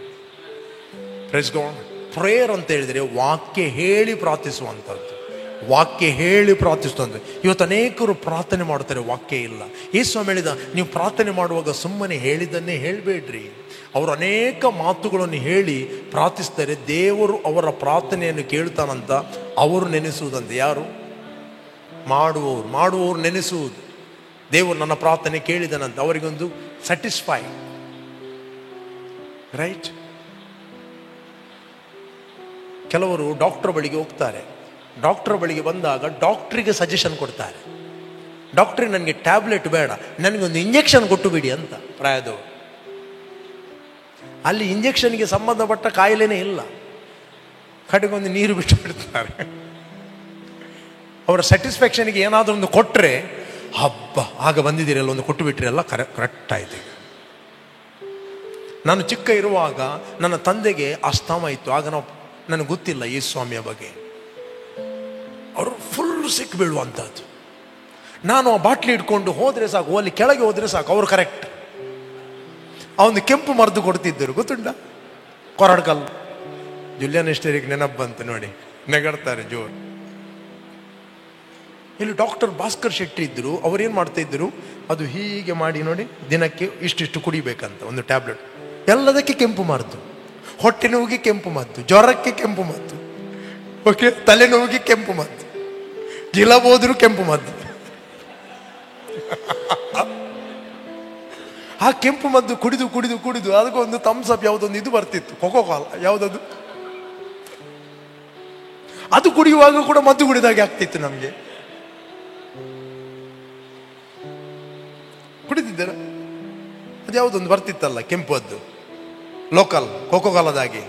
Speaker 1: Praise God. ಪ್ರೇಯರ್ ಅಂತ ಹೇಳಿದರೆ ವಾಕ್ಯ ಹೇಳಿ ಪ್ರಾರ್ಥಿಸುವಂಥದ್ದು. ವಾಕ್ಯ ಹೇಳಿ ಪ್ರಾರ್ಥಿಸುವಂಥದ್ದು. ಇವತ್ತು ಅನೇಕರು ಪ್ರಾರ್ಥನೆ ಮಾಡ್ತಾರೆ, ವಾಕ್ಯ ಇಲ್ಲ. ಯೇಸು ಹೇಳಿದ, ನೀವು ಪ್ರಾರ್ಥನೆ ಮಾಡುವಾಗ ಸುಮ್ಮನೆ ಹೇಳಿದ್ದನ್ನೇ ಹೇಳಬೇಡ್ರಿ. ಅವರು ಅನೇಕ ಮಾತುಗಳನ್ನು ಹೇಳಿ ಪ್ರಾರ್ಥಿಸ್ತಾರೆ. ದೇವರು ಅವರ ಪ್ರಾರ್ಥನೆಯನ್ನು ಕೇಳ್ತಾನಂತ ಅವರು ನೆನೆಸುವುದಂತೆ. ಯಾರು? ಮಾಡುವವರು ನೆನೆಸುವುದು. ದೇವರು ನನ್ನ ಪ್ರಾರ್ಥನೆ ಕೇಳಿದನಂತ ಅವರಿಗೊಂದು ಸ್ಯಾಟಿಸ್ಫೈ. ರೈಟ್. ಕೆಲವರು ಡಾಕ್ಟರ್ ಬಳಿಗೆ ಹೋಗ್ತಾರೆ. ಡಾಕ್ಟರ್ ಬಳಿಗೆ ಬಂದಾಗ ಡಾಕ್ಟ್ರಿಗೆ ಸಜೆಷನ್ ಕೊಡ್ತಾರೆ. ಡಾಕ್ಟ್ರಿಗೆ ನನಗೆ ಟ್ಯಾಬ್ಲೆಟ್ ಬೇಡ, ನನಗೊಂದು ಇಂಜೆಕ್ಷನ್ ಕೊಟ್ಟು ಬಿಡಿ ಅಂತ ಪ್ರಾಯದವರು. ಅಲ್ಲಿ ಇಂಜೆಕ್ಷನ್ಗೆ ಸಂಬಂಧಪಟ್ಟ ಕಾಯಿಲೆನೇ ಇಲ್ಲ, ಕಡೆಗೊಂದು ನೀರು ಬಿಟ್ಟು ಬಿಡ್ತಾರೆ. ಅವರ ಸ್ಯಾಟಿಸ್ಫ್ಯಾಕ್ಷನ್ಗೆ ಏನಾದರೂ ಒಂದು ಕೊಟ್ಟರೆ, ಹಬ್ಬ ಆಗ ಬಂದಿದ್ದೀರಲ್ಲ, ಒಂದು ಕೊಟ್ಟು ಬಿಟ್ರಿ ಕರೆಕ್ಟ್ ಆಯ್ತು. ನಾನು ಚಿಕ್ಕ ಇರುವಾಗ ನನ್ನ ತಂದೆಗೆ ಅಸ್ತಮ ಇತ್ತು. ಆಗ ನನಗೆ ಗೊತ್ತಿಲ್ಲ ಈ ಸ್ವಾಮಿಯ ಬಗ್ಗೆ. ಅವರು ಫುಲ್ ಸಿಕ್ ಬೀಳುವಂಥದ್ದು. ನಾನು ಆ ಬಾಟ್ಲಿ ಇಟ್ಕೊಂಡು ಹೋದರೆ ಸಾಕು, ಅಲ್ಲಿ ಕೆಳಗೆ ಹೋದರೆ ಸಾಕು, ಅವರು ಕರೆಕ್ಟ್. ಆ ಒಂದು ಕೆಂಪು ಮರದು ಕೊಡ್ತಿದ್ದರು, ಗೊತ್ತುಂಟ? ಕೊರಡ್ಕಲ್ಲು. ಜುಲಿಯನ್ ಎಸ್ಟೇರಿಗೆ ನೆನಪು ಬಂತು ನೋಡಿ, ನೆಗಡ್ತಾರೆ ಜೋರು. ಇಲ್ಲಿ ಡಾಕ್ಟರ್ ಭಾಸ್ಕರ್ ಶೆಟ್ಟಿ ಇದ್ದರು. ಅವರೇನು ಮಾಡ್ತಾ ಇದ್ರು, ಅದು ಹೀಗೆ ಮಾಡಿ ನೋಡಿ, ದಿನಕ್ಕೆ ಇಷ್ಟಿಷ್ಟು ಕುಡಿಬೇಕಂತ ಒಂದು ಟ್ಯಾಬ್ಲೆಟ್. ಎಲ್ಲದಕ್ಕೆ ಕೆಂಪು ಮದ್ದು. ಹೊಟ್ಟೆ ನೋವಿಗೆ ಕೆಂಪು ಮದ್ದು, ಜ್ವರಕ್ಕೆ ಕೆಂಪು ಮದ್ದು, ಓಕೆ, ತಲೆನೋವಿಗೆ ಕೆಂಪು ಮದ್ದು, ಜಿಲಬೋದ್ರು ಕೆಂಪು ಮದ್ದು. ಆ ಕೆಂಪು ಮದ್ದು ಕುಡಿದು ಕುಡಿದು ಕುಡಿದು ಅದಕ್ಕೊಂದು ಥಮ್ಸಪ್ ಯಾವುದೊಂದು ಇದು ಬರ್ತಿತ್ತು, ಕೊಕೋ ಕಾಲ ಯಾವುದದು, ಅದು ಕುಡಿಯುವಾಗ ಕೂಡ ಮದ್ದು ಕುಡಿದಾಗೆ ಆಗ್ತಿತ್ತು ನಮಗೆ. ಕುಡಿದಿದ್ದೀರ? ಅದು ಯಾವುದೊಂದು ಬರ್ತಿತ್ತಲ್ಲ ಕೆಂಪು, ಅದು ಲೋಕಲ್ ಕೋಕೋ ಕಾಲದಾಗಿ.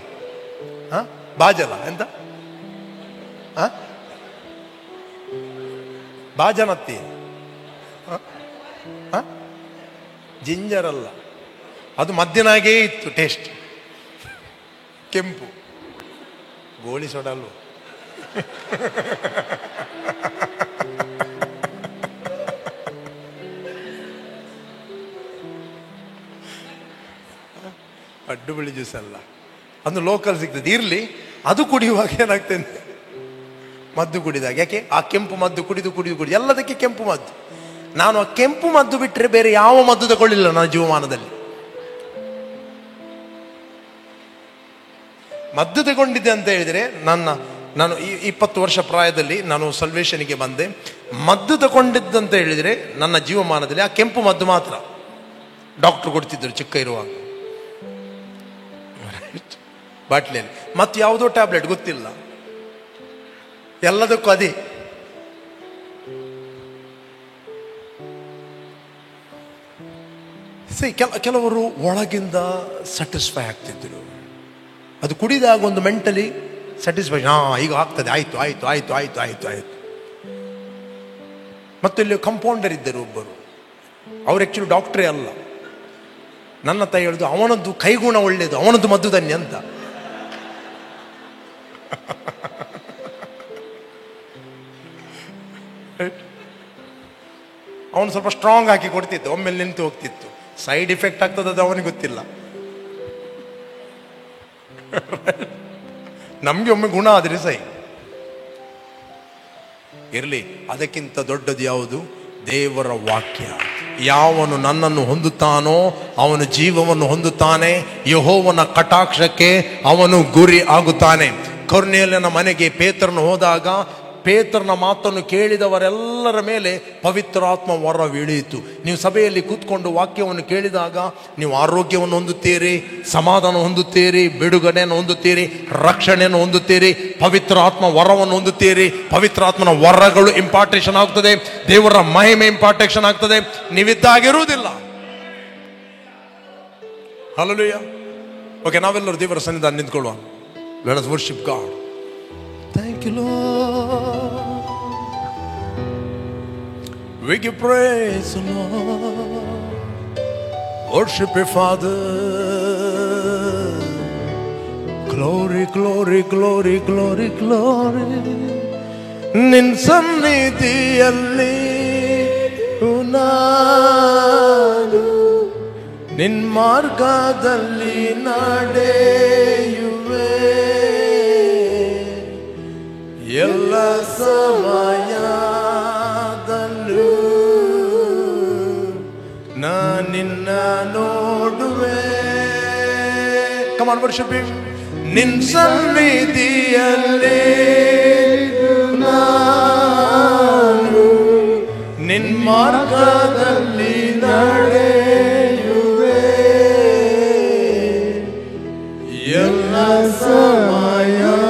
Speaker 1: ಬಾಜಲ ಎಂತ, ಬಾಜನತ್ತಿ, ಜಿಂಜರ್ ಅಲ್ಲ, ಅದು ಮದ್ಯನಾಗೇ ಇತ್ತು ಟೇಸ್ಟ್. ಕೆಂಪು ಗೋಳಿ ಸೊಡಲ್ವ. ಅಡ್ಡು ಬಿಳಿ ಜ್ಯೂಸ್ ಅಲ್ಲ, ಅದು ಲೋಕಲ್ ಸಿಗ್ತದೆ. ಇರ್ಲಿ, ಅದು ಕುಡಿಯುವಾಗ ಏನಾಗ್ತದೆ, ಮದ್ದು ಕುಡಿದಾಗ. ಯಾಕೆ? ಆ ಕೆಂಪು ಮದ್ದು ಕುಡಿದು ಕುಡಿದು ಕುಡಿದು ಎಲ್ಲದಕ್ಕೆ ಕೆಂಪು ಮದ್ದು. ನಾನು ಆ ಕೆಂಪು ಮದ್ದು ಬಿಟ್ಟರೆ ಬೇರೆ ಯಾವ ಮದ್ದು ತಗೊಳ್ಳಿಲ್ಲ ನನ್ನ ಜೀವಮಾನದಲ್ಲಿ. ಮದ್ದು ತಗೊಂಡಿದ್ದೆ ಅಂತ ಹೇಳಿದರೆ, ನಾನು 20 ವರ್ಷ ಪ್ರಾಯದಲ್ಲಿ ನಾನು ಸಲ್ವೇಷನ್ಗೆ ಬಂದೆ. ಮದ್ದು ತಗೊಂಡಿದ್ದಂತ ಹೇಳಿದರೆ ನನ್ನ ಜೀವಮಾನದಲ್ಲಿ ಆ ಕೆಂಪು ಮದ್ದು ಮಾತ್ರ ಡಾಕ್ಟರ್ ಕೊಡ್ತಿದ್ದರು ಚಿಕ್ಕ ಇರುವಾಗ, ಬಾಟ್ಲಿಯಲ್ಲಿ. ಮತ್ತು ಯಾವುದೋ ಟ್ಯಾಬ್ಲೆಟ್ ಗೊತ್ತಿಲ್ಲ, ಎಲ್ಲದಕ್ಕೂ ಅದೇ. ಕೆಲವರು ಒಳಗಿಂದ ಸ್ಯಾಟಿಸ್ಫೈ ಆಗ್ತಿದ್ರು. ಅದು ಕುಡಿದಾಗ ಒಂದು ಮೆಂಟಲಿ ಸ್ಯಾಟಿಸ್ಫ್ಯಾಕ್ಷನ್, ಈಗ ಆಗ್ತದೆ, ಆಯ್ತು ಆಯ್ತು ಆಯ್ತು ಆಯ್ತು ಆಯ್ತು ಆಯ್ತು. ಮತ್ತು ಇಲ್ಲಿ ಕಂಪೌಂಡರ್ ಇದ್ದರು ಒಬ್ಬರು, ಅವ್ರು ಆ್ಯಕ್ಚುಲಿ ಡಾಕ್ಟ್ರೇ ಅಲ್ಲ, ನನ್ನ ತಾಯಿ ಹೇಳಿದು, ಅವನದ್ದು ಕೈಗುಣ ಒಳ್ಳೆಯದು, ಅವನದ್ದು ಮದ್ದುಧನ್ಯ ಅಂತ. ಅವನು ಸ್ವಲ್ಪ ಸ್ಟ್ರಾಂಗ್ ಹಾಕಿ ಕೊಡ್ತಿತ್ತು, ಒಮ್ಮೆಲೆ ನಿಂತು ಹೋಗ್ತಿತ್ತು. ಸೈಡ್ ಇಫೆಕ್ಟ್ ಆಗ್ತದೆ ಅದು ಅವನಿಗೆ ಗೊತ್ತಿಲ್ಲ. ನಮ್ಗೆ ಒಮ್ಮೆ ಗುಣ ಆದ್ರೆ ಸೈ ಇರಲಿ. ಅದಕ್ಕಿಂತ ದೊಡ್ಡದು ಯಾವುದು? ದೇವರ ವಾಕ್ಯ. ಯಾವನು ನನ್ನನ್ನು ಹೊಂದುತ್ತಾನೋ ಅವನು ಜೀವವನ್ನು ಹೊಂದುತ್ತಾನೆ, ಯೆಹೋವನ ಕಟಾಕ್ಷಕ್ಕೆ ಅವನು ಗುರಿ ಆಗುತ್ತಾನೆ. ಕೊರ್ನೇಲ್ಯನ ಮನೆಗೆ ಪೇತ್ರನು ಹೋದಾಗ ಪೇತ್ರನ ಮಾತನ್ನು ಕೇಳಿದವರೆಲ್ಲರ ಮೇಲೆ ಪವಿತ್ರಾತ್ಮ ವರವಿಳಿಯಿತು. ನೀವು ಸಭೆಯಲ್ಲಿ ಕೂತ್ಕೊಂಡು ವಾಕ್ಯವನ್ನು ಕೇಳಿದಾಗ ನೀವು ಆರೋಗ್ಯವನ್ನು ಹೊಂದುತ್ತೀರಿ, ಸಮಾಧಾನ ಹೊಂದುತ್ತೀರಿ, ಬಿಡುಗಡೆಯನ್ನು ಹೊಂದುತ್ತೀರಿ, ರಕ್ಷಣೆಯನ್ನು ಹೊಂದುತ್ತೀರಿ, ಪವಿತ್ರಾತ್ಮ ವರವನ್ನು ಹೊಂದುತ್ತೀರಿ. ಪವಿತ್ರಾತ್ಮನ ವರಗಳು ಇಂಪಾರ್ಟೇಷನ್ ಆಗ್ತದೆ, ದೇವರ ಮಹಿಮೆ ಇಂಪಾರ್ಟೇಷನ್ ಆಗ್ತದೆ. ನೀವಿದ್ದಾಗಿರುವುದಿಲ್ಲ. ಹಲ್ಲೆಲೂಯಾ. ಓಕೆ, ನಾವೆಲ್ಲರೂ ದೇವರ ಸನ್ನಿಧಾನ ನಿಂತ್ಕೊಳ್ಳುವ. Let us worship God. Thank you, Lord. We give praise, Lord. Worship you, Father. Glory, glory, glory, glory, glory. ನಿನ್ ಸನ್ನಿಧಿಯಲ್ಲಿ ನಾನು ನಿನ್ ಮಾರ್ಗದಲ್ಲಿ ನಡೆಯುವೆ. ಎಲ್ಲ ಸಮಯದಲ್ಲೂ ನಿನ್ನ ನೋಡುವೆ. Come on, worship him. ನಿನ್ ಸನ್ನಿಧಿಯಲ್ಲಿ ನಾನು ನಿನ್ ಮಾರ್ಗದಲ್ಲಿ ನಡೆಯುವೆ. ಎಲ್ಲ ಸಮಯದಲ್ಲೂ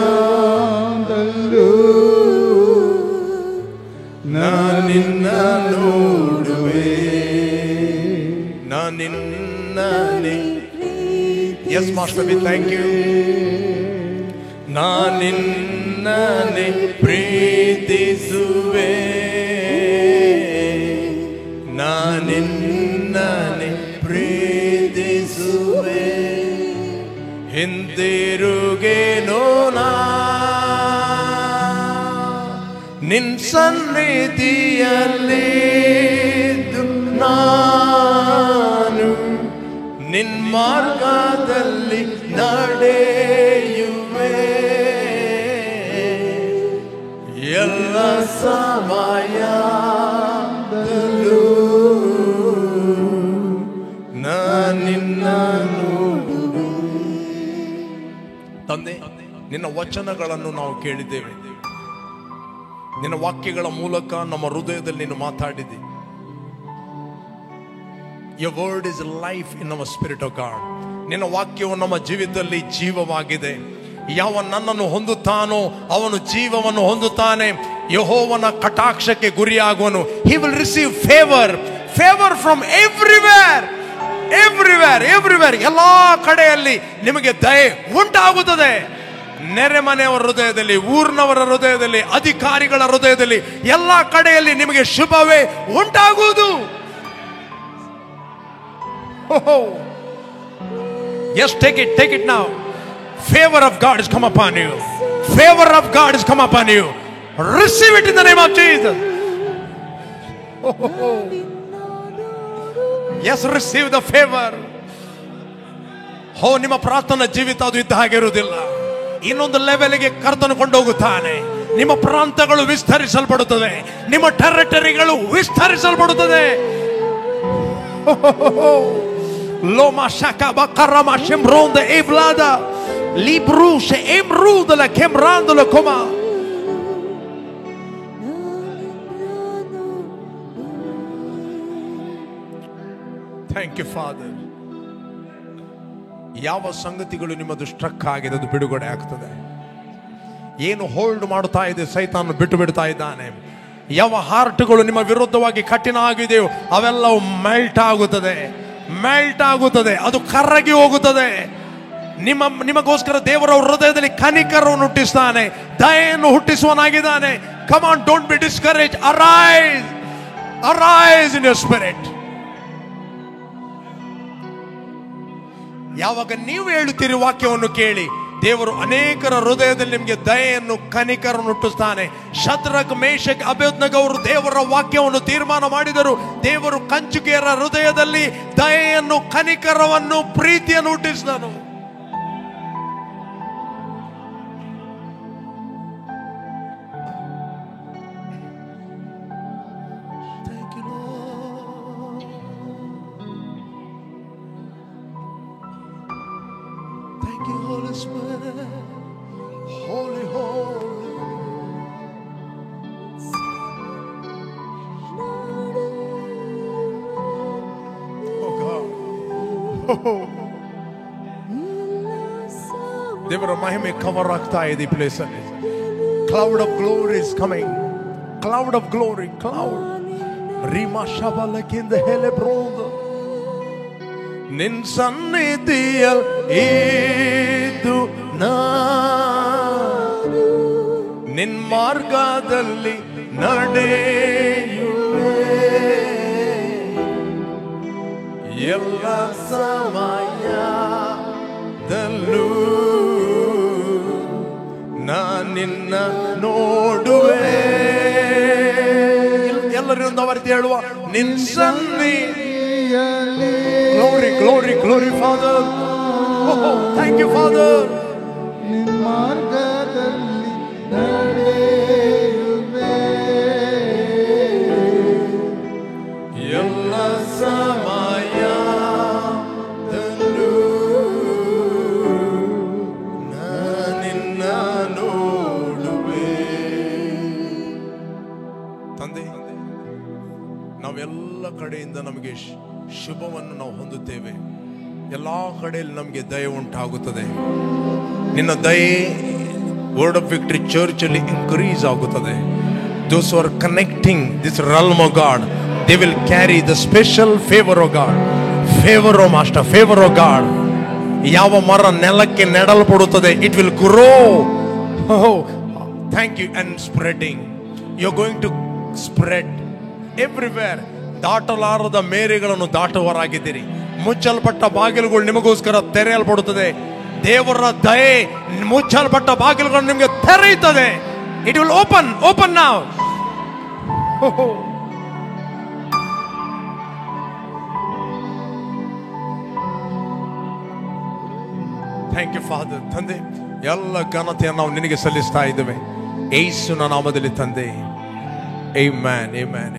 Speaker 1: ನಿನ್ನ ನೋಡುವೆ. ನಿನ್ನನೆ. Yes, Master, we thank you. ನಿನ್ನನೆ ಪ್ರೀತಿಸುವೆ. ನಿನ್ನನೆ ಪ್ರೀತಿಸುವೆ. ಹಿಂದಿರುಗೇನೋ ನಿನ್ ಸನ್ನಿಧಿಯಲ್ಲಿ ನಾನು ನಿನ್ ಮಾರ್ಗದಲ್ಲಿ ನಡೆಯುವೆ. ಎಲ್ಲ ಸಮಯದಲ್ಲೂ ನಿನ್ನ ನೋಡುವೆ. ತಂದೆ, ನಿನ್ನ ವಚನಗಳನ್ನು ನಾವು ಕೇಳಿದ್ದೇವೆ. ನಿನ್ನ ವಾಕ್ಯಗಳ ಮೂಲಕ ನಮ್ಮ ಹೃದಯದಲ್ಲಿ ನೀನು ಮಾತಾಡಿದೆ. Your word is life in our spirit, of God. ನಿನ್ನ ವಾಕ್ಯವು ನಮ್ಮ ಜೀವಿತದಲ್ಲಿ ಜೀವವಾಗಿದೆ. ಯಾವ ನನ್ನನ್ನು ಹೊಂದುತ್ತಾನೋ ಅವನು ಜೀವವನ್ನು ಹೊಂದುತ್ತಾನೆ, ಯೆಹೋವನ ಕಟಾಕ್ಷಕ್ಕೆ ಗುರಿಯಾಗುವನು. He will receive favor from everywhere. ಎಲ್ಲಾ ಕಡೆಯಲ್ಲಿ ನಿಮಗೆ ದಯೆ ಉಂಟಾಗುತ್ತದೆ. ನೆರೆಮನೆಯವರ ಹೃದಯದಲ್ಲಿ, ಊರಿನವರ ಹೃದಯದಲ್ಲಿ, ಅಧಿಕಾರಿಗಳ ಹೃದಯದಲ್ಲಿ, ಎಲ್ಲಾ ಕಡೆಯಲ್ಲಿ ನಿಮಗೆ ಶುಭವೇ ಉಂಟಾಗುವುದು. Yes, take it now. Favor of God has come upon you. Favor of God has come upon you. Receive it in the name of Jesus. Yes, receive the favor. ನಿಮ್ಮ ಪ್ರಾರ್ಥನಾ ಜೀವಿತ ಅದು ಇದ್ದ ಹಾಗೆ ಇರುವುದಿಲ್ಲ. ಇನ್ನೊಂದು ಲೆವೆಲ್ಗೆ ಕರ್ತನು ಕೊಂಡೋಗುತ್ತಾನೆ. ನಿಮ್ಮ ಪ್ರಾಂತಗಳು ವಿಸ್ತರಿಸಲ್ಪಡುತ್ತದೆ, ನಿಮ್ಮ ಟೆರಿಟರಿಗಳು ವಿಸ್ತರಿಸಲ್ಪಡುತ್ತದೆ. Loma shaka bakarama shemronde evlada libru she emrude la kemrando la koma. Thank you, Father. ಯಾವ ಸಂಗತಿಗಳು ನಿಮ್ಮದು ಸ್ಟ್ರಕ್ ಆಗಿದೆ ಅದು ಬಿಡುಗಡೆ ಆಗ್ತದೆ. ಏನು ಹೋಲ್ಡ್ ಮಾಡುತ್ತಾ ಇದೆ ಸೈತಾನ ಬಿಟ್ಟು ಬಿಡ್ತಾ ಇದ್ದಾನೆ. ಯಾವ ಹಾರ್ಟ್ಗಳು ನಿಮ್ಮ ವಿರುದ್ಧವಾಗಿ ಕಠಿಣ ಆಗಿದೆಯೋ ಅವೆಲ್ಲವೂ ಮೆಲ್ಟ್ ಆಗುತ್ತದೆ, ಅದು ಕರಗಿ ಹೋಗುತ್ತದೆ. ನಿಮಗೋಸ್ಕರ ದೇವರ ಹೃದಯದಲ್ಲಿ ಕನಿಕರವನ್ನು ಹುಟ್ಟಿಸ್ತಾನೆ, ದಯೆಯನ್ನು ಹುಟ್ಟಿಸುವನಾಗಿದ್ದಾನೆ. Come on, don't be discouraged. Arise in your spirit. ಯಾವಾಗ ನೀವು ಹೇಳುತ್ತೀರಿ ವಾಕ್ಯವನ್ನು ಕೇಳಿ, ದೇವರು ಅನೇಕರ ಹೃದಯದಲ್ಲಿ ನಿಮಗೆ ದಯೆಯನ್ನು ಕನಿಕರನ್ನು ಹುಟ್ಟಿಸ್ತಾನೆ. ಶದ್ರಕ್, ಮೇಷಕ್, ಅಬೇದ್ನೆಗೋ ಅವರು ದೇವರ ವಾಕ್ಯವನ್ನು ತೀರ್ಮಾನ ಮಾಡಿದರು. ದೇವರು ಕಂಚುಕಿಯರ ಹೃದಯದಲ್ಲಿ ದಯೆಯನ್ನು, ಕನಿಕರವನ್ನು, ಪ್ರೀತಿಯನ್ನು ಹುಟ್ಟಿಸಿದನು. Thank you, Holy Spirit. Holy, holy. Oh God. Oh. ದೇವರ ಮಹಿಮೆ ಕವರ್ ಆಗ್ತಾ ಇದೆ ಈ ಪ್ಲೇಸ್ ಅಲ್ಲಿ. Cloud of glory is coming. Cloud of glory, cloud. Rima shabalakinde hele bronda. ನಿನ್ ಸನ್ನಿಧಿಯಲ್ ಇದ್ದು ನಾನು ನಿನ್ ಮಾರ್ಗದಲ್ಲಿ ನಡೆಯುವೆ. ಎಲ್ಲ ಸಮಯದಲ್ಲೂ ನಿನ್ನ ನೋಡುವೆ. ಎಲ್ಲರೂ ಅವರಿಗೆ ಹೇಳುವ, ನಿನ್ ಸನ್ನಿಧಿಯಲ್ಲಿ. Glory, glory, glory, Father. Oh, thank you, Father. ನಿನ್ನ ಮಾರ್ಗದಲ್ಲಿ ನಡೆಯುವೆ. ಎಲ್ಲ ಸಮಯದಲ್ಲೂ ನಿನ್ನ ನೋಡುವೆ. ತಂದೆ, ನಾವೆಲ್ಲ ಕಡೆಯಿಂದ ನಮಗೆ ಶುಭವನ್ನು ನಾವು ಹೊಂದುತ್ತೇವೆ. ಎಲ್ಲಾ ಕಡೆಯಲ್ಲಿ ನಮಗೆ ದಯೆ ಉಂಟಾಗುತ್ತದೆ. ನಿನ್ನ ದಯೆ ವರ್ಡ್ ಆಫ್ ವಿಕ್ಟರಿ ಚರ್ಚ್ ಅಲ್ಲಿ ಇನ್ಕ್ರೀಸ್ ಆಗುತ್ತದೆ. Those who are connecting this realm of God, they will carry the special favor of God. Favor of Master, favor of God. ಯಾವ ಮರ ನೆಲಕ್ಕೆ ನೆಡಲ್ಪಡುತ್ತದೆ, it will grow. Oh, thank you. And spreading, you're going to spread everywhere. ದಾಟಲಾರದ ಮೇರೆಗಳನ್ನು ದಾಟುವರಾಗಿದ್ದೀರಿ. ಮುಚ್ಚಲ್ಪಟ್ಟ ಬಾಗಿಲುಗಳು ನಿಮಗೋಸ್ಕರ ತೆರೆಯಲ್ಪಡುತ್ತದೆ. ದೇವರ ದಯೆ ಮುಚ್ಚಲ್ಪಟ್ಟ ಬಾಗಿಲುಗಳು ನಿಮಗೆ ತೆರೆಯುತ್ತದೆ. It will open now. Thank you father. ತಂದೆ, ಎಲ್ಲ ಘನತೆಯನ್ನು ನಾವು ನಿನಗೆ ಸಲ್ಲಿಸ್ತಾ ಇದ್ದೇವೆ ಯೇಸುವಿನ ನಾಮದಲ್ಲಿ ತಂದೆ. Amen, amen.